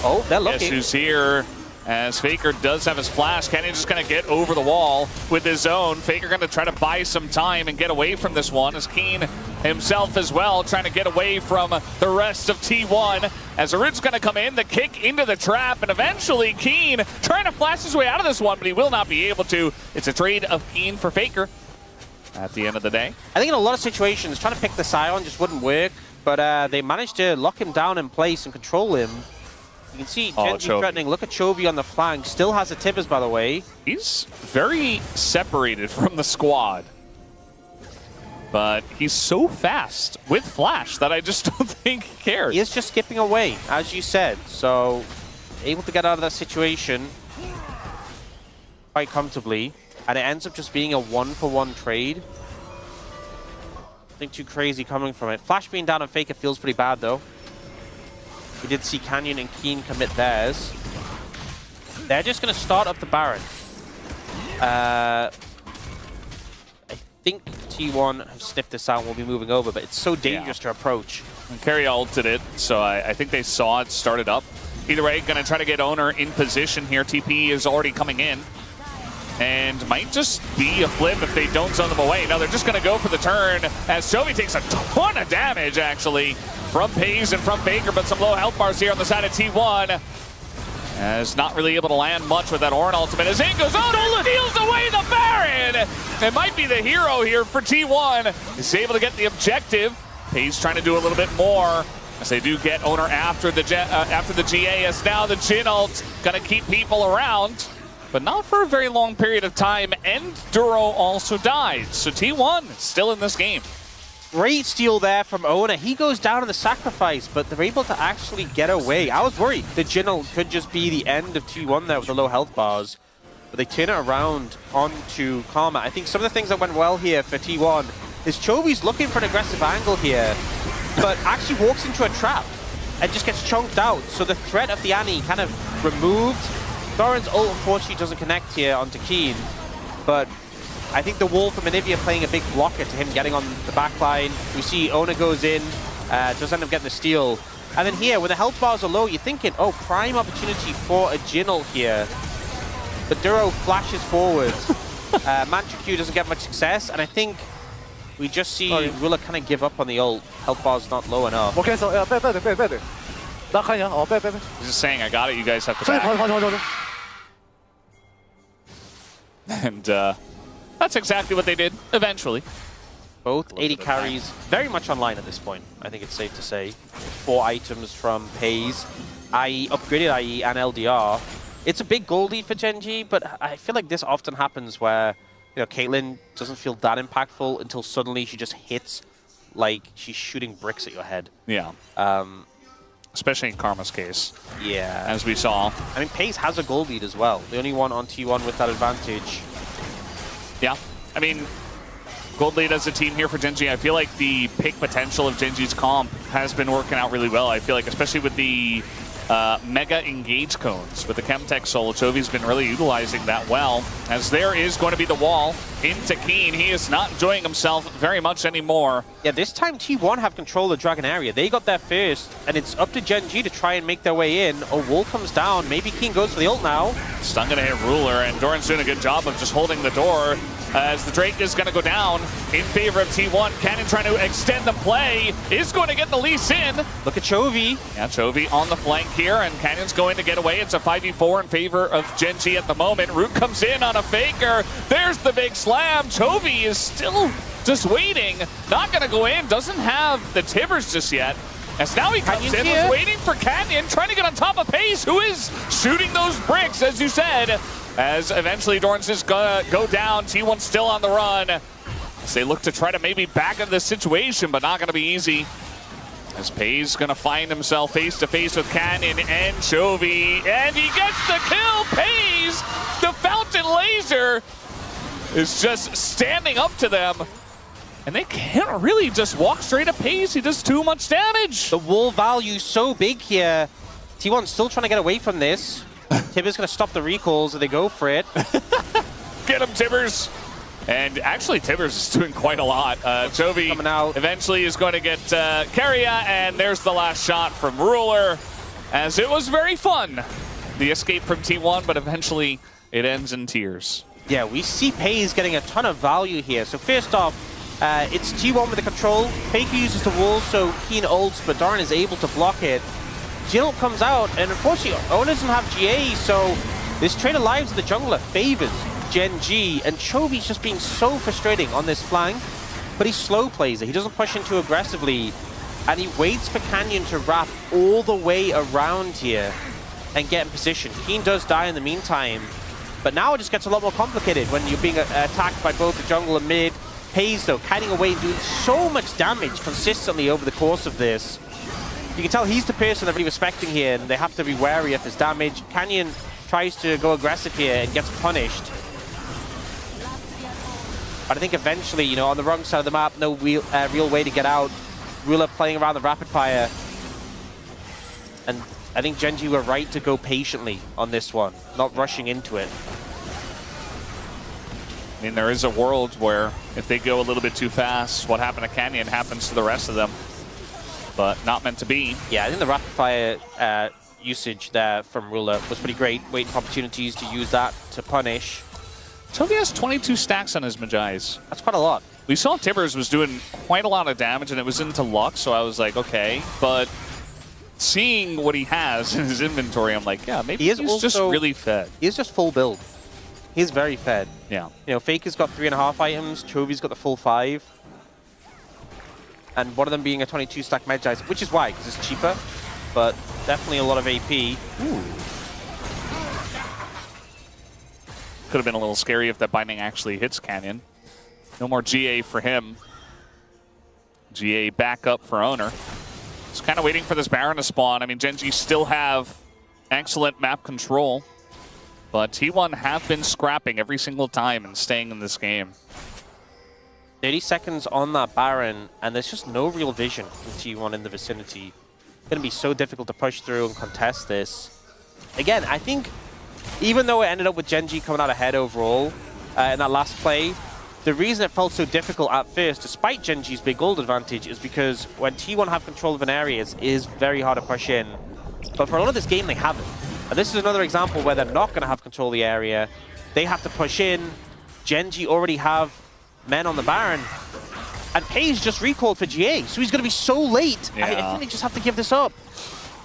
Oh, they're looking. Issues here, as Faker does have his flash. Kenny just going to get over the wall with his own. Faker going to try to buy some time and get away from this one, as Keen himself as well trying to get away from the rest of T1. As Arud's going to come in, the kick into the trap, and eventually Keen trying to flash his way out of this one, but he will not be able to. It's a trade of Keen for Faker. At the end of the day, I think in a lot of situations, trying to pick the Scion just wouldn't work, but they managed to lock him down in place and control him. You can see Gen G threatening. Look at Chovy on the flank. Still has the Tibbers, by the way. He's very separated from the squad, but he's so fast with Flash that I just don't think he cares. He is just skipping away, as you said, so able to get out of that situation quite comfortably. And it ends up just being a 1-for-1 trade. Nothing too crazy coming from it. Flash being down on Faker feels pretty bad, though. We did see Canyon and Keen commit theirs. They're just going to start up the Baron. I think T1 have sniffed this out and will be moving over, but it's so dangerous to approach. And Carry ulted it, so I think they saw it started up. Either way, going to try to get Owner in position here. TP is already coming in. And might just be a flip if they don't zone them away. No, they're just going to go for the turn as Chovy takes a ton of damage, actually, from Pays and from Faker, but some low health bars here on the side of T1. As not really able to land much with that Orin ultimate. As in goes on, steals away the Baron! It might be the hero here for T1. He's able to get the objective. Pays trying to do a little bit more. As they do get Owner after the GA, as now the Jin ult going to keep people around. but not for a very long period of time, and Duro also died. So T1 is still in this game. Great steal there from Owner. He goes down in the sacrifice, but they're able to actually get away. I was worried the Jinnle could just be the end of T1 there with the low health bars, but they turn it around onto Karma. I think some of the things that went well here for T1 is Chovy's looking for an aggressive angle here, but actually walks into a trap and just gets chunked out. So the threat of the Annie kind of removed. Doran's ult unfortunately doesn't connect here onto Keen, but I think the wall from Anivia playing a big blocker to him getting on the back line. We see Ona goes in, does end up getting the steal. And then here, when the health bars are low, you're thinking, oh, prime opportunity for a Jinnle here. But Duro flashes forward. Mantra Q doesn't get much success, and I think we just see Ruler kind of give up on the ult. Health bar's not low enough. Okay, so 빼. 나 가냐? 빼. He's just saying, I got it, you guys have to back. And that's exactly what they did, eventually. Both 80 carries, very much online at this point, I think it's safe to say. 4 items from Pays, IE, upgraded IE, and LDR. It's a big goal lead for Gen G, but I feel like this often happens where, you know, Caitlyn doesn't feel that impactful until suddenly she just hits like she's shooting bricks at your head. Yeah. Especially in Karma's case. Yeah. As we saw. I mean, Pays has a goal lead as well. The only one on T1 with that advantage. Yeah. I mean, gold lead as a team here for Gen G. I feel like the pick potential of Gen G's comp has been working out really well. I feel like, especially with the mega engage cones with the Chemtech Soul, Chovy's been really utilizing that well, as there is going to be the wall into Keen. He is not enjoying himself very much anymore. Yeah, this time T1 have control of the Dragon area. They got there first, and it's up to Gen G to try and make their way in. A wall comes down. Maybe Keen goes for the ult now. Stun gonna hit Ruler, and Doran's doing a good job of just holding the door, as the Drake is gonna go down in favor of T1. Cannon trying to extend the play, is going to get the lease in. Look at Chovy. Yeah, Chovy on the flank here, and Cannon's going to get away. It's a 5v4 in favor of Gen G at the moment. Root comes in on a faker. There's the big slam. Chovy is still just waiting. Not gonna go in, doesn't have the Tibbers just yet. As now he comes in, was waiting for Canyon, trying to get on top of Pace, who is shooting those bricks, as you said. As eventually Dorn's just gonna go down. T1 still on the run. As they look to try to maybe back into the situation, but not gonna be easy. As Pays gonna find himself face to face with Canyon and Chovy, and he gets the kill. Pays, the Fountain Laser, is just standing up to them. And they can't really just walk straight at Pays. He does too much damage. The wall value so big here. T1 still trying to get away from this. Tibbers going to stop the recalls, and they go for it. Get him, Tibbers. And actually, Tibbers is doing quite a lot. Chovy coming out eventually is going to get Carria, and there's the last shot from Ruler. As it was very fun, the escape from T1, but eventually it ends in tears. Yeah, we see Pays getting a ton of value here. So first off, it's T1 with the control. Faker uses the wall, so Keen ults, but Doran is able to block it. Jill comes out, and unfortunately, Ona doesn't have GA, so this trade of lives of the jungler favors Gen G, and Chovy's just being so frustrating on this flank, but he slow plays it. He doesn't push in too aggressively, and he waits for Canyon to wrap all the way around here and get in position. Keen does die in the meantime, but now it just gets a lot more complicated when you're being attacked by both the jungle and mid. Pays, though, kiting away and doing so much damage consistently over the course of this. You can tell he's the person they're really respecting here, and they have to be wary of his damage. Canyon tries to go aggressive here and gets punished. But I think eventually, you know, on the wrong side of the map, no real way to get out. Ruler playing around the rapid fire. And I think Gen G were right to go patiently on this one, not rushing into it. I mean, there is a world where if they go a little bit too fast, what happened to Canyon happens to the rest of them. But not meant to be. Yeah, I think the rapid fire usage there from Ruler was pretty great. Waiting for opportunities to use that to punish. Chovy has 22 stacks on his Magi's. That's quite a lot. We saw Tibbers was doing quite a lot of damage, and it was into luck, so I was like, okay. But seeing what he has in his inventory, I'm like, yeah, maybe he's just really fed. He is just full build. He's very fed. Yeah. You know, Faker's got 3.5 items, Chovy's got the full 5. And one of them being a 22 stack Magi, which is why, because it's cheaper, but definitely a lot of AP. Ooh. Could have been a little scary if that binding actually hits Canyon. No more GA for him. GA back up for Owner. Just kind of waiting for this Baron to spawn. I mean, Gen.G still have excellent map control, but T1 have been scrapping every single time and staying in this game. 30 seconds on that Baron, and there's just no real vision from T1 in the vicinity. It's going to be so difficult to push through and contest this. Again, I think even though it ended up with Gen.G coming out ahead overall in that last play, the reason it felt so difficult at first, despite Gen.G's big gold advantage, is because when T1 have control of an area, it is very hard to push in. But for a lot of this game, they haven't. And this is another example where they're not going to have control of the area. They have to push in. Gen.G already have men on the Baron. And Pay's just recalled for GA, so he's going to be so late. Yeah. I think they just have to give this up.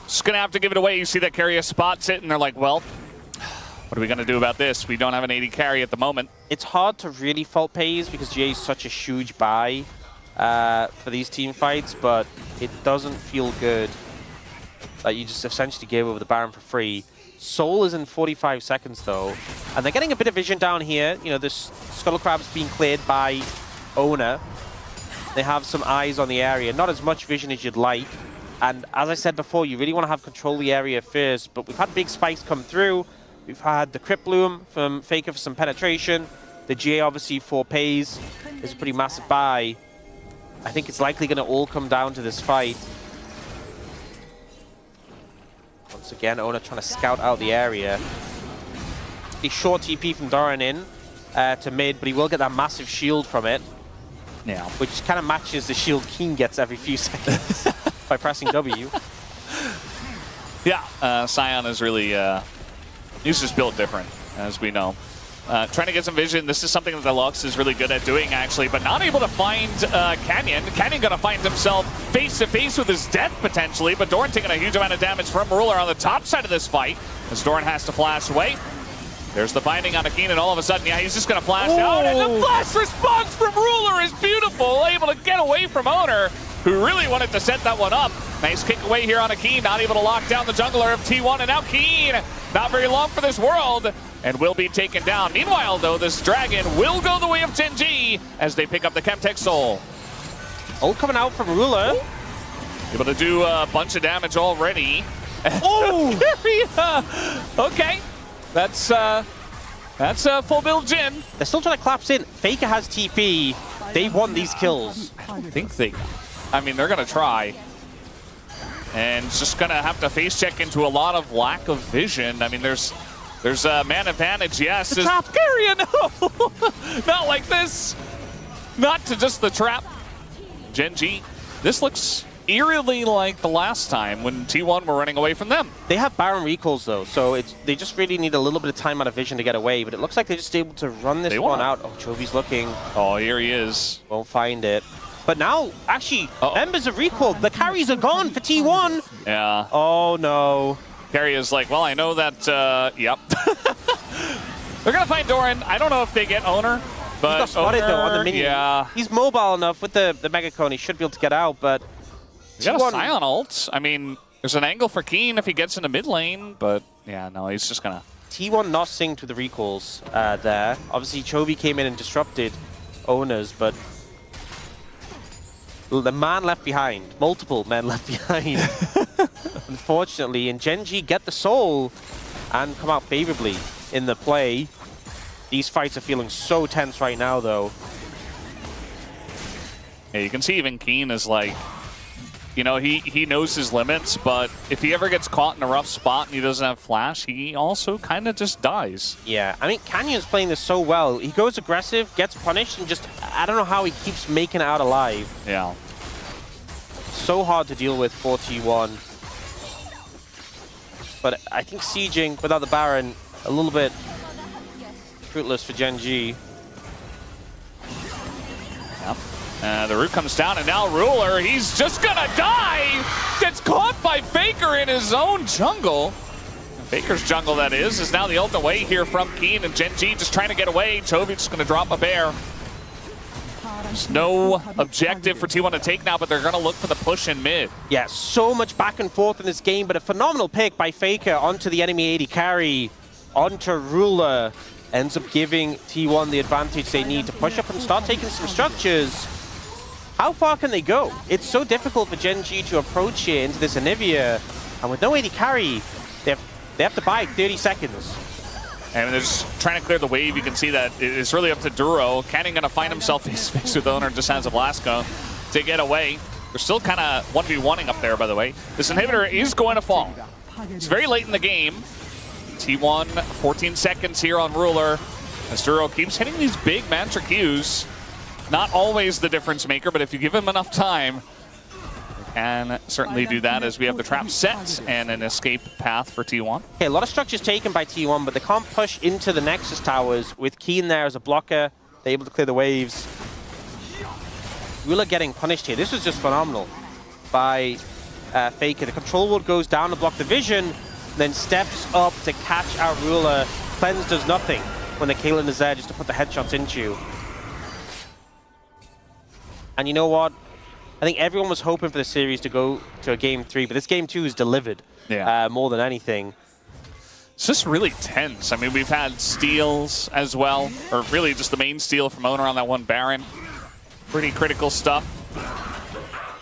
Just going to have to give it away. You see that carry spots it, and they're like, well, what are we going to do about this? We don't have an AD carry at the moment. It's hard to really fault Pay's because GA is such a huge buy for these team fights, but it doesn't feel good that you just essentially gave over the Baron for free. Soul is in 45 seconds, though, and they're getting a bit of vision down here. You know, this Scuttle Crab's being cleared by Owner. They have some eyes on the area, not as much vision as you'd like. And as I said before, you really want to have control of the area first, but we've had big spikes come through. We've had the Crypt Bloom from Faker for some penetration. The GA, obviously, for Pays is a pretty massive buy. I think it's likely going to all come down to this fight. Once again, Owner trying to scout out the area. A short TP from Doran in to mid, but he will get that massive shield from it. Yeah. Which kind of matches the shield Keen gets every few seconds by pressing W. Yeah, Scion is really... he's just built different, as we know. Trying to get some vision. This is something that the Lux is really good at doing, actually, but not able to find Canyon. Canyon going to find himself face-to-face with his death, potentially, but Doran taking a huge amount of damage from Ruler on the top side of this fight, as Doran has to flash away. There's the binding on Akin, and all of a sudden, yeah, he's just going to flash out, and the flash response from Ruler is beautiful, able to get away from Owner, who really wanted to set that one up. Nice kick away here on Akin, not able to lock down the jungler of T1, and now Keen, not very long for this world, and will be taken down. Meanwhile, though, this Dragon will go the way of Gen.G as they pick up the Chemtech Soul. Ult coming out from Ruler. Able to do a bunch of damage already. Oh! Okay. That's a full build Jin. They're still trying to collapse in. Faker has TP. They've won these kills. I think they... I mean, they're going to try. And just going to have to face check into a lot of lack of vision. I mean, there's a man advantage, yes. The trap. Carrion, no! Not like this. Not to just the trap. Gen.G, this looks eerily like the last time when T1 were running away from them. They have Baron recalls, though, so they just really need a little bit of time out of vision to get away, but it looks like they're just able to run this one out. Oh, Chovy's looking. Oh, here he is. Won't find it. But now, actually, members of recall. The carries are gone for T1. Yeah. Oh, no. Carry is like, well, I know that, yep. They're going to find Doran. I don't know if they get Owner, but he got spotted, though, on the minion. Yeah. He's mobile enough with the Mega Cone. He should be able to get out, but... He got a Scion ult. I mean, there's an angle for Keen if he gets into mid lane, but yeah, no, he's just going to... T1 not synced with the recalls there. Obviously, Chovy came in and disrupted Owners, but... The man left behind. Multiple men left behind. Unfortunately, and Gen.G get the soul and come out favorably in the play. These fights are feeling so tense right now, though. Yeah, you can see even Keen is like, you know, he knows his limits, but if he ever gets caught in a rough spot and he doesn't have flash, he also kind of just dies. Yeah, I mean, Canyon's playing this so well. He goes aggressive, gets punished, and just, I don't know how he keeps making it out alive. Yeah. So hard to deal with for T1. But I think sieging without the Baron, a little bit fruitless for Gen.G. Yep. The root comes down, and now Ruler, he's just gonna die! Gets caught by Faker in his own jungle. Faker's jungle, that is now the ult away here from Keen, and Gen.G just trying to get away. Chovy just gonna drop a bear. There's no objective for T1 to take now, but they're gonna look for the push in mid. Yeah, so much back and forth in this game, but a phenomenal pick by Faker onto the enemy AD carry, onto Ruler. ends up giving T1 the advantage they need to push up and start taking some structures. How far can they go? It's so difficult for Gen G to approach here into this Anivia, and with no AD carry, they have to buy 30 seconds. And they're just trying to clear the wave. You can see that it's really up to Duro. Canning going to find himself face-to-face with Owner, just has a Blasco to get away. They're still kind of 1v1ing up there, by the way. This inhibitor is going to fall. It's very late in the game. T1, 14 seconds here on Ruler. As Duro keeps hitting these big Mantra Qs. Not always the difference maker, but if you give him enough time, can certainly do that, as we have the trap set and an escape path for T1. Okay, a lot of structures taken by T1, but they can't push into the Nexus towers. With Keen there as a blocker, they're able to clear the waves. Ruler getting punished here. This was just phenomenal by Faker. The control ward goes down to block the vision, then steps up to catch out Ruler. Cleanse does nothing when the Caitlyn is there just to put the headshots into you. And you know what? I think everyone was hoping for the series to go to a Game 3, but this Game 2 is delivered more than anything. It's just really tense. I mean, we've had steals as well, or really just the main steal from Owner on that one Baron. Pretty critical stuff.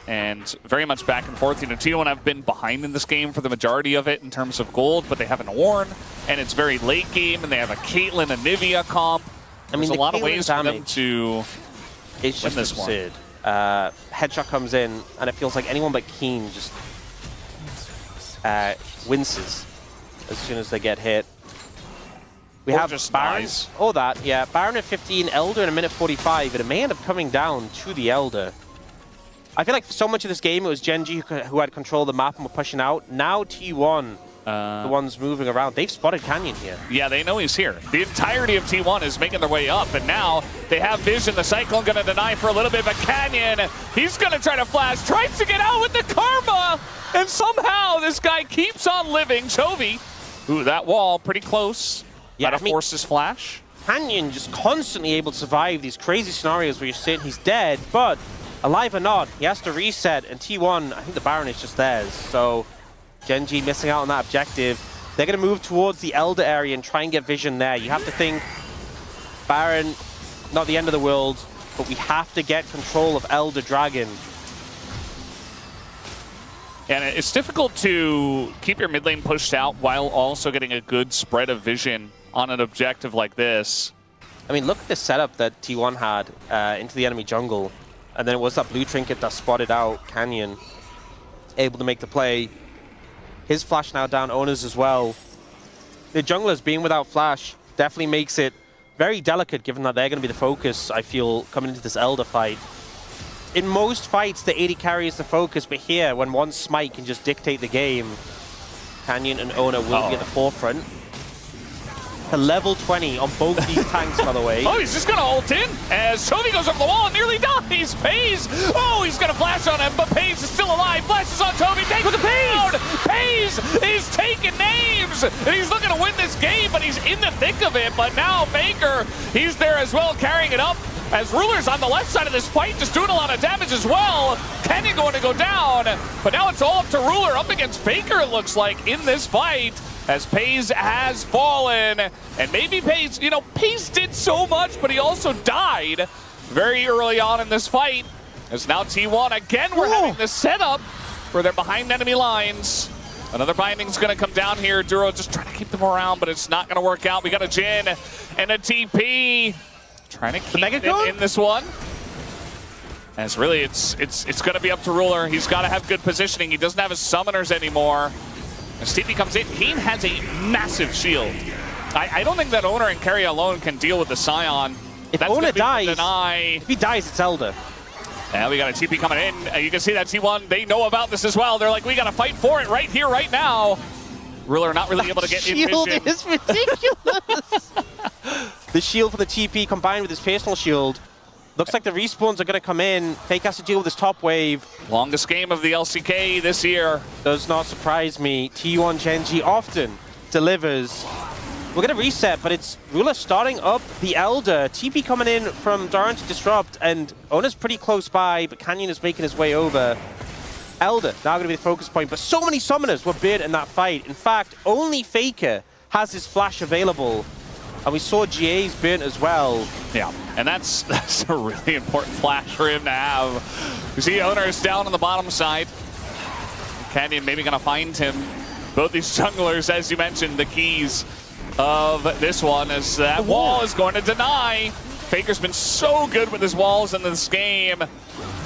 And very much back and forth. You know, T1 have been behind in this game for the majority of it in terms of gold, but they have an Ornn, and it's very late game, and they have a Caitlyn, a Nivea comp. There's a lot of ways for them to win this one. Headshot comes in, and it feels like anyone but Keen just winces as soon as they get hit. We have just Baron. Oh, that, yeah. Baron at 15, Elder in a minute 45, and it may end up coming down to the Elder. I feel like for so much of this game, it was Gen G who had control of the map and were pushing out. Now T1, the ones moving around. They've spotted Canyon here. Yeah, they know he's here. The entirety of T1 is making their way up, and now they have vision. The Cyclone going to deny for a little bit, but Canyon, he's going to try to flash, tries to get out with the Karma, and somehow this guy keeps on living. Chovy, ooh, that wall, pretty close. Yeah, Gotta force his flash. Canyon just constantly able to survive these crazy scenarios where you're saying he's dead, but alive or not, he has to reset, and T1, I think the Baron is just theirs, so Gen G missing out on that objective. They're going to move towards the Elder area and try and get vision there. You have to think, Baron, not the end of the world, but we have to get control of Elder Dragon. And it's difficult to keep your mid lane pushed out while also getting a good spread of vision on an objective like this. I mean, look at the setup that T1 had into the enemy jungle. And then it was that blue trinket that spotted out Canyon, able to make the play. His flash now down, Owner's as well. The junglers being without flash definitely makes it very delicate, given that they're going to be the focus, I feel, coming into this Elder fight. In most fights, the AD carry is the focus, but here, when one smite can just dictate the game, Canyon and Owner will be at the forefront. To level 20 on both these tanks, by the way. Oh, he's just going to ult in as Chovy goes over the wall and nearly dies. Pays, oh, he's going to flash on him, but Pays is still alive. Flashes on Chovy, takes him down. Pays is taking names, and he's looking to win this game, but he's in the thick of it. But now Faker, he's there as well, carrying it up. As Ruler's on the left side of this fight, just doing a lot of damage as well. Canyon going to go down, but now it's all up to Ruler up against Faker, it looks like, in this fight. As Pays has fallen, and maybe Pays, you know, Pays did so much, but he also died very early on in this fight. As now T1, again, we're having this setup where they're behind enemy lines. Another binding's gonna come down here. Duro just trying to keep them around, but it's not gonna work out. We got a Jin and a TP. Trying to keep it in this one. As really, it's gonna be up to Ruler. He's gotta have good positioning. He doesn't have his summoners anymore. As TP comes in, Keen has a massive shield. I don't think that Owner and Carry alone can deal with the Scion. If Owner dies, if he dies, it's Elder. Yeah, we got a TP coming in. You can see that T1, they know about this as well. They're like, we got to fight for it right here, right now. Ruler not really able to get in vision. Shield is ridiculous. The shield for the TP combined with his personal shield. Looks like the respawns are going to come in. Fake has to deal with this top wave. Longest game of the LCK this year. Does not surprise me. T1 Gen G often delivers. We're going to reset, but it's Ruler starting up the Elder. TP coming in from Doran to disrupt, and Owner's pretty close by, but Canyon is making his way over. Elder now going to be the focus point, but so many summoners were bid in that fight. In fact, only Faker has his flash available. And we saw GA's burnt as well. Yeah, and that's a really important flash for him to have. You see Owners down on the bottom side. Canyon maybe gonna find him. Both these junglers, as you mentioned, the keys of this one, as that wall is going to deny. Faker's been so good with his walls in this game.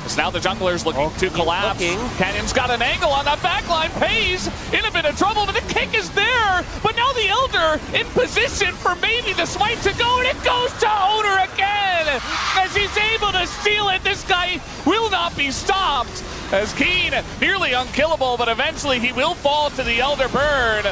As now the jungler's looking to collapse. Canyon's got an angle on that backline. Pays in a bit of trouble, but the kick is there. But now the Elder in position for maybe the swipe to go, and it goes to Owner again. As he's able to steal it, this guy will not be stopped. As Keen, nearly unkillable, but eventually he will fall to the Elder burn.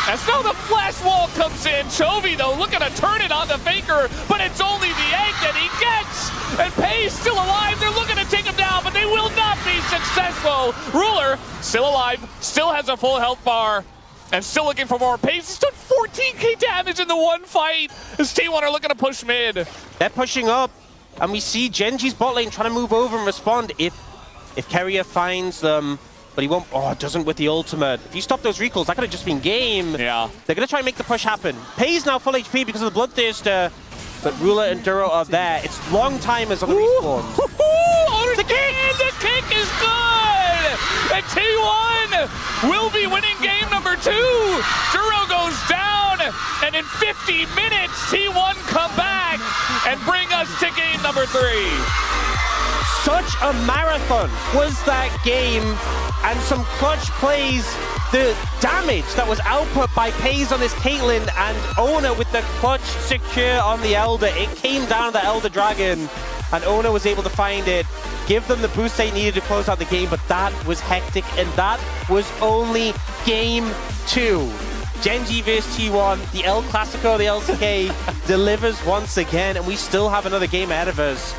As now the flash wall comes in. Chovy, though, looking to turn it on the Faker, but it's only the egg that he gets. And Pay's still alive. They're looking to take him down, but they will not be successful. Ruler, still alive, still has a full health bar, and still looking for more. Pay's has done 14k damage in the one fight. As T1 are looking to push mid. They're pushing up, and we see Genji's bot lane trying to move over and respond if Keria finds them, but he won't. Oh, doesn't with the ultimate. If you stop those recalls, that could have just been game. Yeah. They're going to try and make the push happen. Pay's now full HP because of the Bloodthirster, but Ruler and Duro are there. It's long timers on the respawn. The kick is good! And T1 will be winning game number 2. Duro goes down, and in 50 minutes, T1 come back and bring us to game number 3. Such a marathon was that game, and some clutch plays. The damage that was output by Pays on this Caitlyn and Ona with the clutch secure on the Elder. It came down to the Elder Dragon, and Ona was able to find it, give them the boost they needed to close out the game, but that was hectic, and that was only game 2. Genji vs T1, the El Clasico, the LCK delivers once again, and we still have another game ahead of us.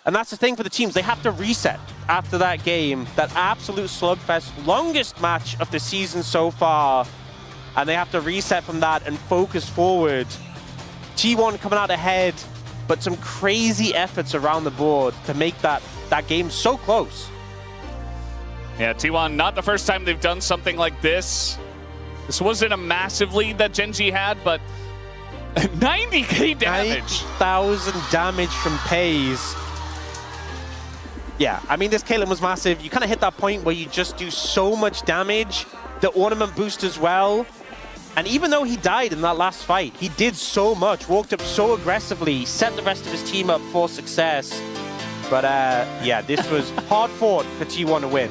And that's the thing for the teams. They have to reset after that game, that absolute slugfest, longest match of the season so far. And they have to reset from that and focus forward. T1 coming out ahead, but some crazy efforts around the board to make that game so close. Yeah, T1, not the first time they've done something like this. This wasn't a massive lead that Genji had, but 90k damage. 90,000 damage from Pays. Yeah, I mean, this Caitlyn was massive. You kind of hit that point where you just do so much damage. The ornament boost as well. And even though he died in that last fight, he did so much, walked up so aggressively, set the rest of his team up for success. But yeah, this was hard fought for T1 to win.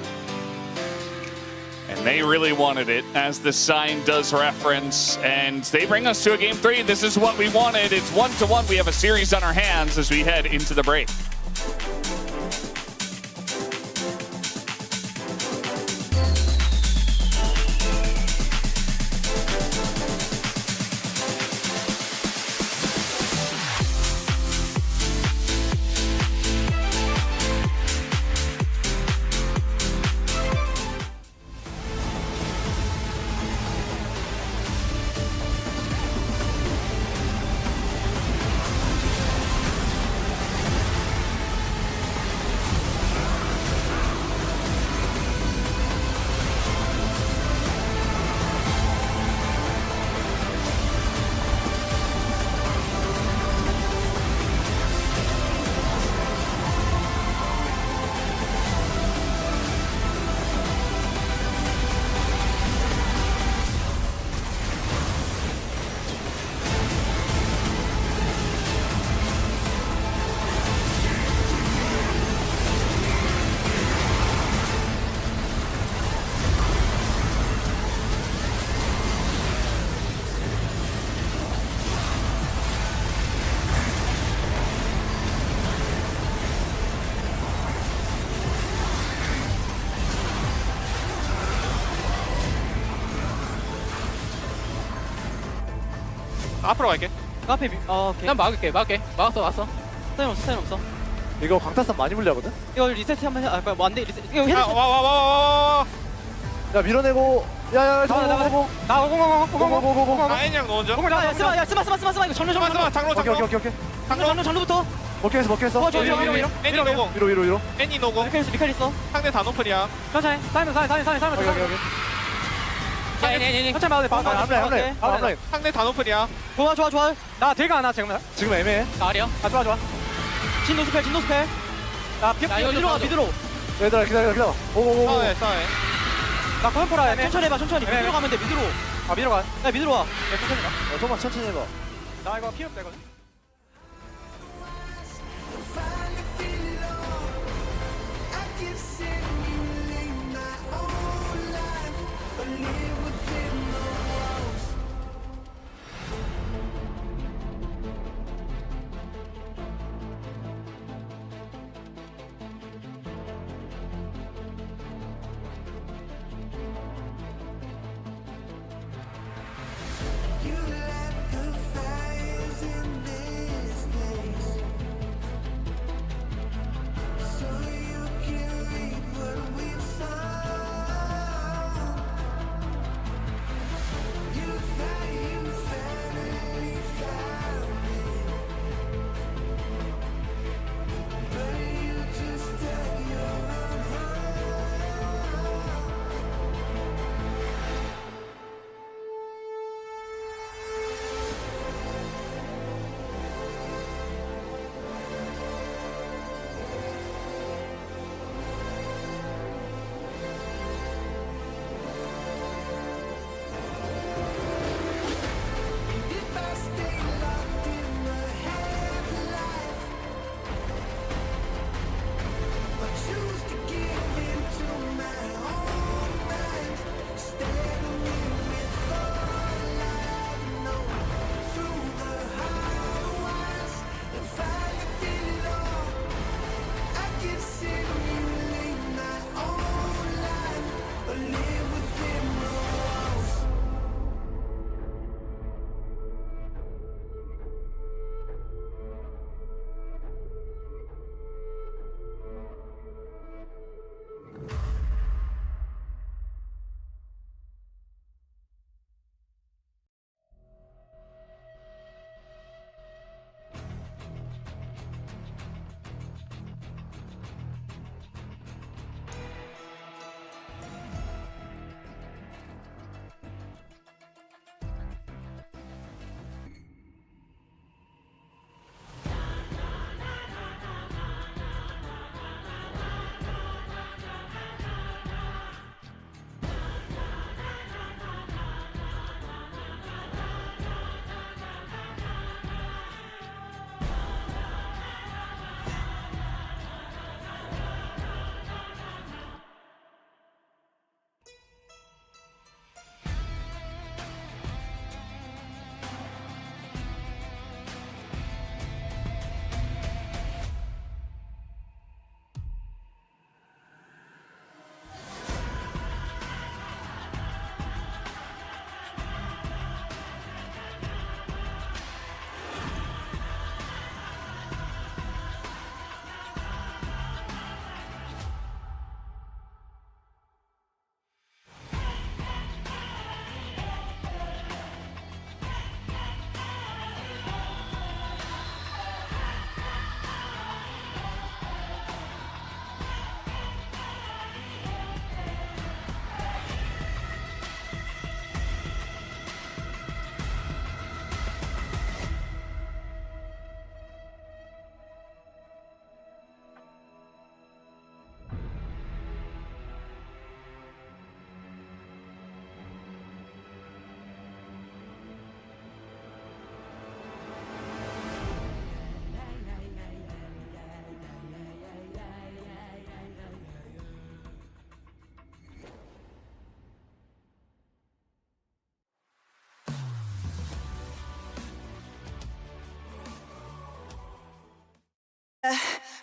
And they really wanted it, as the sign does reference. And they bring us to a game 3. This is what we wanted. It's 1-1. We have a series on our hands as we head into the break. 앞으로 갈게. 카페 오케이. 난 막을게. 막았어. 타임 없어. 이거 강타선 많이 물려거든? 이거 리셋 한번 해. 뭐 안 돼. 리셋. 이거 해. 와. 야, 밀어내고. 야, 나오고. 아이냥 너 혼자? 야, 쓰마. 이거 장로. 오케이. 장로부터. 먹겠어. 애니 노공. 위로. 애니 노공. 리칼 있어. 상대 다 노플이야. 천천히. 사이먼. 오케이. 천천히 봐도 돼. 앞라인. 상대 다 노플이야. 좋아. 나 딜가 하나 지금 애매해. 나리야. 좋아. 진노 스페. 나 이거 미드로 가 미드로. 얘들아 기다려. 오오오. 싸해. 나 코멘포라 애매. 천천히 해봐. 미드로 가면 돼. 미드로. 미드로 가. 야 미드로 와. 천천히 가. 조금만 천천히 해봐. 나 이거 피업 되거든.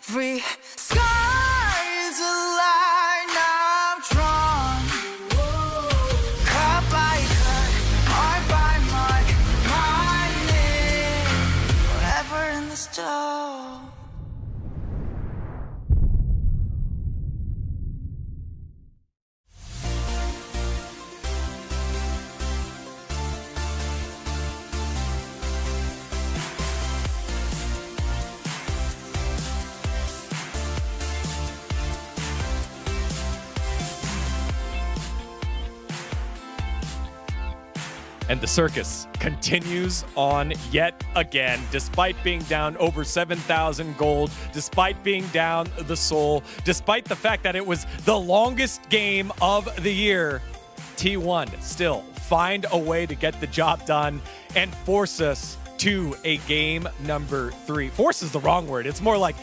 Every sky is a line I'm drawn. Cut by cut, mark by mark, my name forever in the stone. And the circus continues on yet again, despite being down over 7,000 gold, despite being down the soul, despite the fact that it was the longest game of the year. T1 still find a way to get the job done and force us to a game number 3. Force is the wrong word. It's more like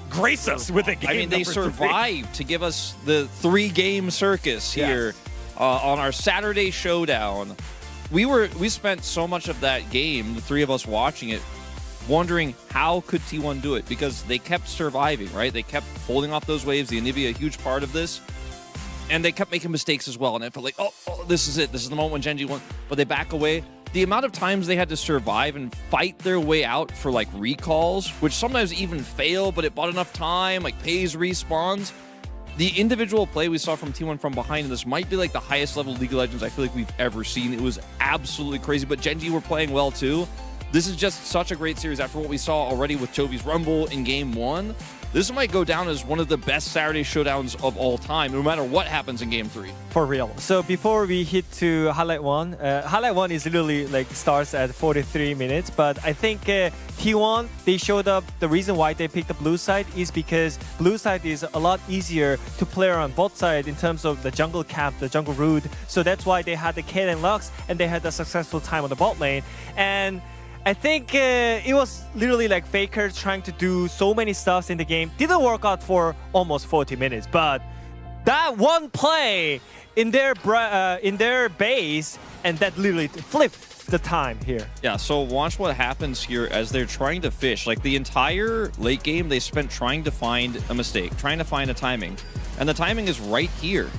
grace us with a game I mean, they number survived 3. to give us the 3-game circus here on our Saturday showdown. We spent so much of that game, the 3 of us watching it, wondering how could T1 do it, because they kept surviving, right? They kept holding off those waves. The Anivia, a huge part of this. And they kept making mistakes as well. And it felt like, oh, this is it. This is the moment when Gen G won. But they back away. The amount of times they had to survive and fight their way out for like recalls, which sometimes even fail, but it bought enough time, like Pays respawns. The individual play we saw from T1 from behind, and this might be like the highest level League of Legends I feel like we've ever seen. It was absolutely crazy, but Gen G were playing well too. This is just such a great series after what we saw already with Chovy's Rumble in Game 1. This might go down as one of the best Saturday showdowns of all time, no matter what happens in Game 3. For real. So before we hit to Highlight 1, Highlight 1 is literally like starts at 43 minutes, but I think T1, they showed up. The reason why they picked the blue side is because blue side is a lot easier to play on both sides in terms of the jungle camp, the jungle root. So that's why they had the Kayn and Lux, and they had a successful time on the bot lane. And I think it was literally like Faker trying to do so many stuffs in the game. Didn't work out for almost 40 minutes, but that one play in their base, and that literally flipped the time here. Yeah, so watch what happens here as they're trying to fish. Like the entire late game, they spent trying to find a mistake, trying to find a timing. And the timing is right here.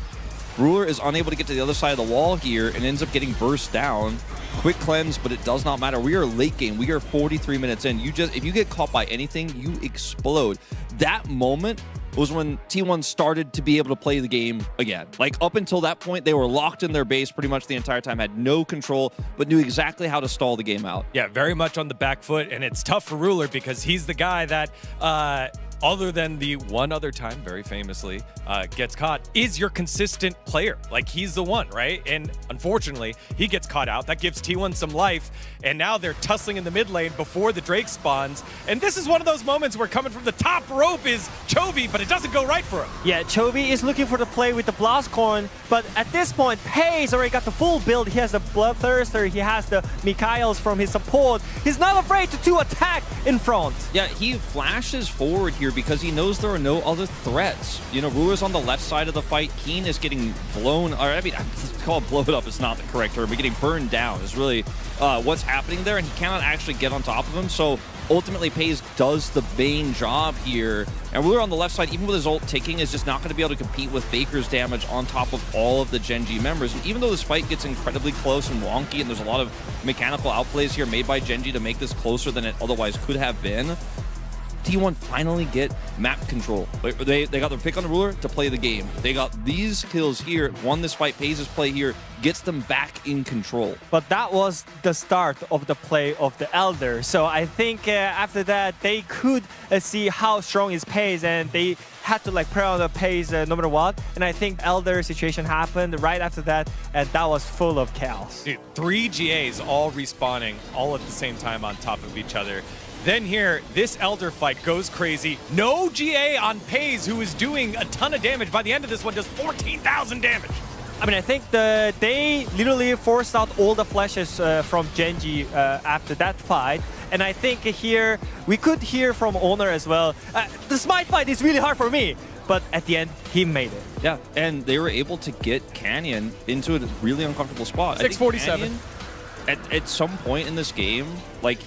Ruler is unable to get to the other side of the wall here and ends up getting burst down. Quick cleanse, but it does not matter. We are late game. We are 43 minutes in. If you get caught by anything, you explode. That moment was when T1 started to be able to play the game again. Like up until that point, they were locked in their base pretty much the entire time, had no control, but knew exactly how to stall the game out. Yeah, very much on the back foot, and it's tough for Ruler because he's the guy that other than the one other time, very famously, gets caught, is your consistent player. Like, he's the one, right? And unfortunately, he gets caught out. That gives T1 some life, and now they're tussling in the mid lane before the Drake spawns. And this is one of those moments where coming from the top rope is Chovy, but it doesn't go right for him. Yeah, Chovy is looking for the play with the Blastcorn, but at this point, Pays already got the full build. He has the Bloodthirster, he has the Mikhails from his support. He's not afraid to attack in front. Yeah, he flashes forward here because he knows there are no other threats. You know, Ruler's on the left side of the fight. Keen is getting blown, or I mean, it's called blow it up, it's not the correct term, but getting burned down is really what's happening there, and he cannot actually get on top of him. So ultimately, Pays does the main job here. And Ruler on the left side, even with his ult ticking, is just not going to be able to compete with Faker's damage on top of all of the Gen G members. And even though this fight gets incredibly close and wonky, and there's a lot of mechanical outplays here made by Gen G to make this closer than it otherwise could have been, T1 finally get map control. They got their pick on the Ruler to play the game. They got these kills here, won this fight. Pays' play here gets them back in control. But that was the start of the play of the Elder. So I think after that, they could see how strong is Pays, and they had to like prey on the Pays no matter what. And I think Elder situation happened right after that, and that was full of chaos. Dude, 3 GAs all respawning all at the same time on top of each other. Then here, this Elder fight goes crazy. No GA on Pays, who is doing a ton of damage. By the end of this one, does 14,000 damage. I mean, I think they literally forced out all the flashes from Gen G after that fight. And I think here, we could hear from Owner as well. The Smite fight is really hard for me, but at the end, he made it. Yeah, and they were able to get Canyon into a really uncomfortable spot. 647. At some point in this game, like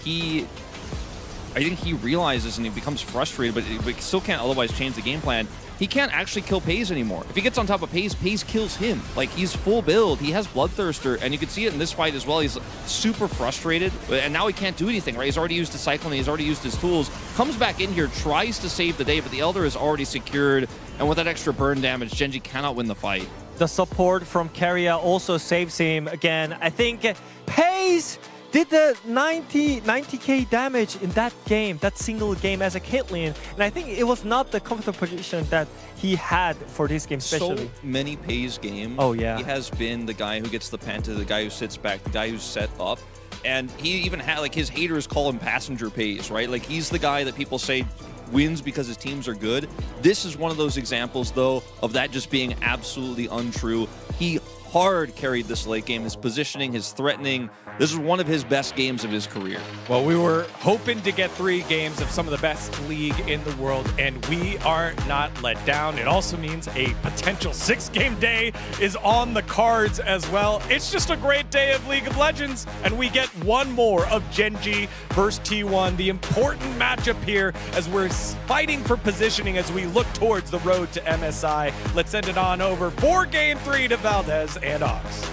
I think he realizes and he becomes frustrated, but he still can't otherwise change the game plan. He can't actually kill Pays anymore. If he gets on top of Pays, Pays kills him. Like, he's full build. He has Bloodthirster, and you can see it in this fight as well. He's super frustrated, and now he can't do anything, right? He's already used the Cyclone, he's already used his tools. Comes back in here, tries to save the day, but the Elder is already secured, and with that extra burn damage, Gen G cannot win the fight. The support from Keria also saves him again. I think Pays did the 90k damage in that game, that single game as a Caitlyn, and I think it was not the comfortable position that he had for this game especially. So many Pays games. Oh yeah. He has been the guy who gets the penta, the guy who sits back, the guy who's set up. And he even had, like, his haters call him passenger Pays, right? Like, he's the guy that people say wins because his teams are good. This is one of those examples, though, of that just being absolutely untrue. He hard carried this late game, his positioning, his threatening. This is one of his best games of his career. Well, we were hoping to get 3 games of some of the best league in the world, and we are not let down. It also means a potential 6-game day is on the cards as well. It's just a great day of League of Legends, and we get one more of Gen G versus T1, the important matchup here as we're fighting for positioning as we look towards the road to MSI. Let's send it on over for Game 3 to Valdez and Ox.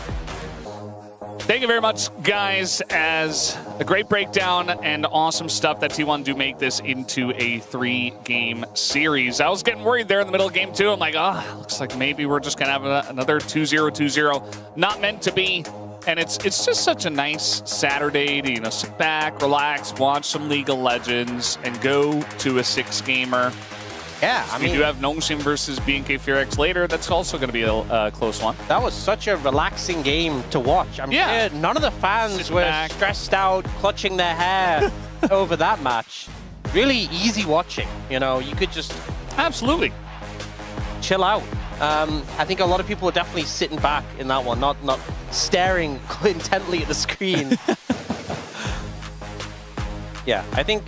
Thank you very much, guys, as a great breakdown and awesome stuff that T1 do make this into a 3-game series. I was getting worried there in the middle of game 2. I'm like, looks like maybe we're just going to have another 2-0, 2-0. Not meant to be. And it's just such a nice Saturday to, sit back, relax, watch some League of Legends, and go to a 6-gamer. Yeah, I mean, we do have Nongxin versus BNK Fearx later. That's also going to be a close one. That was such a relaxing game to watch. I'm sure none of the fans were stressed out, clutching their hair over that match. Really easy watching. You could just absolutely chill out. I think a lot of people were definitely sitting back in that one, not staring intently at the screen. Yeah, I think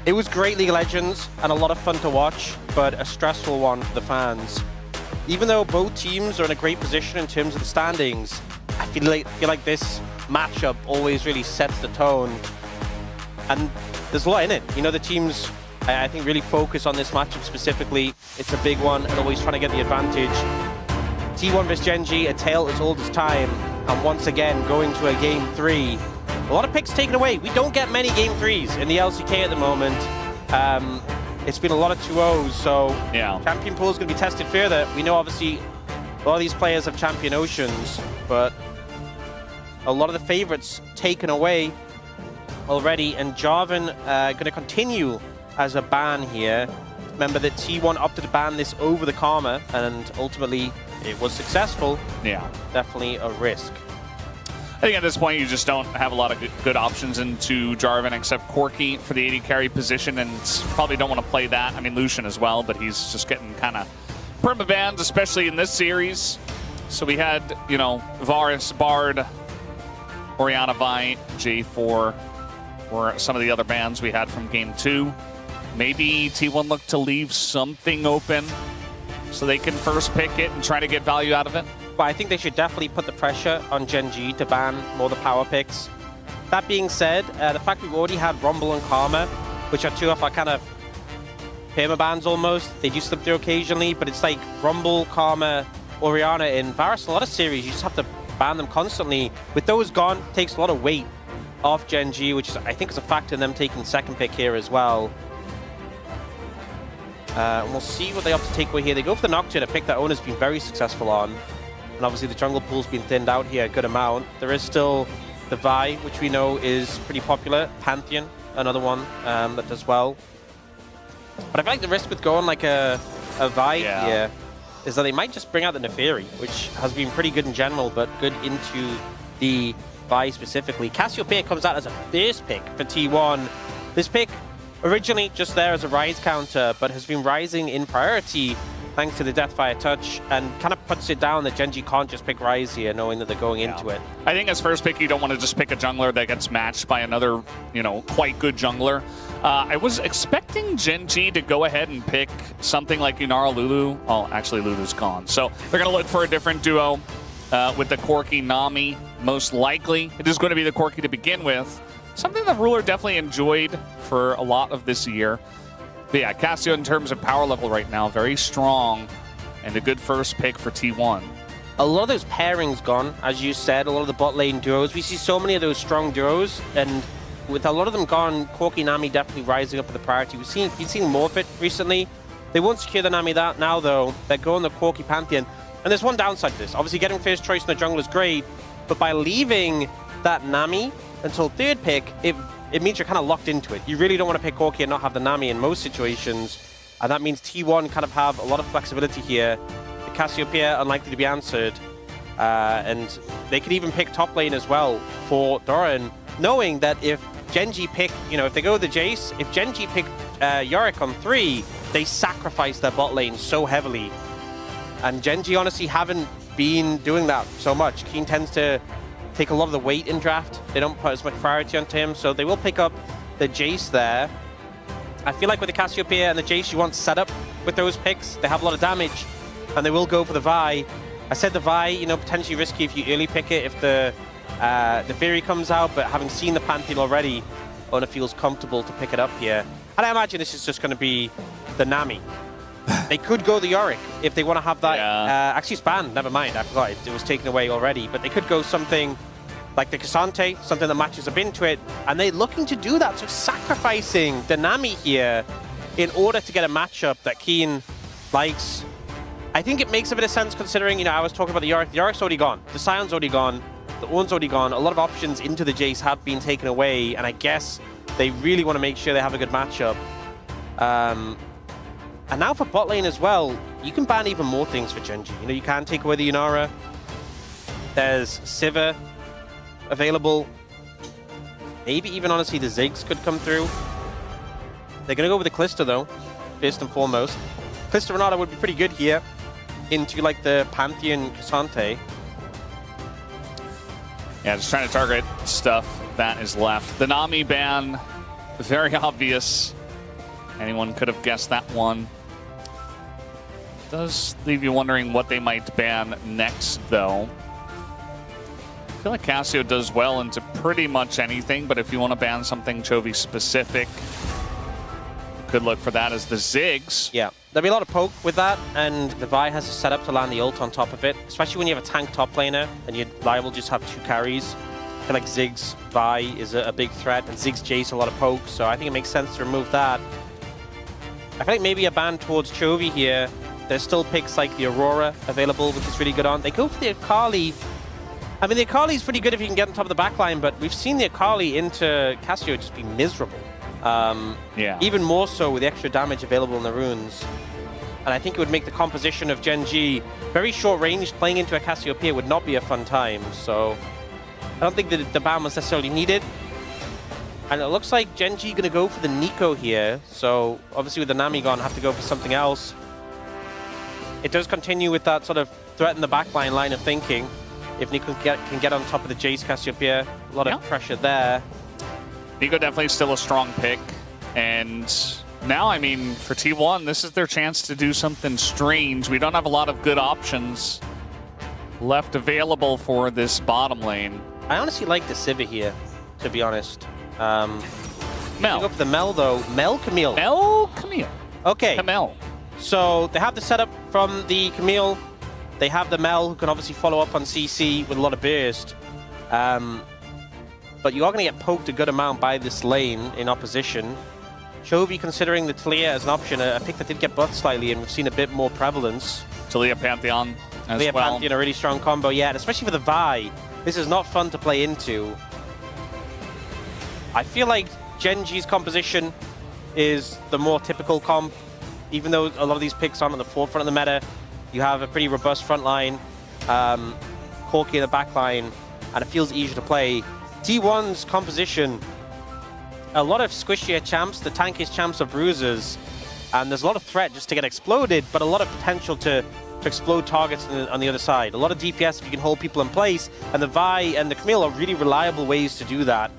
it was great League of Legends and a lot of fun to watch, but a stressful one for the fans. Even though both teams are in a great position in terms of the standings, I feel like this matchup always really sets the tone. And there's a lot in it. The teams, I think, really focus on this matchup specifically. It's a big one and always trying to get the advantage. T1 vs Gen G, a tale as old as time. And once again, going to a Game 3. A lot of picks taken away. We don't get many Game 3s in the LCK at the moment. It's been a lot of 2-0s, so champion pool is going to be tested further. We know, obviously, a lot of these players have champion Oceans, but a lot of the favorites taken away already, and Jarvan going to continue as a ban here. Remember that T1 opted to ban this over the Karma, and ultimately it was successful. Yeah. Definitely a risk. I think at this point you just don't have a lot of good options into Jarvan except Corki for the AD carry position, and probably don't want to play that. I mean, Lucian as well, but he's just getting kind of perma-banned, especially in this series. So we had, Varus, Bard, Orianna, Vi, J4 were some of the other bans we had from Game 2. Maybe T1 looked to leave something open so they can first pick it and try to get value out of it. But I think they should definitely put the pressure on Gen G to ban more of the power picks. That being said, the fact we've already had Rumble and Karma, which are 2 of our kind of perma-bans almost. They do slip through occasionally, but it's like Rumble, Karma, Orianna in Varus. A lot of series, you just have to ban them constantly. With those gone, it takes a lot of weight off Gen G, which is, I think, is a factor in them taking second pick here as well. And we'll see what they opt to take away here. They go for the Nocturne, a pick that Owner's been very successful on. And obviously the jungle pool's been thinned out here a good amount. There is still the Vi, which we know is pretty popular. Pantheon, another one that does well. But I feel like the risk with going like a Vi here is that they might just bring out the Neferi, which has been pretty good in general, but good into the Vi specifically. Cassiopeia comes out as a first pick for T1. This pick originally just there as a rise counter, but has been rising in priority thanks to the Deathfire touch, and kind of puts it down that Gen G can't just pick Rise here, knowing that they're going into it. I think as first pick, you don't want to just pick a jungler that gets matched by another, quite good jungler. I was expecting Gen G to go ahead and pick something like Inara Lulu. Oh, actually, Lulu's gone. So they're going to look for a different duo with the Corki Nami. Most likely, it is going to be the Corki to begin with. Something that Ruler definitely enjoyed for a lot of this year. But yeah, Cassio in terms of power level right now, very strong, and a good first pick for T1. A lot of those pairings gone, as you said, a lot of the bot lane duos. We see so many of those strong duos, and with a lot of them gone, Corki Nami definitely rising up to the priority. We've seen more of it recently. They won't secure the Nami that now, though. They're going the Corki Pantheon. And there's one downside to this. Obviously, getting first choice in the jungle is great, but by leaving that Nami until third pick, it means you're kind of locked into it. You really don't want to pick Corki and not have the Nami in most situations, and that means T1 kind of have a lot of flexibility here. The Cassiopeia unlikely to be answered, and they could even pick top lane as well for Doran, knowing that if Genji pick, if they go with the Jace, if Genji pick Yorick on 3, they sacrifice their bot lane so heavily. And Genji honestly haven't been doing that so much. Keen tends to take a lot of the weight in draft. They don't put as much priority onto him, so they will pick up the Jace there. I feel like with the Cassiopeia and the Jace, you want setup with those picks. They have a lot of damage, and they will go for the Vi. I said the Vi, potentially risky if you early pick it, if the Fury comes out, but having seen the Pantheon already, Ona feels comfortable to pick it up here. And I imagine this is just going to be the Nami. They could go the Yorick if they want to have that. Yeah. Actually, it's banned. Never mind. I forgot it was taken away already. But they could go something like the Cassante, something that matches up into it. And they're looking to do that. So sacrificing the Nami here in order to get a matchup that Keen likes. I think it makes a bit of sense considering, I was talking about the Yorick. The Yorick's already gone. The Scion's already gone. The Ornn's already gone. A lot of options into the Jace have been taken away. And I guess they really want to make sure they have a good matchup. And now for bot lane as well, you can ban even more things for Genji. You can take away the Yunara. There's Sivir available. Maybe even, honestly, the Ziggs could come through. They're going to go with the Kalista, though, first and foremost. Kalista Renata would be pretty good here into, like, the Pantheon Cassante. Yeah, just trying to target stuff that is left. The Nami ban, very obvious. Anyone could have guessed that one. Does leave you wondering what they might ban next, though. I feel like Cassio does well into pretty much anything, but if you want to ban something Chovy specific, you could look for that as the Ziggs. Yeah, there'll be a lot of poke with that, and the Vi has a setup to land the ult on top of it, especially when you have a tank top laner and your Vi will just have 2 carries. I feel like Ziggs Vi is a big threat, and Ziggs Jace a lot of poke, so I think it makes sense to remove that. I feel like maybe a ban towards Chovy here. There's still picks like the Aurora available, which is really good on. They go for the Akali. I mean, the Akali is pretty good if you can get on top of the backline, but we've seen the Akali into Cassio just be miserable. Yeah. Even more so with the extra damage available in the runes. And I think it would make the composition of Genji very short range. Playing into a Cassiopeia would not be a fun time, so I don't think that the ban was necessarily needed. And it looks like Genji going to go for the Nico here. So obviously with the Nami gone, have to go for something else. It does continue with that sort of threaten the backline line of thinking. If Nico can get on top of the Jace Cassiopeia, a lot of pressure there. Nico definitely still a strong pick. And now, I mean, for T1, this is their chance to do something strange. We don't have a lot of good options left available for this bottom lane. I honestly like the Sivir here, to be honest. Mel. Go for the Mel, though. Mel Camille. Mel Camille. Okay. Camille. So they have the setup from the Camille. They have the Mel, who can obviously follow up on CC with a lot of burst. But you are going to get poked a good amount by this lane in opposition. Chovy considering the Talia as an option, a pick that did get buffed slightly, and we've seen a bit more prevalence. Talia Pantheon as Talia well. Pantheon, a really strong combo, yeah, and especially for the Vi. This is not fun to play into. I feel like Genji's composition is the more typical comp. Even though a lot of these picks aren't at the forefront of the meta, you have a pretty robust front line, Corki in the back line, and it feels easier to play. T1's composition, a lot of squishier champs, the tankiest champs are bruisers, and there's a lot of threat just to get exploded, but a lot of potential to explode targets on the other side. A lot of DPS if you can hold people in place, and the Vi and the Camille are really reliable ways to do that.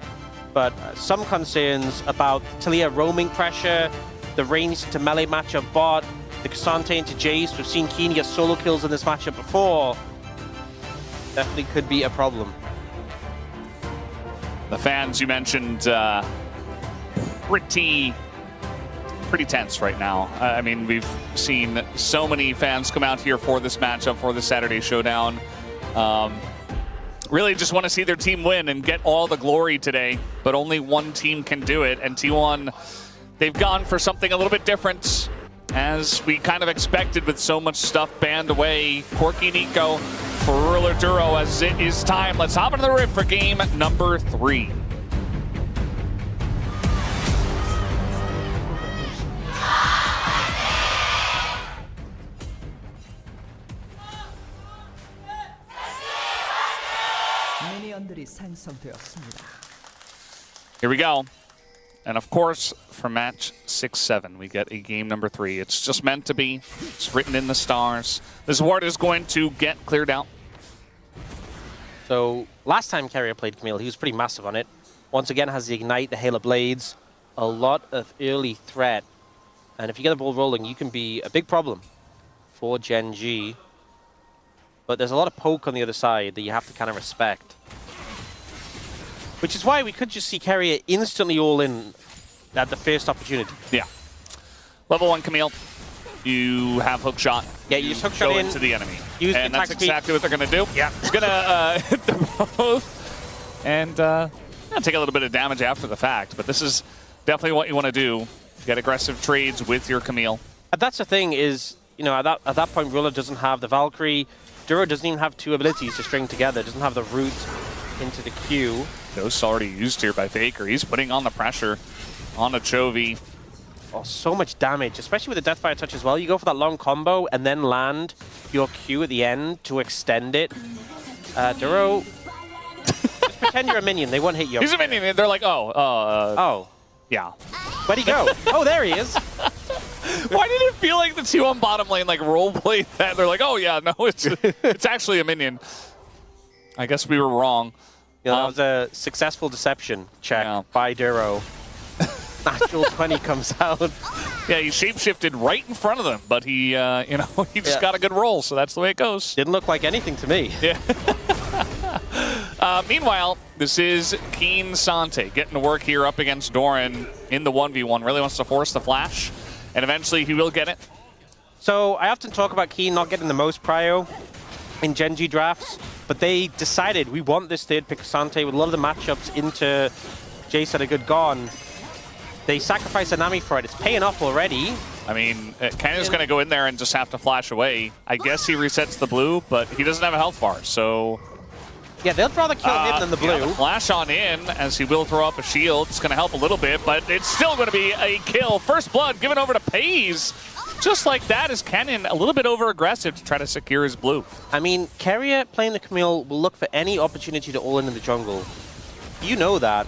But some concerns about Talia roaming pressure, the range to melee matchup bot, the Cassante into Jace. We've seen Keen get solo kills in this matchup before. Definitely could be a problem. The fans you mentioned, pretty tense right now. I mean, we've seen so many fans come out here for this matchup, for the Saturday Showdown. Really just want to see their team win and get all the glory today, but only one team can do it. And T1, they've gone for something a little bit different, as we kind of expected with so much stuff banned away. Corki Nico for Ruler Duro, as it is time. Let's hop into the rift for game number 3. Here we go. And of course, for match 6-7, we get a game number 3. It's just meant to be. It's written in the stars. This ward is going to get cleared out. So last time Carrier played Camille, he was pretty massive on it. Once again, has the Ignite, the Hail of Blades, a lot of early threat. And if you get the ball rolling, you can be a big problem for Gen G. But there's a lot of poke on the other side that you have to kind of respect. Which is why we could just see Carrier instantly all in at the first opportunity. Yeah. Level 1 Camille. You have hook shot. Yeah, you just hook shot go into the enemy. Use and the that's exactly what they're going to do. Yeah. It's going to hit them both. And take a little bit of damage after the fact. But this is definitely what you want to do. Get aggressive trades with your Camille. That's the thing is, you know, at that point, Ruler doesn't have the Valkyrie. Duro doesn't even have 2 abilities to string together. Doesn't have the route into the queue. Ghost already used here by Faker. He's putting on the pressure on a Chovy. Oh, so much damage, especially with the Deathfire touch as well. You go for that long combo and then land your Q at the end to extend it. Duro, just pretend you're a minion. They won't hit you. He's a minion. They're like, oh. Yeah. Where'd he go? Oh, there he is. Why did it feel like the 2 on bottom lane like roleplayed that? They're like, oh yeah, no, it's actually a minion. I guess we were wrong. Yeah, that was a successful deception check by Duro. Natural 20 comes out. Yeah, he shapeshifted right in front of them, but he, he just got a good roll, so that's the way it goes. Didn't look like anything to me. Yeah. Meanwhile, this is Keen Sante getting to work here up against Doran in the 1v1. Really wants to force the flash, and eventually he will get it. So I often talk about Keen not getting the most prio in Gen G drafts, but they decided we want this third pick Sante with a lot of the matchups into Jace at a good gone. They sacrificed a Nami for it. It's paying off already. I mean, Kang is going to go in there and just have to flash away. I guess he resets the blue, but he doesn't have a health bar, so... Yeah, they'd rather kill him than the blue. Yeah, the flash on in, as he will throw up a shield. It's going to help a little bit, but it's still going to be a kill. First blood given over to Pays. Just like that is Cannon a little bit over-aggressive to try to secure his blue. I mean, Carrier playing the Camille will look for any opportunity to all in the jungle. You know that.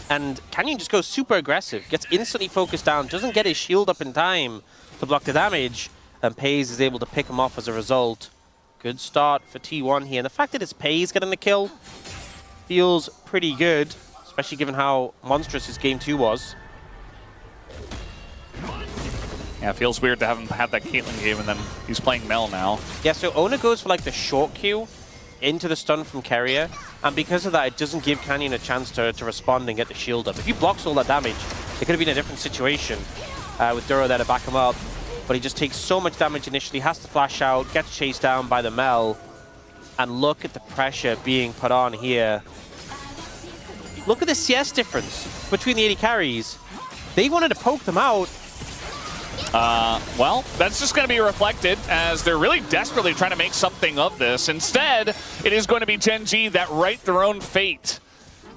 And Canyon just goes super aggressive, gets instantly focused down, doesn't get his shield up in time to block the damage, and Pays is able to pick him off as a result. Good start for T1 here. And the fact that it's Pays getting the kill feels pretty good, especially given how monstrous his game 2 was. Yeah, it feels weird to have him have that Caitlyn game and then he's playing Mel now. Yeah, so Ona goes for like the short Q into the stun from Carrier, and because of that, it doesn't give Canyon a chance to respond and get the shield up. If he blocks all that damage, it could have been a different situation with Duro there to back him up, but he just takes so much damage initially, has to flash out, gets chased down by the Mel, and look at the pressure being put on here. Look at the CS difference between the 80 carries. They wanted to poke them out. Well, that's just going to be reflected as they're really desperately trying to make something of this. Instead, it is going to be Gen G that write their own fate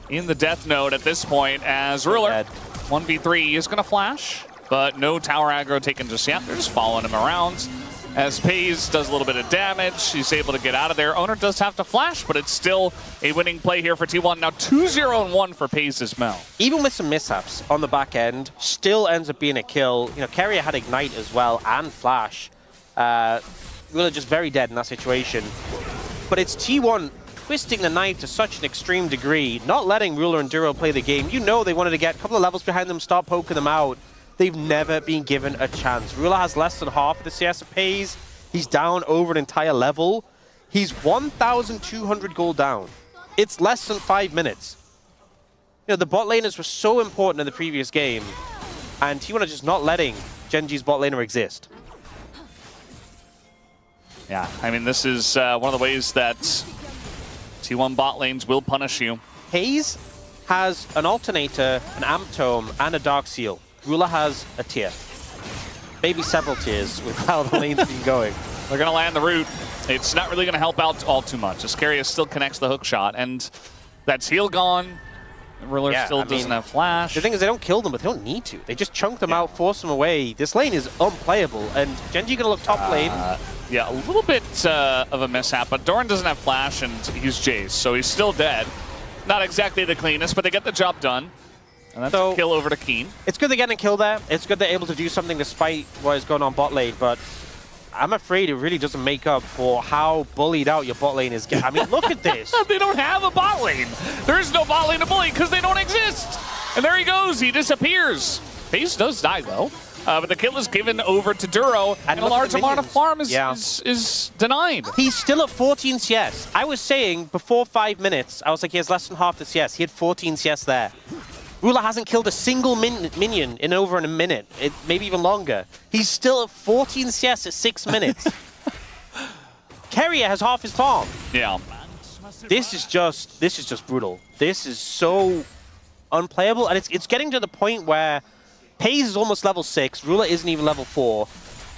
in the Death Note at this point as Ruler 1v3 is going to flash, but no tower aggro taken just yet. They're just following him around. As Pays does a little bit of damage, he's able to get out of there. Owner does have to flash, but it's still a winning play here for T1. Now 2-0-1 for Pays' Mel. Even with some mishaps on the back end, still ends up being a kill. You know, Carrier had Ignite as well and Flash. Really just very dead in that situation. But it's T1 twisting the knife to such an extreme degree, not letting Ruler and Duro play the game. You know they wanted to get a couple of levels behind them, start poking them out. They've never been given a chance. Ruler has less than half of the CS of Pays. He's down over an entire level. He's 1,200 gold down. It's less than 5 minutes. You know, the bot laners were so important in the previous game, and T1 are just not letting Gen G's bot laner exist. Yeah, I mean, this is one of the ways that T1 bot lanes will punish you. Pays has an Alternator, an Amp Tome, and a Dark Seal. Ruler has a tier. Maybe several tiers with how the lane's been going. They're going to land the root. It's not really going to help out all too much. Ascarius still connects the hook shot, and that's heal gone. Ruler still doesn't have flash. The thing is, they don't kill them, but they don't need to. They just chunk them out, force them away. This lane is unplayable, and Gen G going to look top lane. Yeah, a little bit of a mishap, but Doran doesn't have flash, and he's Jace, so he's still dead. Not exactly the cleanest, but they get the job done. And that's a kill over to Keen. It's good they're getting a kill there. It's good they're able to do something despite what is going on bot lane, but I'm afraid it really doesn't make up for how bullied out your bot lane is. I mean, look at this. They don't have a bot lane. There is no bot lane to bully because they don't exist. And there he goes. He disappears. FaZe does die, though. But the kill is given over to Duro, and a large amount of farm is denied. He's still at 14 CS. I was saying before 5 minutes, I was like, he has less than half the CS. He had 14 CS there. Ruler hasn't killed a single minion in over a minute, maybe even longer. He's still at 14 CS at 6 minutes. Keria has half his farm. Yeah. This is just brutal. This is so unplayable, and it's getting to the point where FaZe is almost level 6, Ruler isn't even level 4.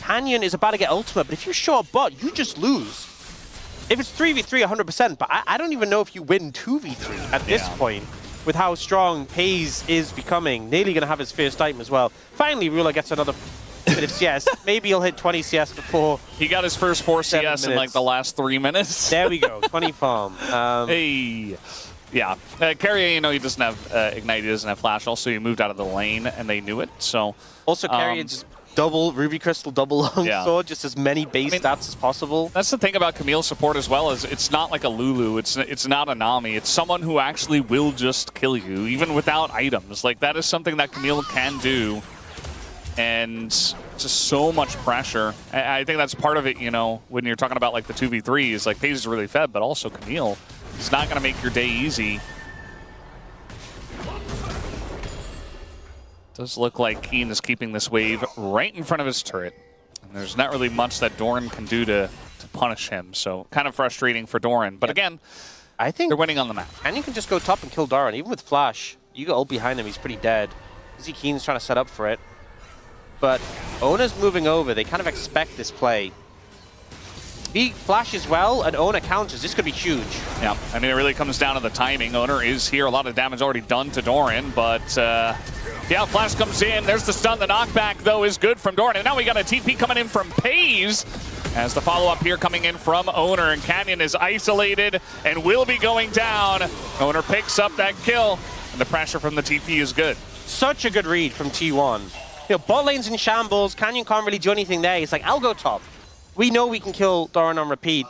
Canyon is about to get ultimate, but if you show up bot, you just lose. If it's 3v3, 100%, but I don't even know if you win 2v3 at this point, with how strong FaZe is becoming. Nearly going to have his first item as well. Finally, Ruler gets another bit of CS. Maybe he'll hit 20 CS before. He got his first 4 CS in like the last 3 minutes. There we go, 20 farm. Hey. Yeah, Keria, you know, he doesn't have Ignite, he doesn't have Flash. Also, he moved out of the lane, and they knew it, so... Also, Keria just double Ruby Crystal, double Longsword, just as many base stats as possible. That's the thing about Camille's support as well, is it's not like a Lulu, it's not a Nami, it's someone who actually will just kill you, even without items. Like, that is something that Camille can do, and just so much pressure. I think that's part of it, you know, when you're talking about, like, the 2v3s, like, FaZe is really fed, but also Camille. It's not going to make your day easy. Does look like Keen is keeping this wave right in front of his turret. And there's not really much that Doran can do to punish him. So kind of frustrating for Doran. But again, I think they're winning on the map. And you can just go top and kill Doran. Even with Flash, you go ult behind him, he's pretty dead. Izzy Keen's trying to set up for it. But Ona's moving over. They kind of expect this play. He flashes well, and Ona counters. This could be huge. Yeah, I mean, it really comes down to the timing. Owner is here. A lot of damage already done to Doran, but yeah, Flash comes in. There's the stun. The knockback, though, is good from Doran. And now we got a TP coming in from FaZe as the follow-up here coming in from Owner. And Canyon is isolated and will be going down. Owner picks up that kill, and the pressure from the TP is good. Such a good read from T1. You know, bot lane's in shambles. Canyon can't really do anything there. He's like, I'll go top. We know we can kill Doran on repeat,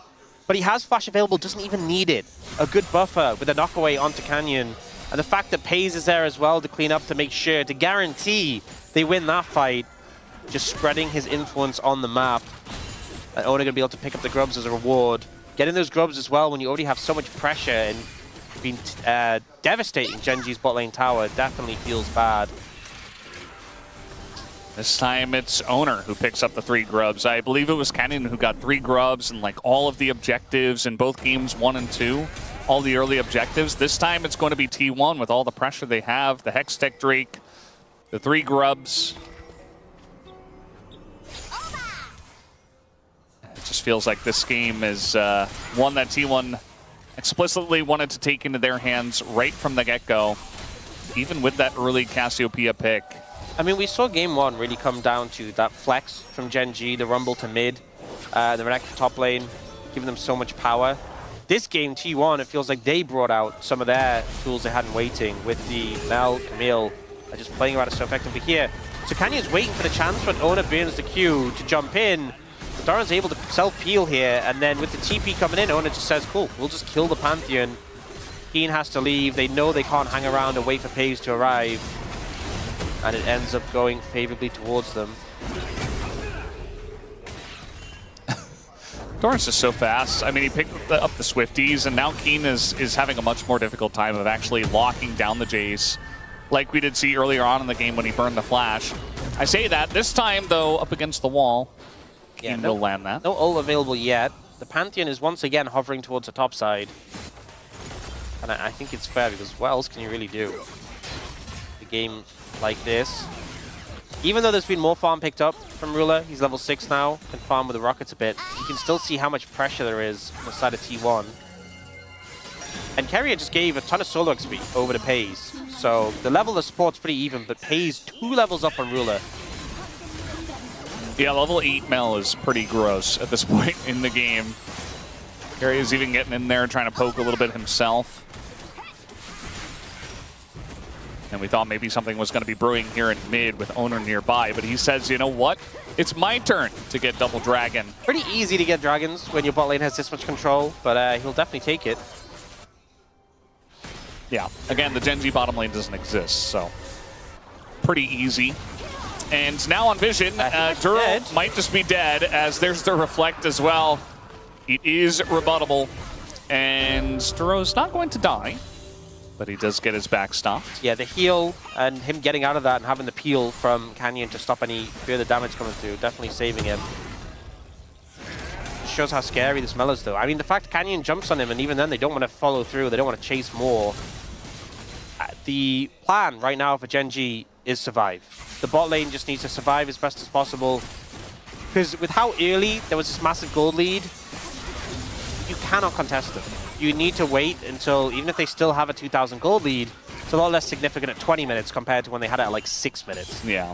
but he has Flash available, doesn't even need it. A good buffer with a knockaway onto Canyon. And the fact that FaZe is there as well to clean up, to make sure, to guarantee they win that fight, just spreading his influence on the map. And Ona going to be able to pick up the grubs as a reward. Getting those grubs as well when you already have so much pressure and been devastating Genji's bot lane tower definitely feels bad. This time it's Owner who picks up the 3 grubs. I believe it was Canyon who got 3 grubs and like all of the objectives in both games 1 and 2. All the early objectives. This time it's going to be T1 with all the pressure they have. The Hextech Drake, the 3 grubs. It just feels like this game is one that T1 explicitly wanted to take into their hands right from the get-go, even with that early Cassiopeia pick. I mean, we saw game 1 really come down to that flex from Genji, the rumble to mid, the Renekton top lane, giving them so much power. This game, T1, it feels like they brought out some of their tools they had in waiting with the Mel, Camille, just playing around so effectively here. So Canyon's waiting for the chance when Ona burns the Q to jump in. Doran's able to self-peel here, and then with the TP coming in, Ona just says, cool, we'll just kill the Pantheon. Keen has to leave. They know they can't hang around and wait for FaZe to arrive. And it ends up going favorably towards them. Doran's just so fast. I mean, he picked up the Swifties, and now Keen is having a much more difficult time of actually locking down the Jace, like we did see earlier on in the game when he burned the Flash. I say that. This time, though, up against the wall, Keen will land that. No ult available yet. The Pantheon is once again hovering towards the top side. And I think it's fair, because what else can you really do? The game like this. Even though there's been more farm picked up from Ruler, he's level 6 now, can farm with the rockets a bit. You can still see how much pressure there is on the side of T1. And Keria just gave a ton of solo XP over to FaZe. So the level of support's pretty even, but FaZe 2 levels up on Ruler. Yeah, level 8 Mel is pretty gross at this point in the game. Keria's even getting in there, trying to poke a little bit himself. And we thought maybe something was going to be brewing here in mid with Owner nearby, but he says, you know what? It's my turn to get double dragon. Pretty easy to get dragons when your bot lane has this much control, but he'll definitely take it. Yeah, again, the Gen G bottom lane doesn't exist, so pretty easy. And now on Vision, Duro might just be dead, as there's the Reflect as well. It is rebuttable, and Duro's not going to die, but he does get his back stopped. Yeah, the heal and him getting out of that and having the peel from Canyon to stop any further damage coming through, definitely saving him. Shows how scary this Mel is, though. I mean, the fact Canyon jumps on him, and even then they don't want to follow through, they don't want to chase more. The plan right now for Gen G is survive. The bot lane just needs to survive as best as possible, because with how early there was this massive gold lead, you cannot contest them. You need to wait until, even if they still have a 2,000 gold lead, it's a lot less significant at 20 minutes compared to when they had it at like 6 minutes. Yeah.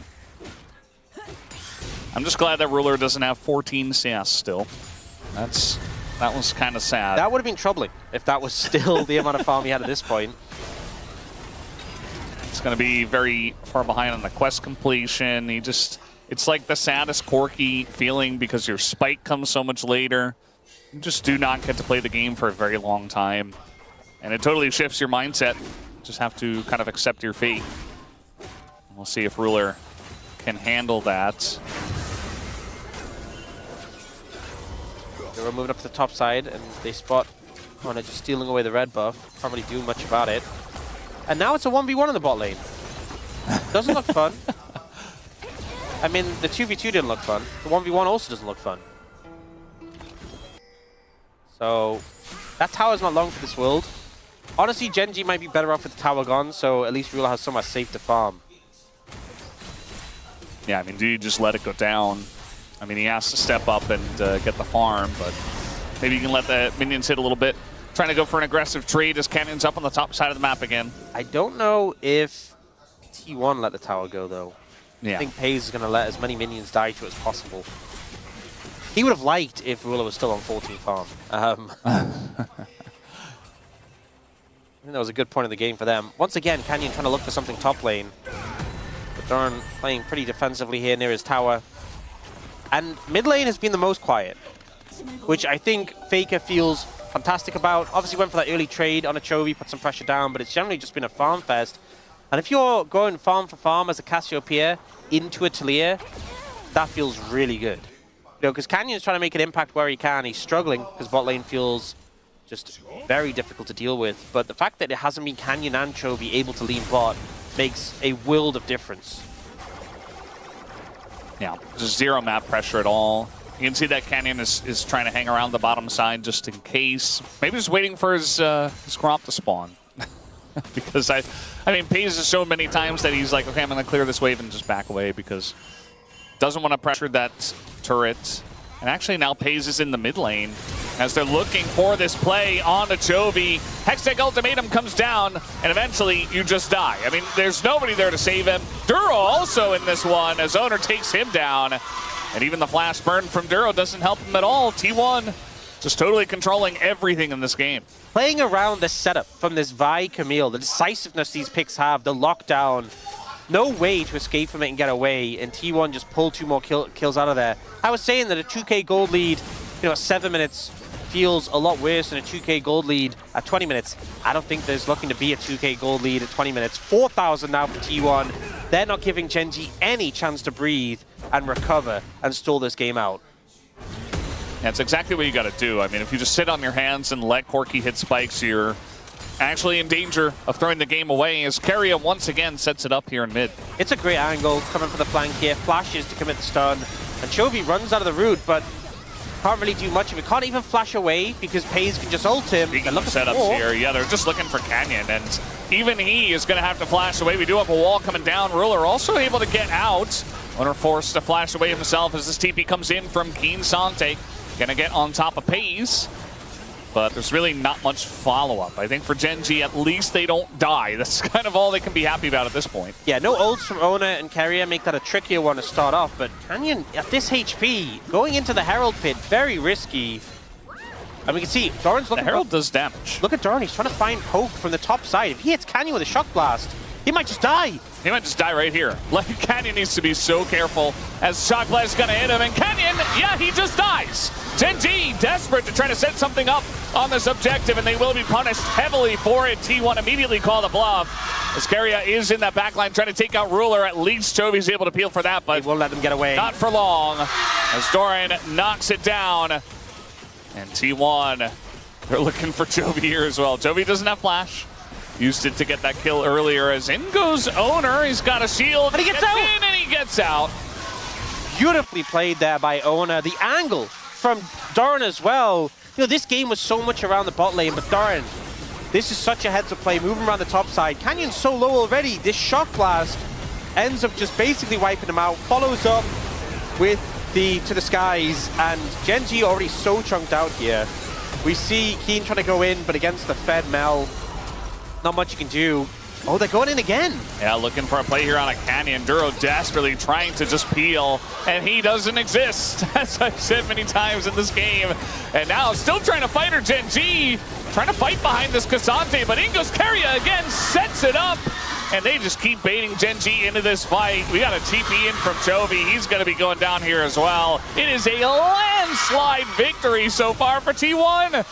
I'm just glad that Ruler doesn't have 14 CS still. That was kind of sad. That would have been troubling if that was still the amount of farm he had at this point. It's going to be very far behind on the quest completion. It's like the saddest Corki feeling because your spike comes so much later. You just do not get to play the game for a very long time. And it totally shifts your mindset. Just have to kind of accept your fate. We'll see if Ruler can handle that. They're moving up to the top side, and they spot Owner just stealing away the red buff. Can't really do much about it. And now it's a 1v1 in the bot lane. Doesn't look fun. I mean, the 2v2 didn't look fun. The 1v1 also doesn't look fun. So, that tower's not long for this world. Honestly, Gen G might be better off with the tower gone, so at least Ruler has somewhere safe to farm. Yeah, I mean, do you just let it go down? I mean, he has to step up and get the farm, but maybe you can let the minions hit a little bit. Trying to go for an aggressive trade as Canyon's up on the top side of the map again. I don't know if T1 let the tower go, though. Yeah. I think Pays is going to let as many minions die to as possible. He would have liked if Ruler was still on 14 farm. I think that was a good point of the game for them. Once again, Canyon trying to look for something top lane. But Dorn playing pretty defensively here near his tower. And mid lane has been the most quiet, which I think Faker feels fantastic about. Obviously went for that early trade on a Chovy, put some pressure down, but it's generally just been a farm fest. And if you're going farm for farm as a Cassiopeia into a Talia, that feels really good. You know, because Canyon's trying to make an impact where he can. He's struggling because bot lane feels just very difficult to deal with. But the fact that it hasn't been Canyon and Chovy able to lean bot makes a world of difference. Yeah, just zero map pressure at all. You can see that Canyon is trying to hang around the bottom side just in case. Maybe just waiting for his Gromp to spawn. Because, I mean, Pays has shown many times that he's like, okay, I'm going to clear this wave and just back away because doesn't want to pressure that turret. And actually now Pays is in the mid lane as they're looking for this play on a Chovy. Hextech Ultimatum comes down, and eventually you just die. I mean, there's nobody there to save him. Duro also in this one as Owner takes him down. And even the flash burn from Duro doesn't help him at all. T1 just totally controlling everything in this game. Playing around this setup from this Vi Camille, the decisiveness these picks have, the lockdown, no way to escape from it and get away, and T1 just pulled 2 more kills out of there. I was saying that a 2k gold lead, you know, at 7 minutes feels a lot worse than a 2k gold lead at 20 minutes. I don't think there's looking to be a 2k gold lead at 20 minutes. 4,000 now for T1. They're not giving Gen G any chance to breathe and recover and stall this game out. That's exactly what you got to do. I mean, if you just sit on your hands and let Corki hit spikes, you're actually in danger of throwing the game away as Keria once again sets it up here in mid. It's a great angle coming for the flank here. Flashes to commit the stun. And Chovy runs out of the route, but can't really do much of it. Can't even flash away because Pays can just ult him. Speaking of setups here, yeah, they're just looking for Canyon, and even he is going to have to flash away. We do have a wall coming down. Ruler also able to get out. Owner forced to flash away himself as this TP comes in from Keen Sante. Gonna get on top of Pays, but there's really not much follow-up. I think for Gen G, at least they don't die. That's kind of all they can be happy about at this point. Yeah, no ults from Owner and Keria make that a trickier one to start off, but Canyon, at this HP, going into the Herald pit, very risky. And we can see, Doran's looking The Herald does damage. Look at Doran, he's trying to find poke from the top side. If he hits Canyon with a Shock Blast, He might just die. He might just die right here. Like, Canyon needs to be so careful as Shock Blast is going to hit him. And Canyon, yeah, he just dies. Gen G desperate to try to set something up on this objective, and they will be punished heavily for it. T1 immediately call the bluff. Ascaria is in that backline trying to take out Ruler. At least Chovy's able to peel for that, but he won't let them get away. Not for long, as Doran knocks it down. And T1, they're looking for Chovy here as well. Chovy doesn't have flash. Used it to get that kill earlier. As in goes Owner. He's got a shield. And he gets out. In and he gets out. Beautifully played there by Owner. The angle from Doran as well. You know, this game was so much around the bot lane, but Doran, this is such a heads-up play, moving around the top side. Canyon's so low already. This Shock Blast ends up just basically wiping him out. Follows up with the To the Skies, and Gen G already so chunked out here. We see Keen trying to go in, but against the Fed Mel, not much you can do. Oh, they're going in again. Yeah, looking for a play here on a Canyon. Duro desperately trying to just peel, and he doesn't exist, as I've said many times in this game. And now still trying to fight her, Gen G, trying to fight behind this Cassante, but Ingos Keria again sets it up, and they just keep baiting Gen G into this fight. We got a TP in from Chovy. He's going to be going down here as well. It is a landslide victory so far for T1.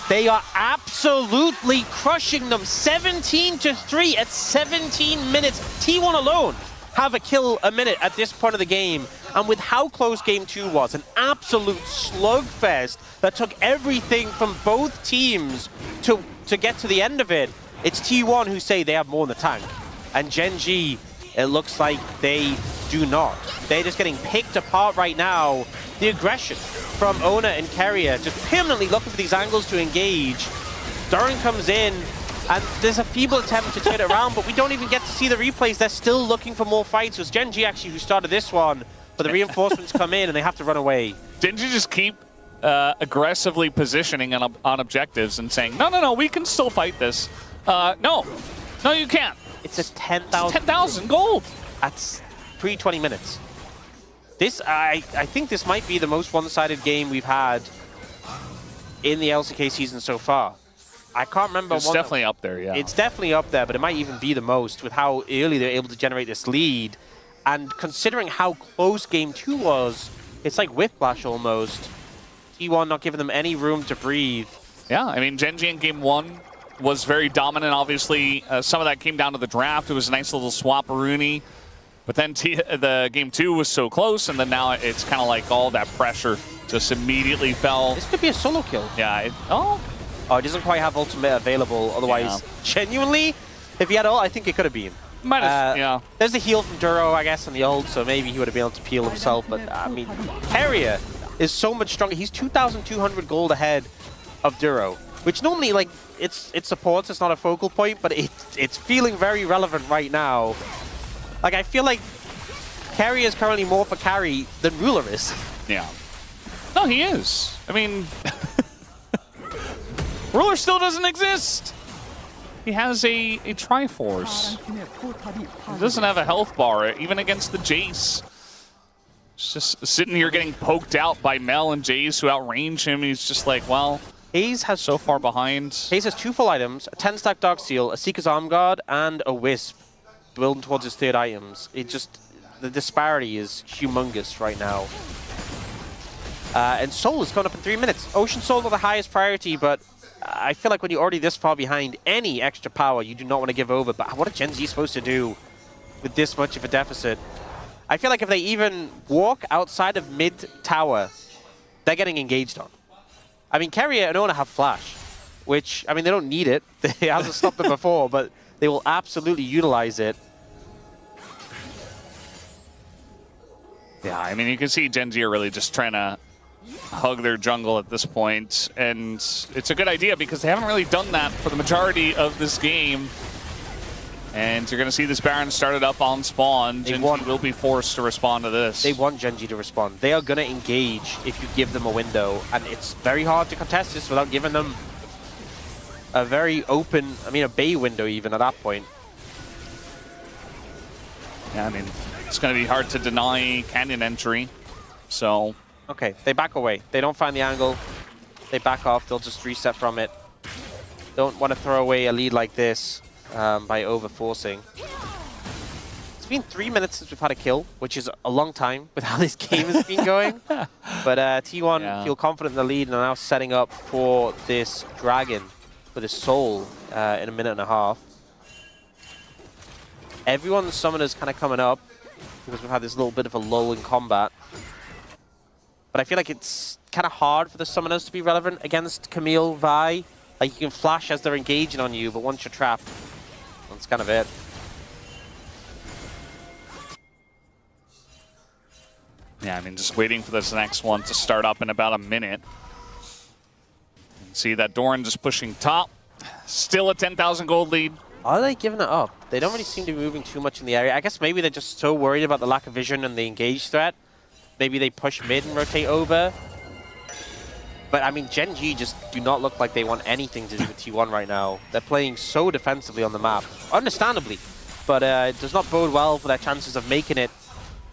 They are absolutely crushing them. 17-3 at 17 minutes. T1 alone have a kill a minute at this point of the game. And with how close game 2 was, an absolute slugfest that took everything from both teams to get to the end of it, it's T1 who say they have more in the tank. And Gen G, it looks like they do not. They're just getting picked apart right now. The aggression from Ona and Keria, just permanently looking for these angles to engage. Doran comes in, and there's a feeble attempt to turn it around, but we don't even get to see the replays. They're still looking for more fights. It was Gen G actually who started this one, but the reinforcements come in and they have to run away. Gen G just keep aggressively positioning on objectives and saying, no, we can still fight this. No, you can't. It's a 10,000. 10,000 gold. That's pre-20 minutes. This, I think this might be the most one-sided game we've had in the LCK season so far. I can't remember. It's definitely up there, yeah. It's definitely up there, but it might even be the most with how early they're able to generate this lead. And considering how close game 2 was, it's like Whiplash almost. T1 not giving them any room to breathe. Yeah, I mean, Gen G in game 1 was very dominant, obviously. Some of that came down to the draft. It was a nice little swap-a-rooney. But then the game 2 was so close, and then now it's kind of like all that pressure just immediately fell. This could be a solo kill. Yeah. It doesn't quite have ultimate available. Otherwise, genuinely, if he had ult, I think it could have been. Yeah. There's the heal from Duro, I guess, on the ult, so maybe he would have been able to peel himself. But, I mean, Keria is so much stronger. He's 2,200 gold ahead of Duro, which normally, like, it supports. It's not a focal point, but it's feeling very relevant right now. Like, I feel like Keria is currently more for carry than Ruler is. Yeah. No, he is. I mean, Ruler still doesn't exist. He has a Triforce. He doesn't have a health bar, even against the Jace. He's just sitting here getting poked out by Mel and Jace who outrange him. He's just like, well, Hayes has so far behind. Hayes has 2 full items, a 10-stack Dark Seal, a Seeker's Arm Guard, and a Wisp. Building towards his 3rd items. The disparity is humongous right now. And Soul is coming up in 3 minutes. Ocean Soul are the highest priority, but I feel like when you're already this far behind, any extra power you do not want to give over. But what are Gen Z supposed to do with this much of a deficit? I feel like if they even walk outside of mid-tower, they're getting engaged on. I mean, Keria and Ona have flash, which, I mean, they don't need it. It hasn't stopped them before, but they will absolutely utilize it. Yeah, I mean, you can see Gen Z are really just trying to hug their jungle at this point, and it's a good idea because they haven't really done that for the majority of this game. And you're going to see this Baron started up on spawn. Gen G will be forced to respond to this. They want Gen G to respond. They are going to engage if you give them a window, and it's very hard to contest this without giving them a very open, I mean, a bay window even at that point. Yeah, I mean, it's going to be hard to deny Canyon entry, so... Okay, they back away. They don't find the angle. They back off. They'll just reset from it. Don't want to throw away a lead like this by over-forcing. it's been 3 minutes since we've had a kill, which is a long time with how this game has been going. But T1 feel confident in the lead and are now setting up for this dragon, for this soul in a minute and a half. Everyone's summoner's kind of coming up because we've had this little bit of a lull in combat. But I feel like it's kind of hard for the summoners to be relevant against Camille, Vi. Like, you can flash as they're engaging on you, but once you're trapped, that's kind of it. Yeah, I mean, just waiting for this next one to start up in about a minute. See that Doran just pushing top. Still a 10,000 gold lead. Are they giving it up? They don't really seem to be moving too much in the area. I guess maybe they're just so worried about the lack of vision and the engage threat. Maybe they push mid and rotate over. But, I mean, Gen G just do not look like they want anything to do with T1 right now. They're playing so defensively on the map, understandably. But it does not bode well for their chances of making it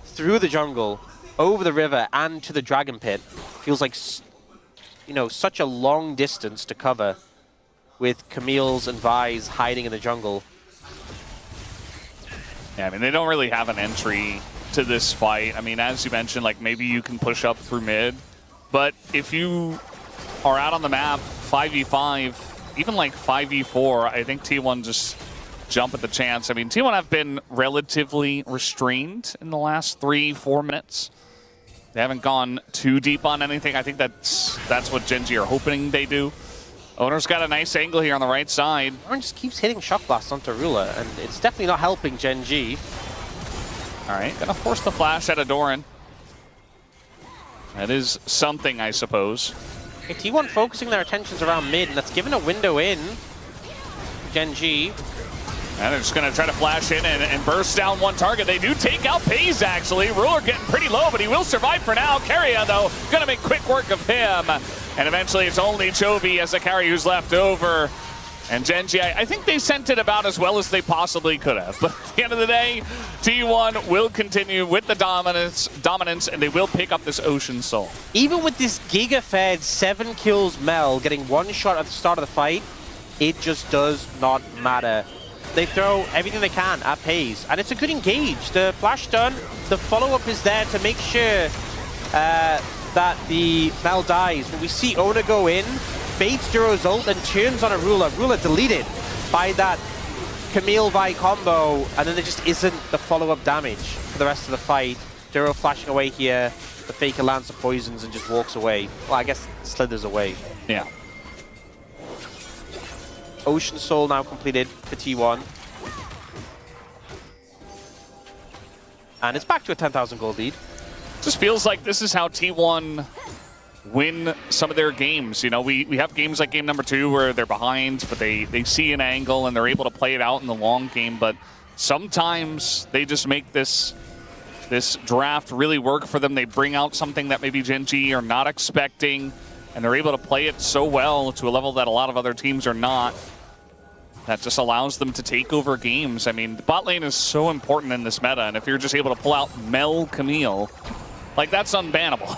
through the jungle, over the river, and to the Dragon Pit. Feels like, you know, such a long distance to cover with Camille's and Vi's hiding in the jungle. Yeah, I mean, they don't really have an entry to this fight. I mean, as you mentioned, like, maybe you can push up through mid. But if you are out on the map 5v5, even like 5v4, I think T1 just jump at the chance. I mean, T1 have been relatively restrained in the last 3-4 minutes. They haven't gone too deep on anything. I think that's what Gen G are hoping they do. Owner's got a nice angle here on the right side. Doran just keeps hitting Shock Blast onto Ruler, and it's definitely not helping Gen G. All right, gonna force the flash out of Doran. That is something, I suppose. Okay, T1 focusing their attentions around mid, and that's given a window in Gen G. And they're just going to try to flash in and burst down one target. They do take out Pays, actually. Ruler getting pretty low, but he will survive for now. Keria, though, going to make quick work of him. And eventually it's only Chovy as a carry who's left over. And Gen G, I think they sent it about as well as they possibly could have. But at the end of the day, T1 will continue with the dominance, and they will pick up this Ocean Soul. Even with this Giga-fed 7 kills Mel getting one shot at the start of the fight, it just does not matter. They throw everything they can at Pays, and it's a good engage. The flash done, the follow-up is there to make sure that the Mel dies. When we see Owner go in, baits Duro's ult and turns on a Ruler. Ruler deleted by that Camille Vi combo, and then there just isn't the follow-up damage for the rest of the fight. Duro flashing away here, the Faker lands the poisons and just walks away. Well, I guess slithers away. Yeah. Ocean Soul now completed for T1. And it's back to a 10,000 gold lead. Just feels like this is how T1 win some of their games. You know, we have games like game number 2 where they're behind, but they see an angle and they're able to play it out in the long game. But sometimes they just make this draft really work for them. They bring out something that maybe Gen G are not expecting, and they're able to play it so well to a level that a lot of other teams are not. That just allows them to take over games. I mean, the bot lane is so important in this meta, and if you're just able to pull out Mel Camille, like, that's unbannable.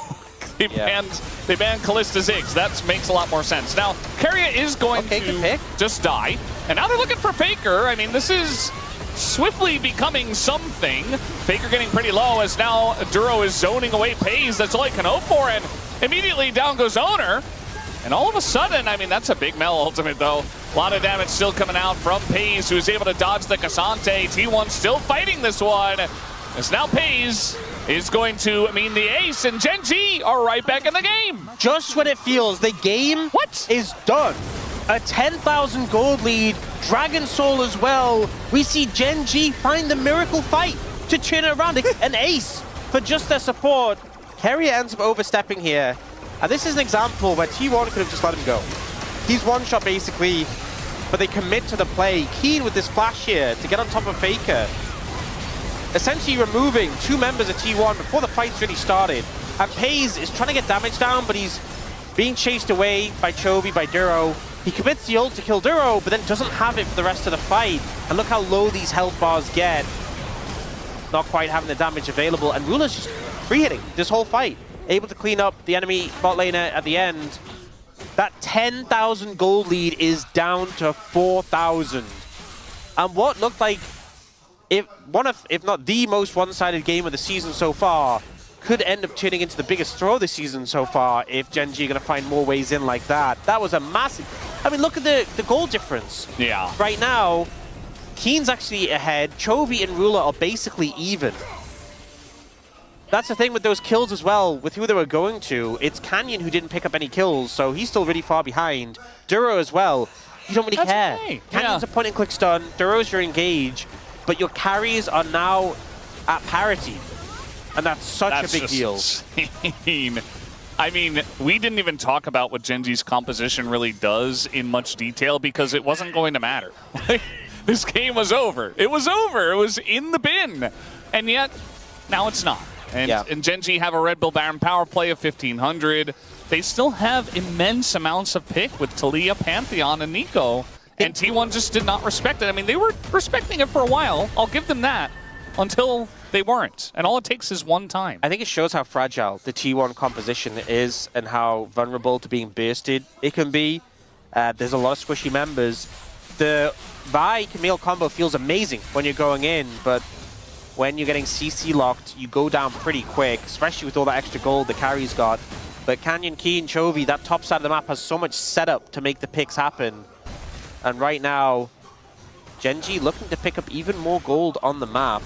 They banned Callista Ziggs. That makes a lot more sense. Now, Keria is going to just die, and now they're looking for Faker. I mean, this is swiftly becoming something. Faker getting pretty low as now Duro is zoning away Pays. That's all he can hope for, and immediately down goes Owner. And all of a sudden, I mean, that's a big Mel ultimate, though. A lot of damage still coming out from Pays, who is able to dodge the Cassante. T1 still fighting this one. As now Pays is going to mean the ace, and Gen G are right back in the game. Just when it feels the game is done. A 10,000 gold lead, Dragon Soul as well. We see Gen G find the miracle fight to turn it around. An ace for just their support. Keria ends up overstepping here. And this is an example where T1 could have just let him go. He's one shot basically, but they commit to the play. Keen with this flash here to get on top of Faker. Essentially removing 2 members of T1 before the fight's really started. And Pays is trying to get damage down, but he's being chased away by Chovy, by Duro. He commits the ult to kill Duro, but then doesn't have it for the rest of the fight. And look how low these health bars get. Not quite having the damage available, and Ruler's just free hitting this whole fight. Able to clean up the enemy bot laner at the end. That 10,000 gold lead is down to 4,000. And what looked like if not the most one-sided game of the season so far, could end up turning into the biggest throw this season so far if Gen G are going to find more ways in like that. That was a massive... I mean, look at the goal difference. Yeah. Right now, Keen's actually ahead. Chovy and Ruler are basically even. That's the thing with those kills as well, with who they were going to. It's Canyon who didn't pick up any kills, so he's still really far behind. Duro as well. You don't really care. Okay. Canyon's a point-and-click stun. Duro's your engage, but your carries are now at parity. And that's such a big deal. Insane. I mean, we didn't even talk about what Gen G's composition really does in much detail because it wasn't going to matter. This game was over. It was over. It was in the bin. And yet, now it's not. And Gen G have a Red Bull Baron power play of 1,500. They still have immense amounts of pick with Talia, Pantheon, and Nico. And T1 just did not respect it. I mean, they were respecting it for a while. I'll give them that. Until they weren't. And all it takes is one time. I think it shows how fragile the T1 composition is and how vulnerable to being bursted it can be. There's a lot of squishy members. The Vi Camille combo feels amazing when you're going in, but when you're getting CC locked, you go down pretty quick, especially with all that extra gold the carry's got. But Canyon, Keen, Chovy, that top side of the map has so much setup to make the picks happen. And right now, Gen G looking to pick up even more gold on the map.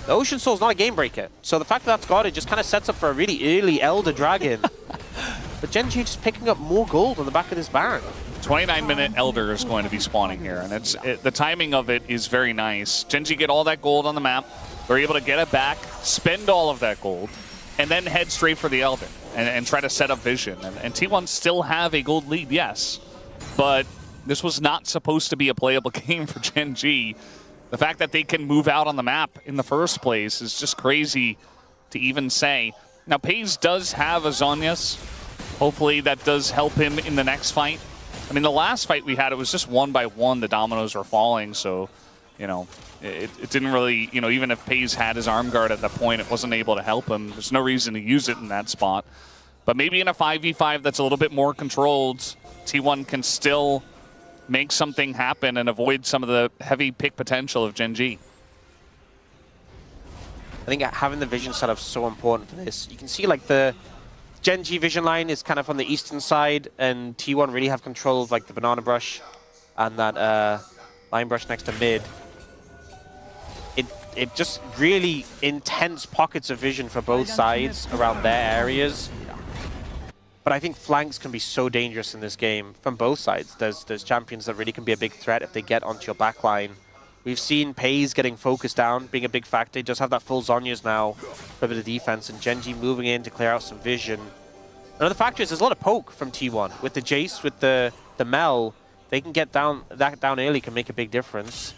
The Ocean Soul's not a game breaker, so the fact that that's got it just kind of sets up for a really early Elder Dragon. But Gen G just picking up more gold on the back of this Baron. 29-minute Elder is going to be spawning here, and the timing of it is very nice. Gen G get all that gold on the map. They're able to get it back, spend all of that gold, and then head straight for the Elder and try to set up vision. And T1 still have a gold lead, yes, but this was not supposed to be a playable game for Gen G. The fact that they can move out on the map in the first place is just crazy to even say. Now, Paze does have a Zhonya's. Hopefully that does help him in the next fight. I mean, the last fight we had, it was just 1 by 1. The dominoes were falling, so, you know, it didn't really, you know, even if Paze had his arm guard at that point, it wasn't able to help him. There's no reason to use it in that spot. But maybe in a 5v5 that's a little bit more controlled, T1 can still make something happen and avoid some of the heavy pick potential of Gen G. I think having the vision set up is so important for this. You can see like the Gen G vision line is kind of on the eastern side, and T1 really have control of like the banana brush and that line brush next to mid. It just really intense pockets of vision for both sides around their areas. But I think flanks can be so dangerous in this game from both sides. There's champions that really can be a big threat if they get onto your backline. We've seen Paze getting focused down, being a big factor. He does have that full Zhonya's now for a bit of defense, and Gen G moving in to clear out some vision. Another factor is there's a lot of poke from T1. With the Jace, with the Mel, they can get down early, can make a big difference.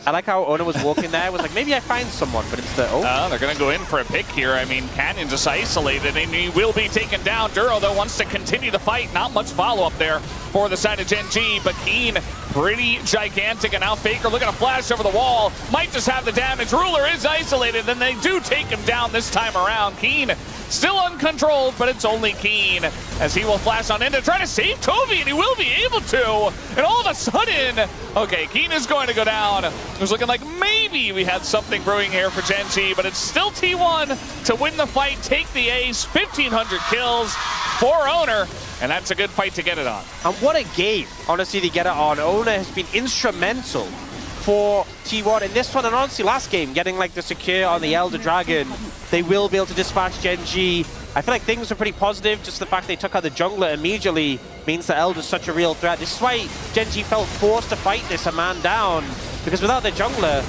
I like how Ona was walking there. Was like, maybe I find someone, but it's the... They're going to go in for a pick here. I mean, Canyon just isolated, and he will be taken down. Duro, though, wants to continue the fight. Not much follow-up there for the side of Gen G, but Keen, pretty gigantic. And now Faker looking to flash over the wall. Might just have the damage. Ruler is isolated, and they do take him down this time around. Keen still uncontrolled, but it's only Keen as he will flash on in to try to save Toby, and he will be able to. And all of a sudden, okay, Keen is going to go down. It was looking like maybe we had something brewing here for Gen G, but it's still T1 to win the fight, take the ace, 1,500 kills for Owner, and that's a good fight to get it on. And what a game, honestly, to get it on. Owner has been instrumental for T1 in this one, and honestly last game, getting like the secure on the Elder Dragon. They will be able to dispatch Gen G. I feel like things are pretty positive. Just the fact they took out the jungler immediately means that Elder's such a real threat. This is why Gen G felt forced to fight this a man down, because without their jungler,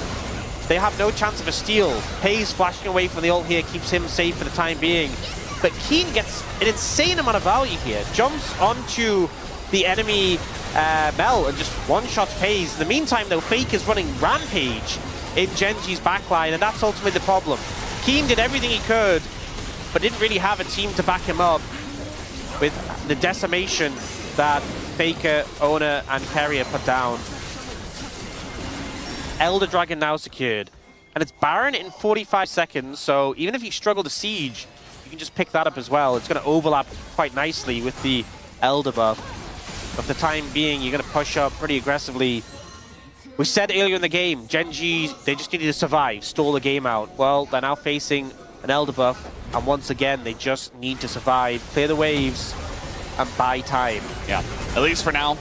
they have no chance of a steal. Paze flashing away from the ult here keeps him safe for the time being. But Keen gets an insane amount of value here. Jumps onto the enemy Mel and just one-shots Paze. In the meantime, though, Fake is running Rampage in Gen G's backline, and that's ultimately the problem. Keen did everything he could, but didn't really have a team to back him up with the decimation that Faker, Owner, and Carrier put down. Elder Dragon now secured. And it's Baron in 45 seconds, so even if you struggle to siege, you can just pick that up as well. It's going to overlap quite nicely with the Elder buff. But for the time being, you're going to push up pretty aggressively We said earlier in the game, Genji, they just needed to survive, stall the game out. Well, they're now facing an Elder buff, and once again, they just need to survive, clear the waves, and buy time. Yeah, at least for now.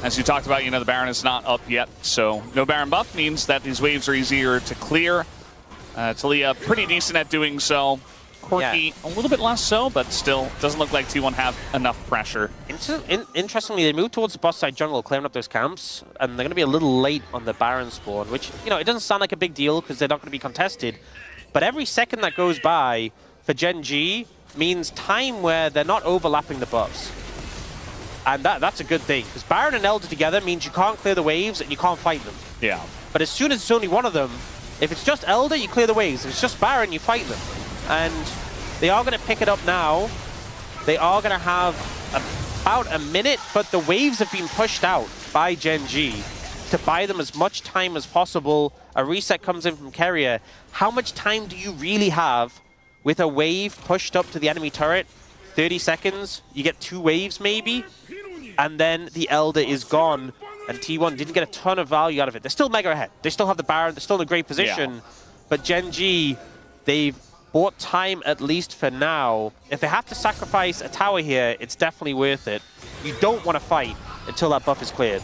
As you talked about, the Baron is not up yet, so no Baron buff means that these waves are easier to clear. Talia pretty decent at doing so. Quirky, a little bit less so, but still doesn't look like T1 have enough pressure. Interestingly, they moved towards the boss side jungle, clearing up those camps, and they're going to be a little late on the Baron spawn, which, it doesn't sound like a big deal because they're not going to be contested. But every second that goes by for Gen G means time where they're not overlapping the buffs. And that's a good thing, because Baron and Elder together means you can't clear the waves and you can't fight them. Yeah. But as soon as it's only one of them, if it's just Elder, you clear the waves. If it's just Baron, you fight them. And they are going to pick it up now. They are going to have about a minute, but the waves have been pushed out by Gen G to buy them as much time as possible. A reset comes in from Keria. How much time do you really have with a wave pushed up to the enemy turret? 30 seconds, you get 2 waves maybe, and then the Elder is gone, and T1 didn't get a ton of value out of it. They're still mega ahead. They still have the Baron. They're still in a great position, but Gen G, they've bought time at least for now. If they have to sacrifice a tower here, it's definitely worth it. You don't want to fight until that buff is cleared.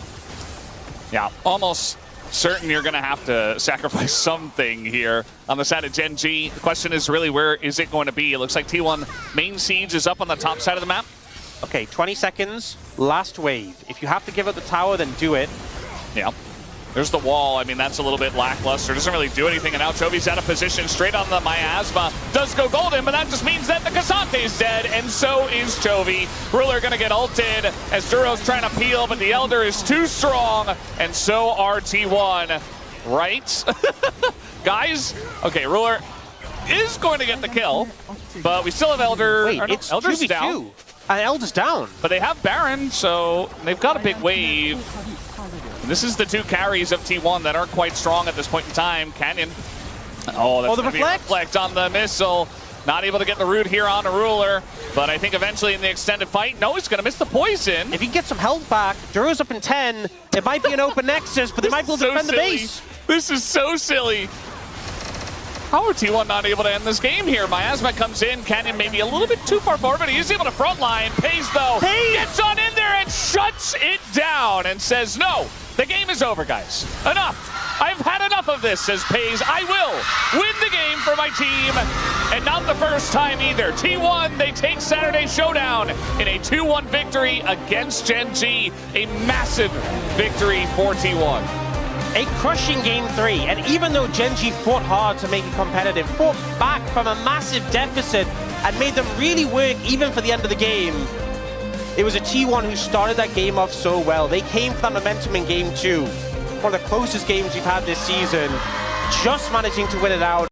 Yeah, almost certain you're going to have to sacrifice something here on the side of Gen G. The question is really, where is it going to be? It looks like T1 main siege is up on the top side of the map. Okay, 20 seconds, last wave. If you have to give up the tower, then do it. Yeah. There's the wall. I mean, that's a little bit lackluster. Doesn't really do anything, and now Chovy's out of position. Straight on the miasma. Does go golden, but that just means that the Cassante is dead, and so is Chovy. Ruler gonna get ulted as Duro's trying to peel, but the Elder is too strong, and so are T1. Right? Guys? Okay, Ruler is going to get the kill, but we still have Elder. Wait, it's Elder's 2v2. down. Elder's down. But they have Baron, so they've got a big wave. This is the 2 carries of T1 that aren't quite strong at this point in time. Canyon. Oh, that's going to be a reflect on the missile. Not able to get the root here on a Ruler, but I think eventually in the extended fight, no, he's going to miss the poison. If he gets some health back, Duro's up in 10. It might be an open Nexus, but they might be able to defend the base. This is so silly. How are T1 not able to end this game here? Miasma comes in. Canyon maybe a little bit too far forward, but he's able to frontline. Pays, though, gets on in there and shuts it down and says, no, the game is over, guys. Enough. I've had enough of this, says Pays. I will win the game for my team, and not the first time either. T1, they take Saturday Showdown in a 2-1 victory against Gen G. A massive victory for T1. A crushing game 3, and even though Gen G fought hard to make it competitive, fought back from a massive deficit and made them really work even for the end of the game, it was a T1 who started that game off so well. They came for that momentum in game 2. One of the closest games we've had this season, just managing to win it out.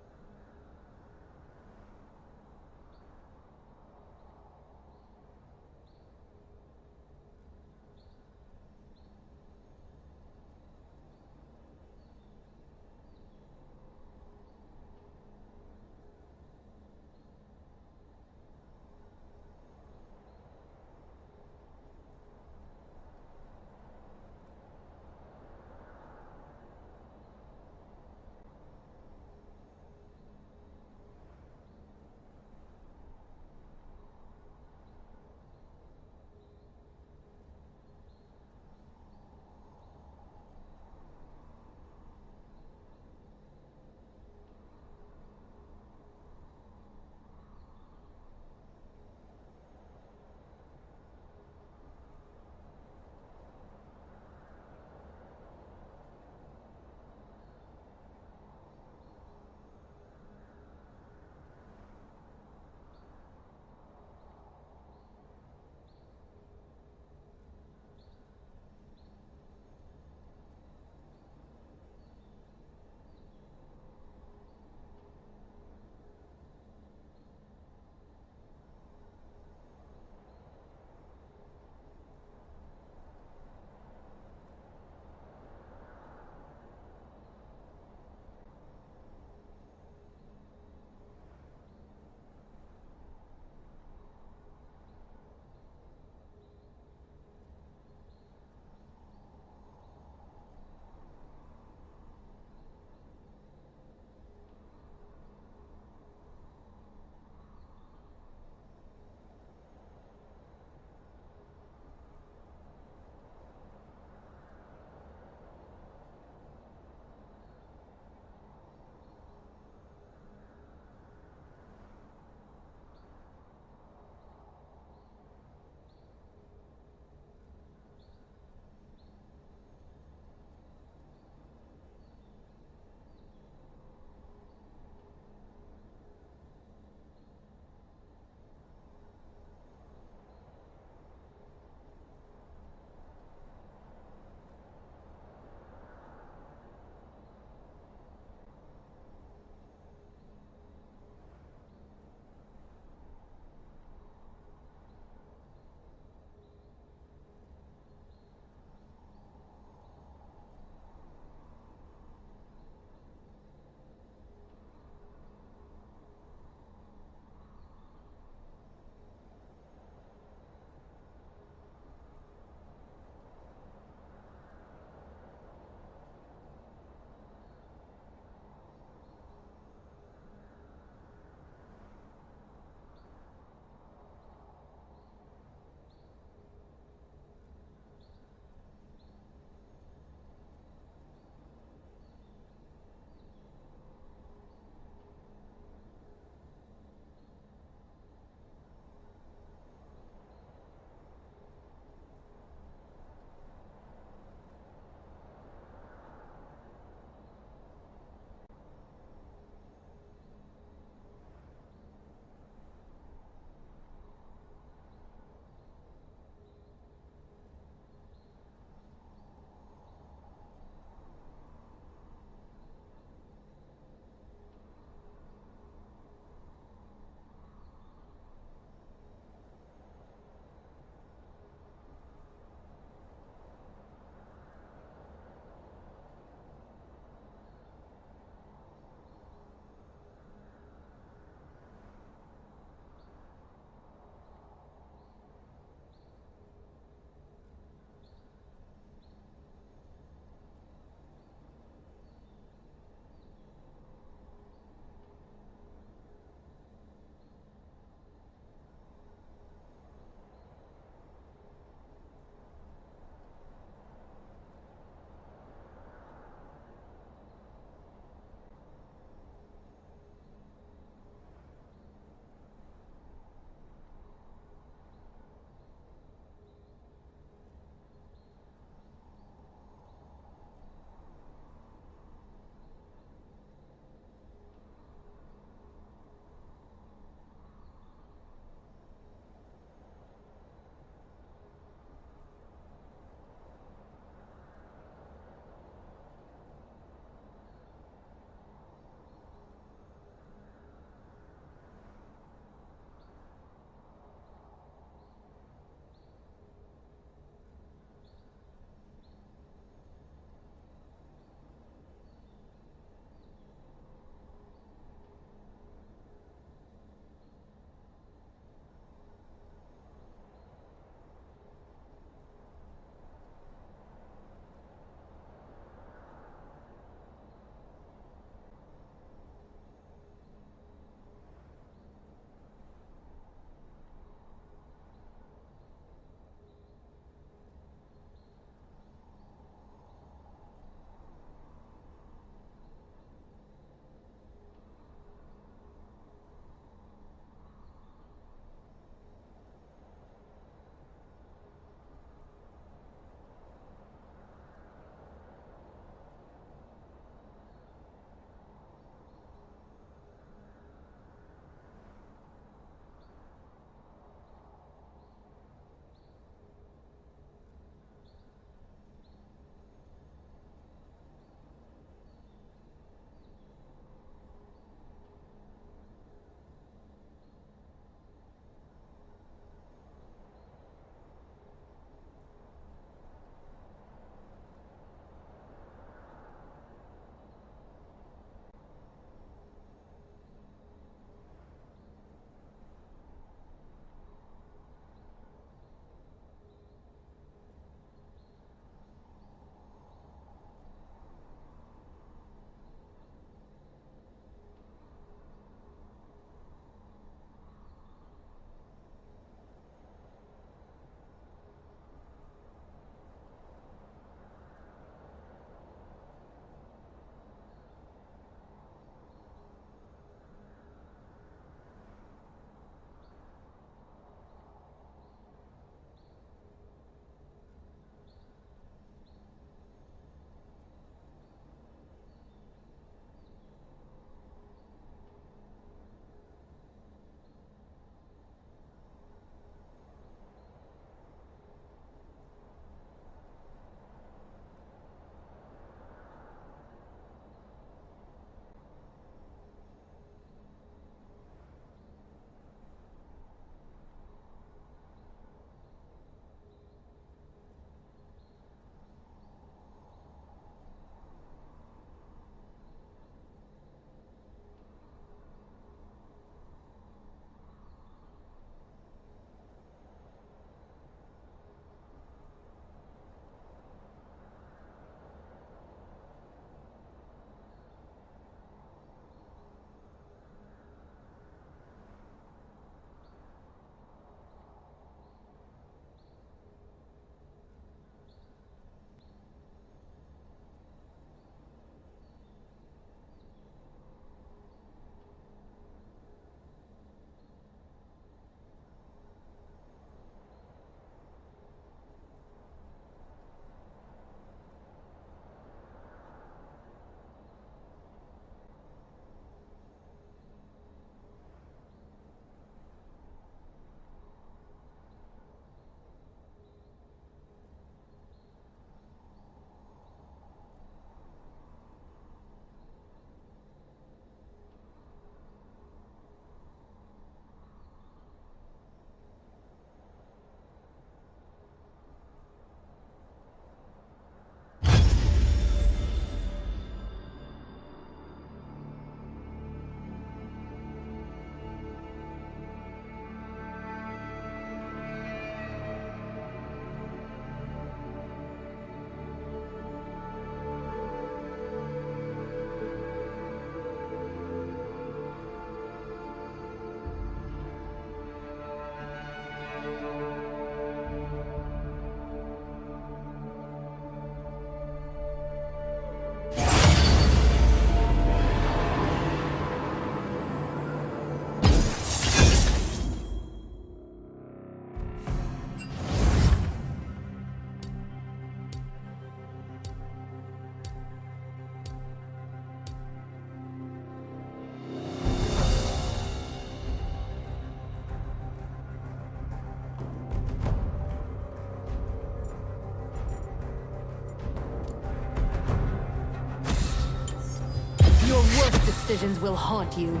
worst decisions will haunt you.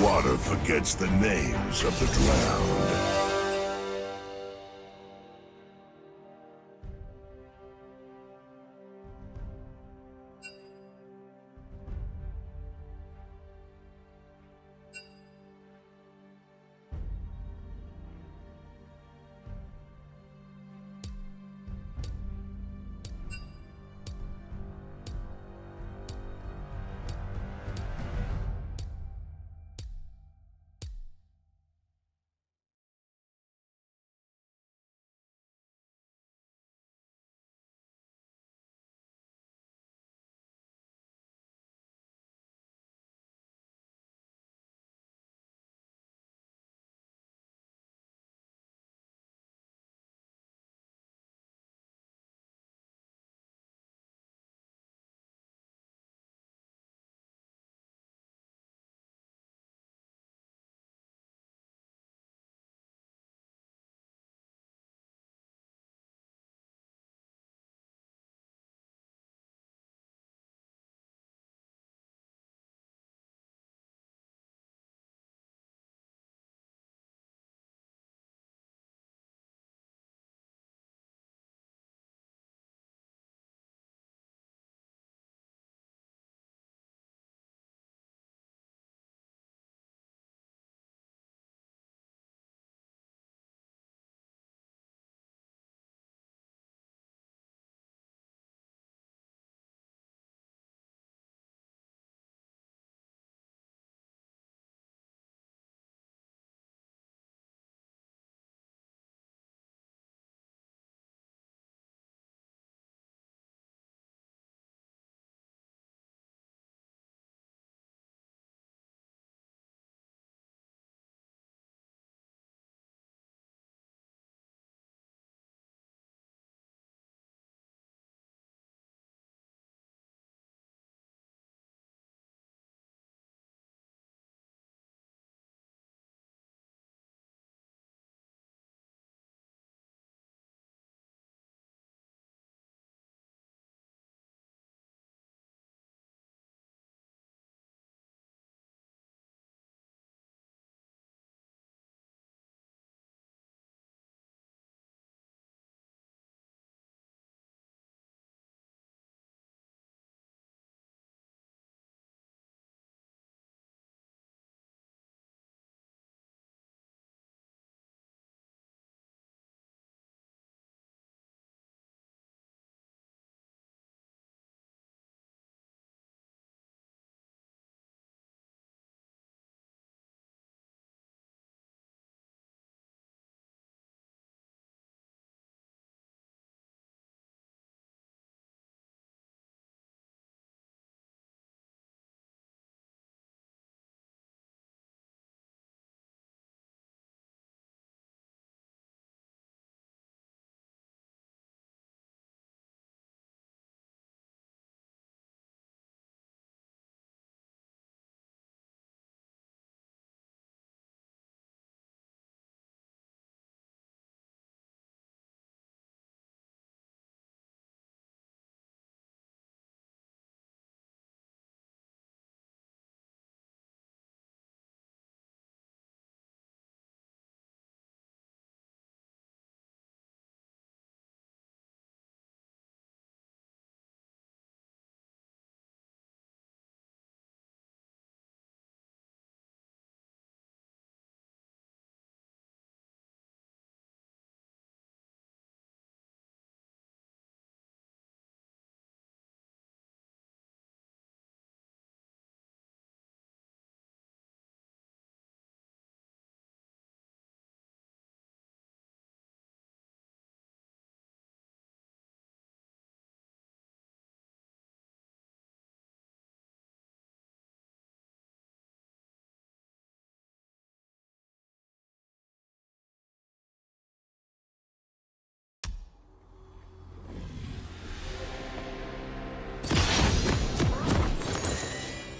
Water forgets the names of the drowned.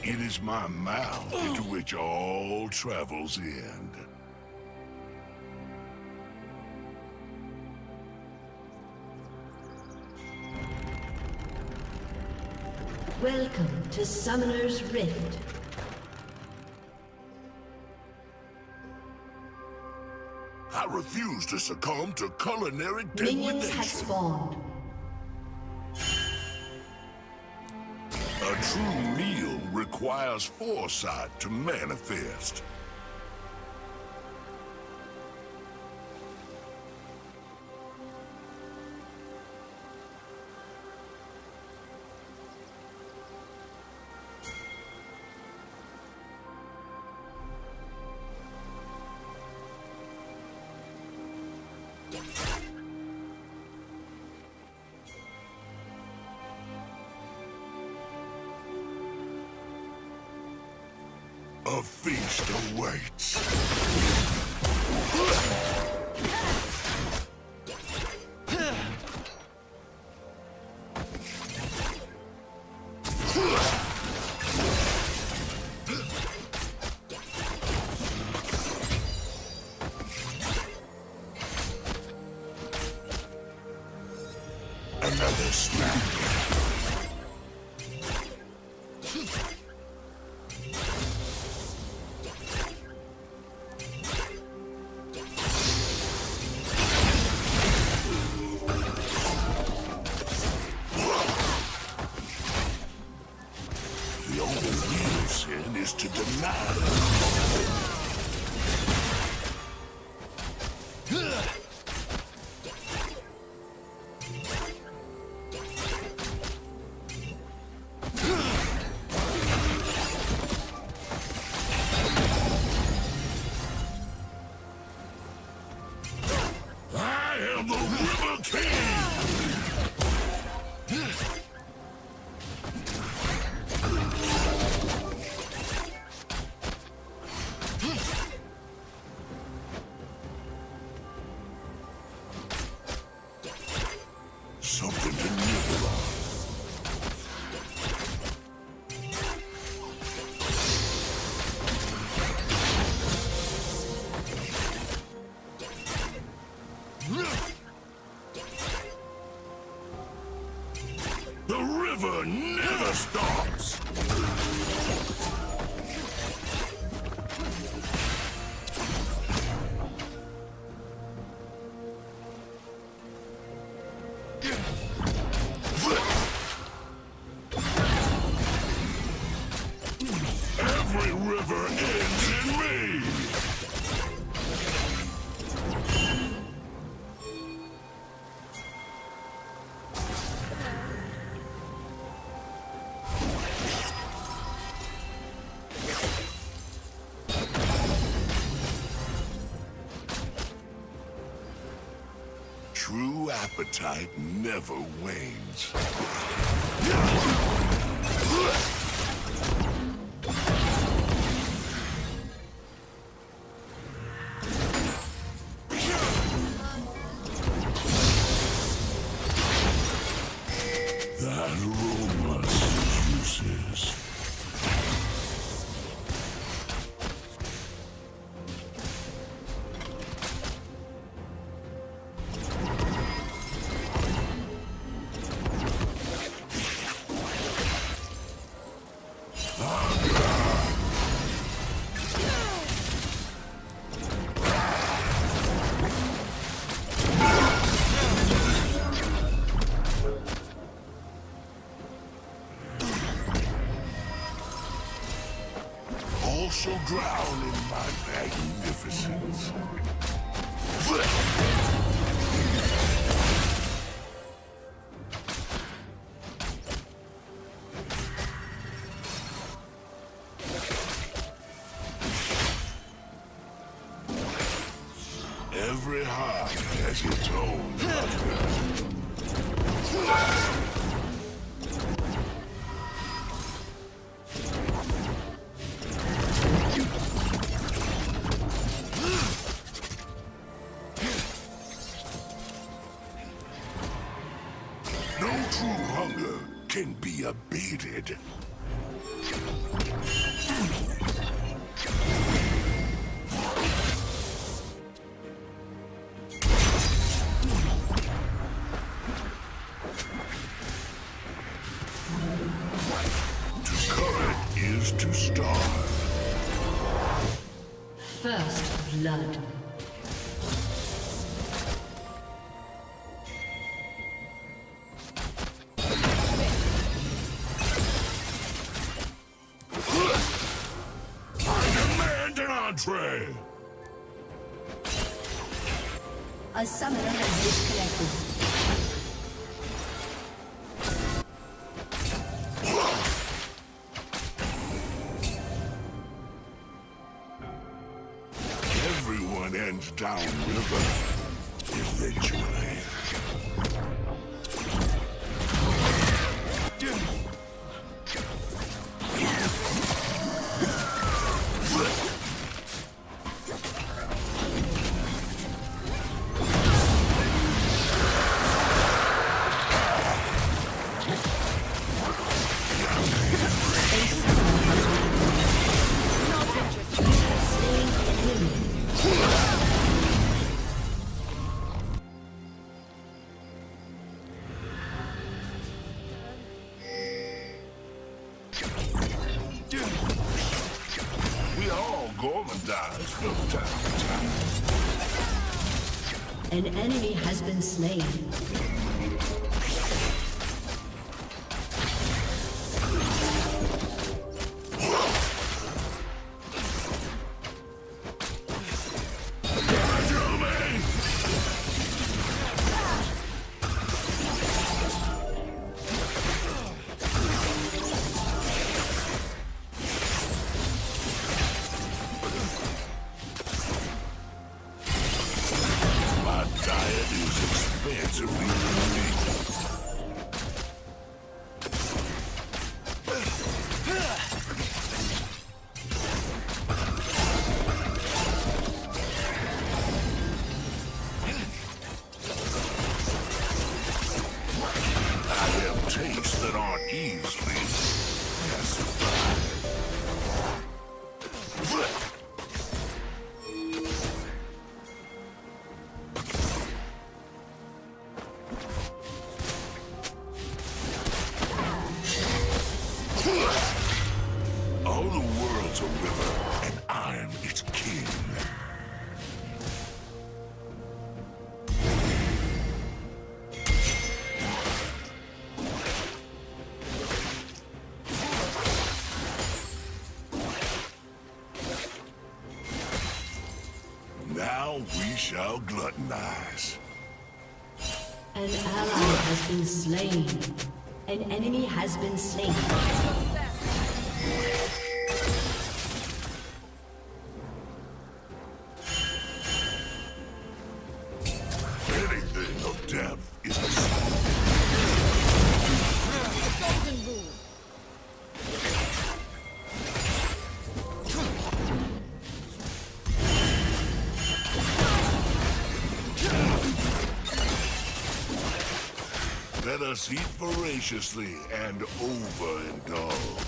It is my mouth into which all travels end. Welcome to Summoner's Rift. I refuse to succumb to culinary Minions degradation. have spawned. A true meal requires foresight to manifest. A feast awaits. Another snack. The only real sin is to deny it. I am the River King! Something to nibble on. The river never stops. Every river ends in me. True appetite never wanes. That aroma seduces. All shall drown in my magnificence. Every heart has its own hunger. No true hunger can be abated. To covet is to starve. First blood. Entree! A summoner has disconnected. Everyone ends downriver, eventually. We all gourmandize from time to time. An enemy has been slain. My diet is expansively unique. I have tastes that aren't easily pacified. All the world's a river, and I'm its king. Now we shall gluttonize. An ally has been slain. An enemy has been slain. Anything of depth is the same. Let us eat voraciously and overindulge.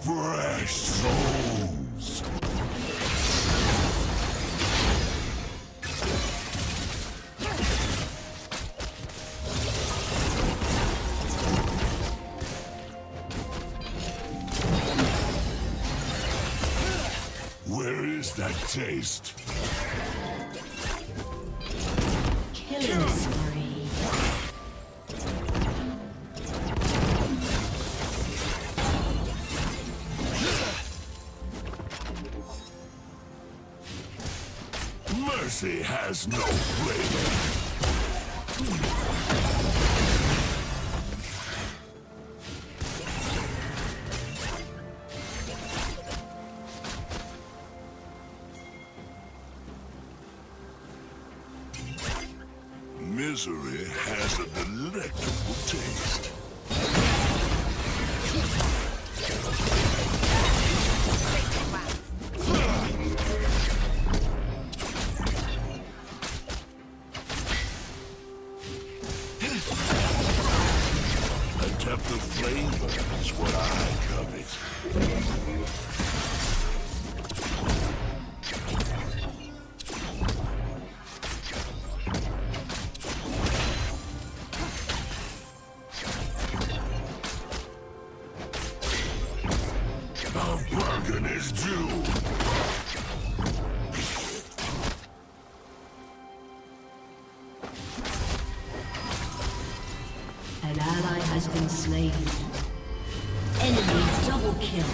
Fresh souls. Where is that taste? Killing spree. Mercy has no flavor. Misery has a delectable taste. A depth of flavor is what I covet. A bargain is due. An ally has been slain. Enemy double kill.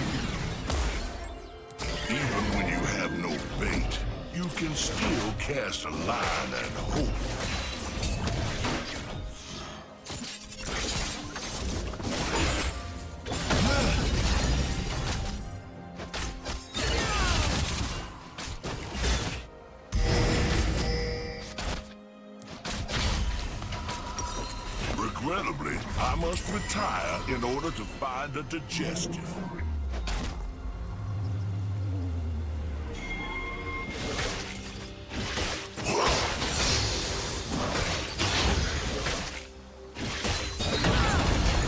Even when you have no bait, you can still cast a line and hope. Regrettably, I must retire in order to find a digestive.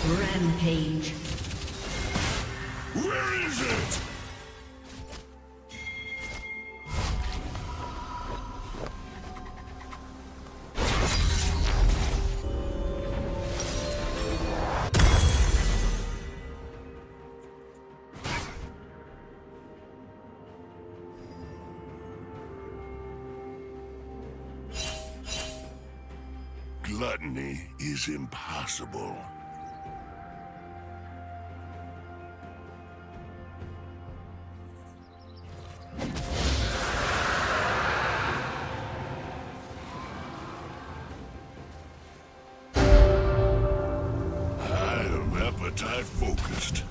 Rampage. Where is it? Gluttony is impossible. I am appetite focused.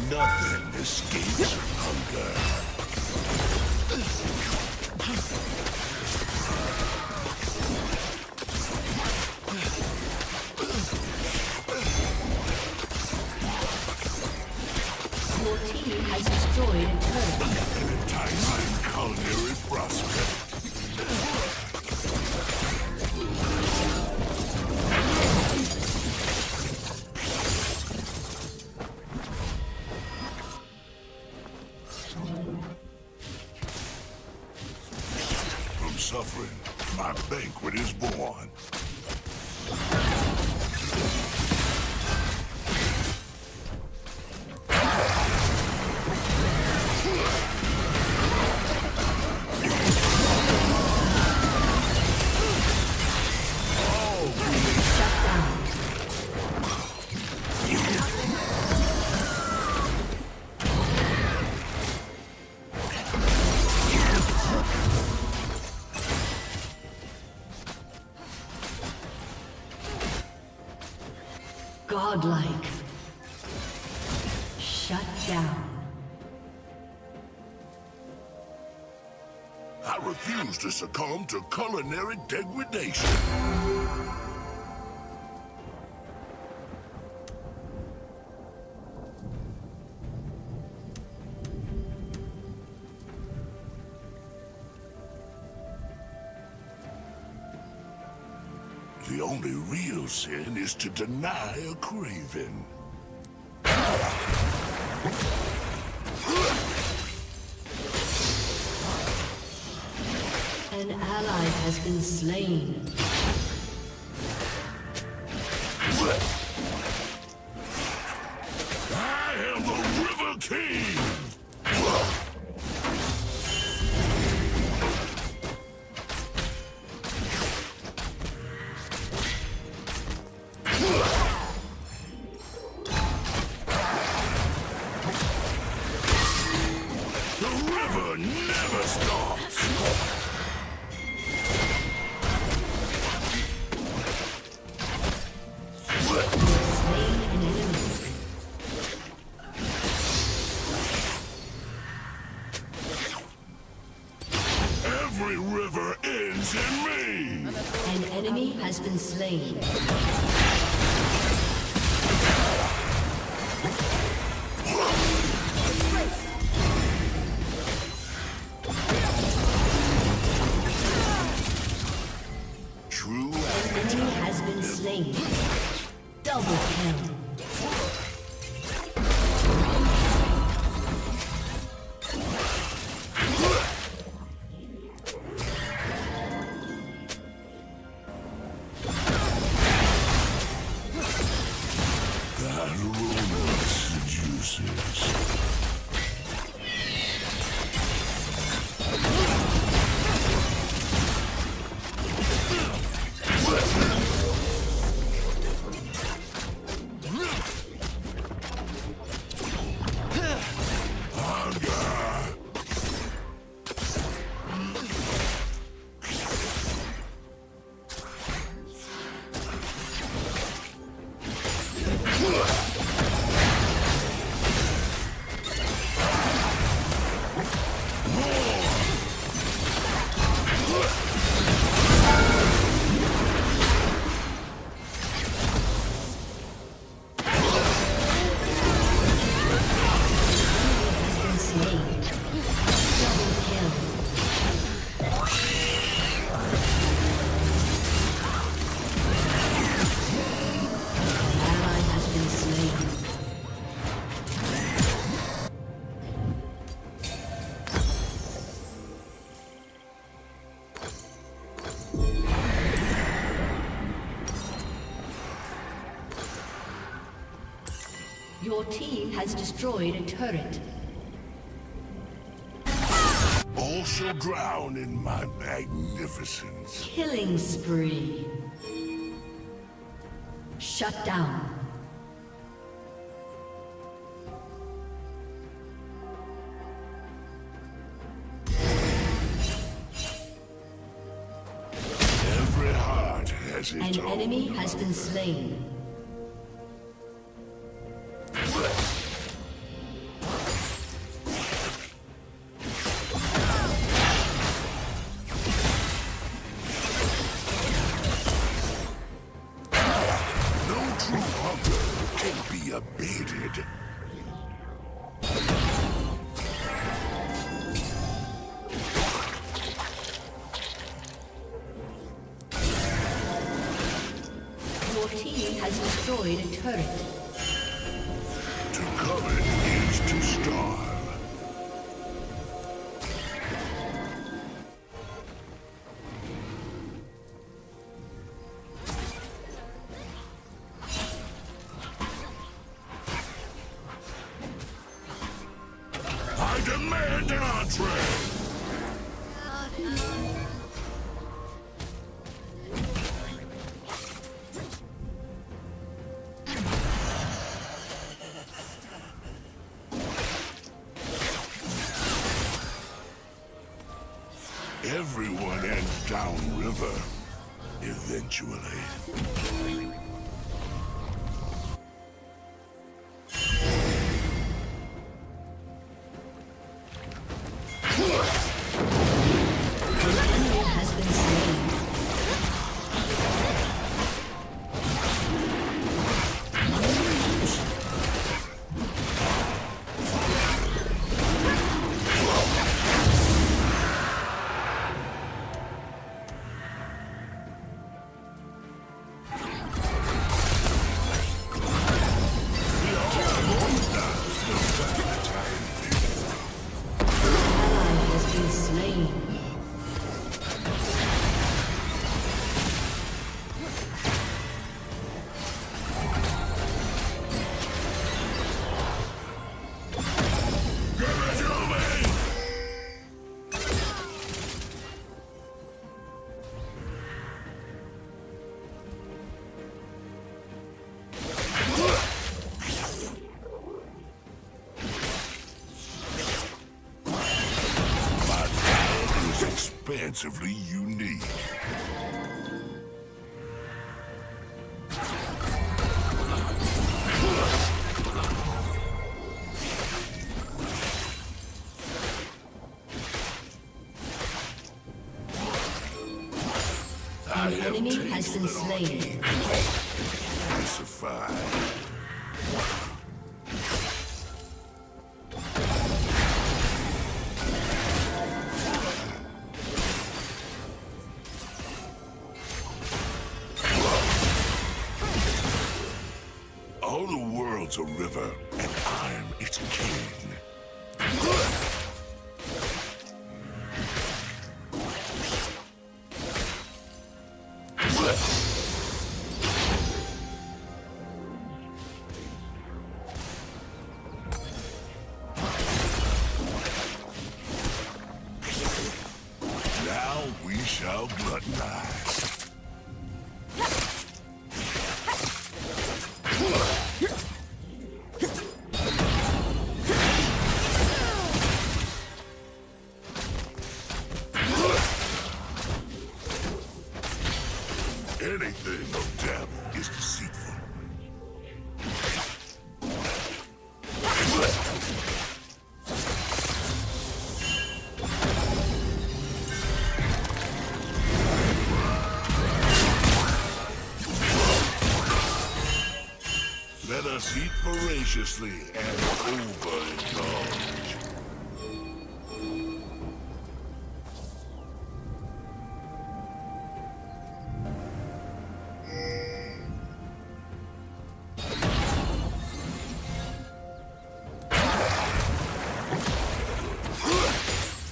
Nothing escapes hunger. Your team has destroyed a turret. An enticing culinary prospect. From suffering, my banquet is born. Godlike. Shut down. I refuse to succumb to culinary degradation. The only real sin is to deny a craving. An ally has been slain. I am the River King! stops. Every river ends in me. An enemy has been slain. True An enemy has been slain. Double kill. that aroma seduces. Your team has destroyed a turret. All shall drown in my magnificence. Killing spree. Shut down. Every heart has its An own. enemy has been slain. No true hunger can be abated. Your team has destroyed a turret. To covet is to starve. I demand an entree! Everyone ends downriver, eventually. Has been slain. expansively unique. An enemy has been slain. Crucified. All the world's a river, and I'm its king. Now we shall gluttonize. Anything of depth is deceitful. Let us eat voraciously and overindulge.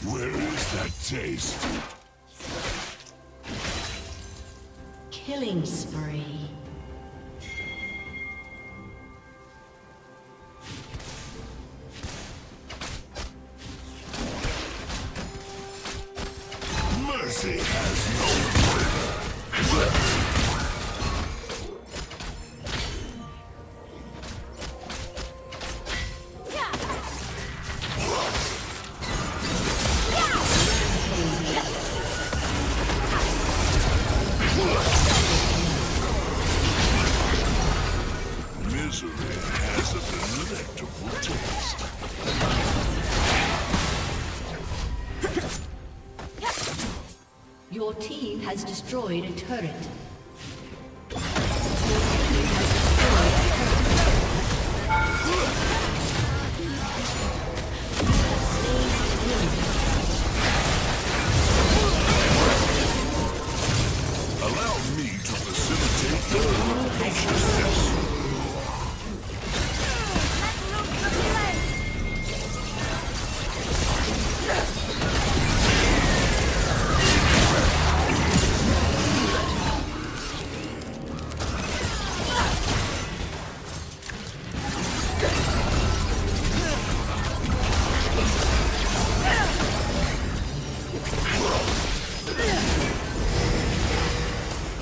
Where is that taste? Killing spree. Mercy has no winner. Misery has a delectable taste. Your team has destroyed a turret. Allow me to facilitate your success.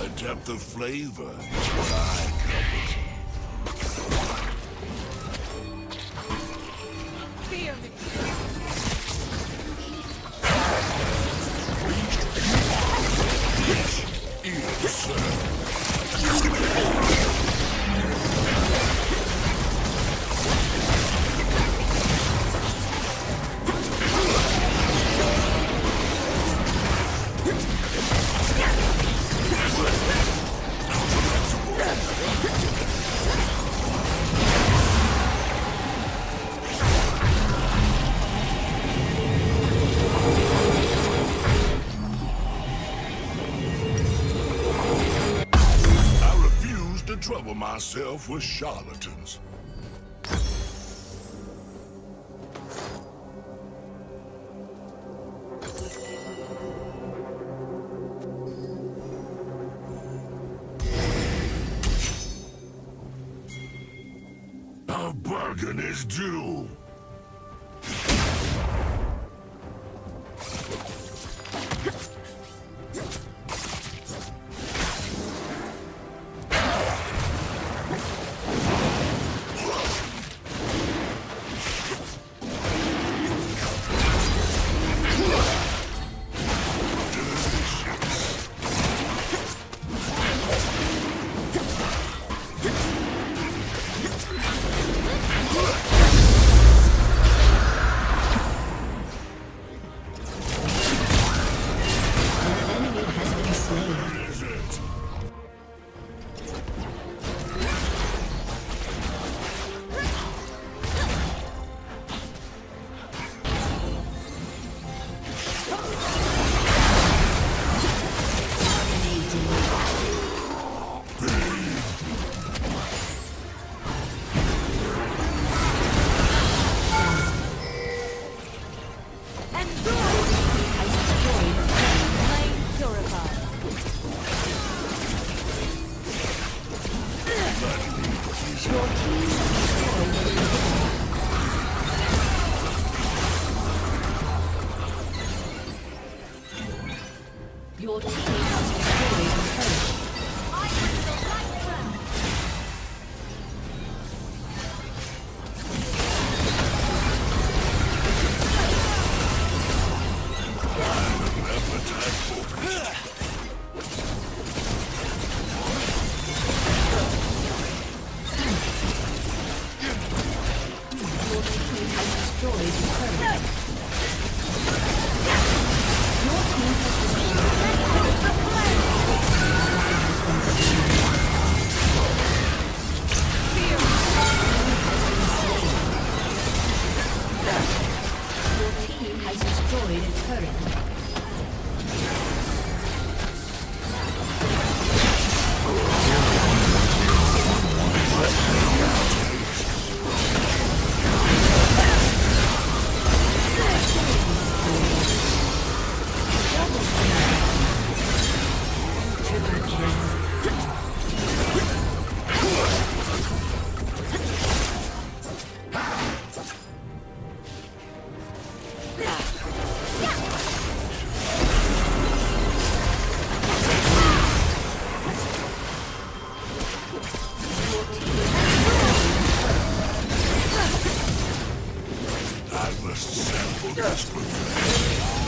A depth of flavor is what I covet. Fear me. Yes, sir. I refuse to trouble myself with charlatans. A bargain is due. Your team has destroyed a turret. I must sample this buffet.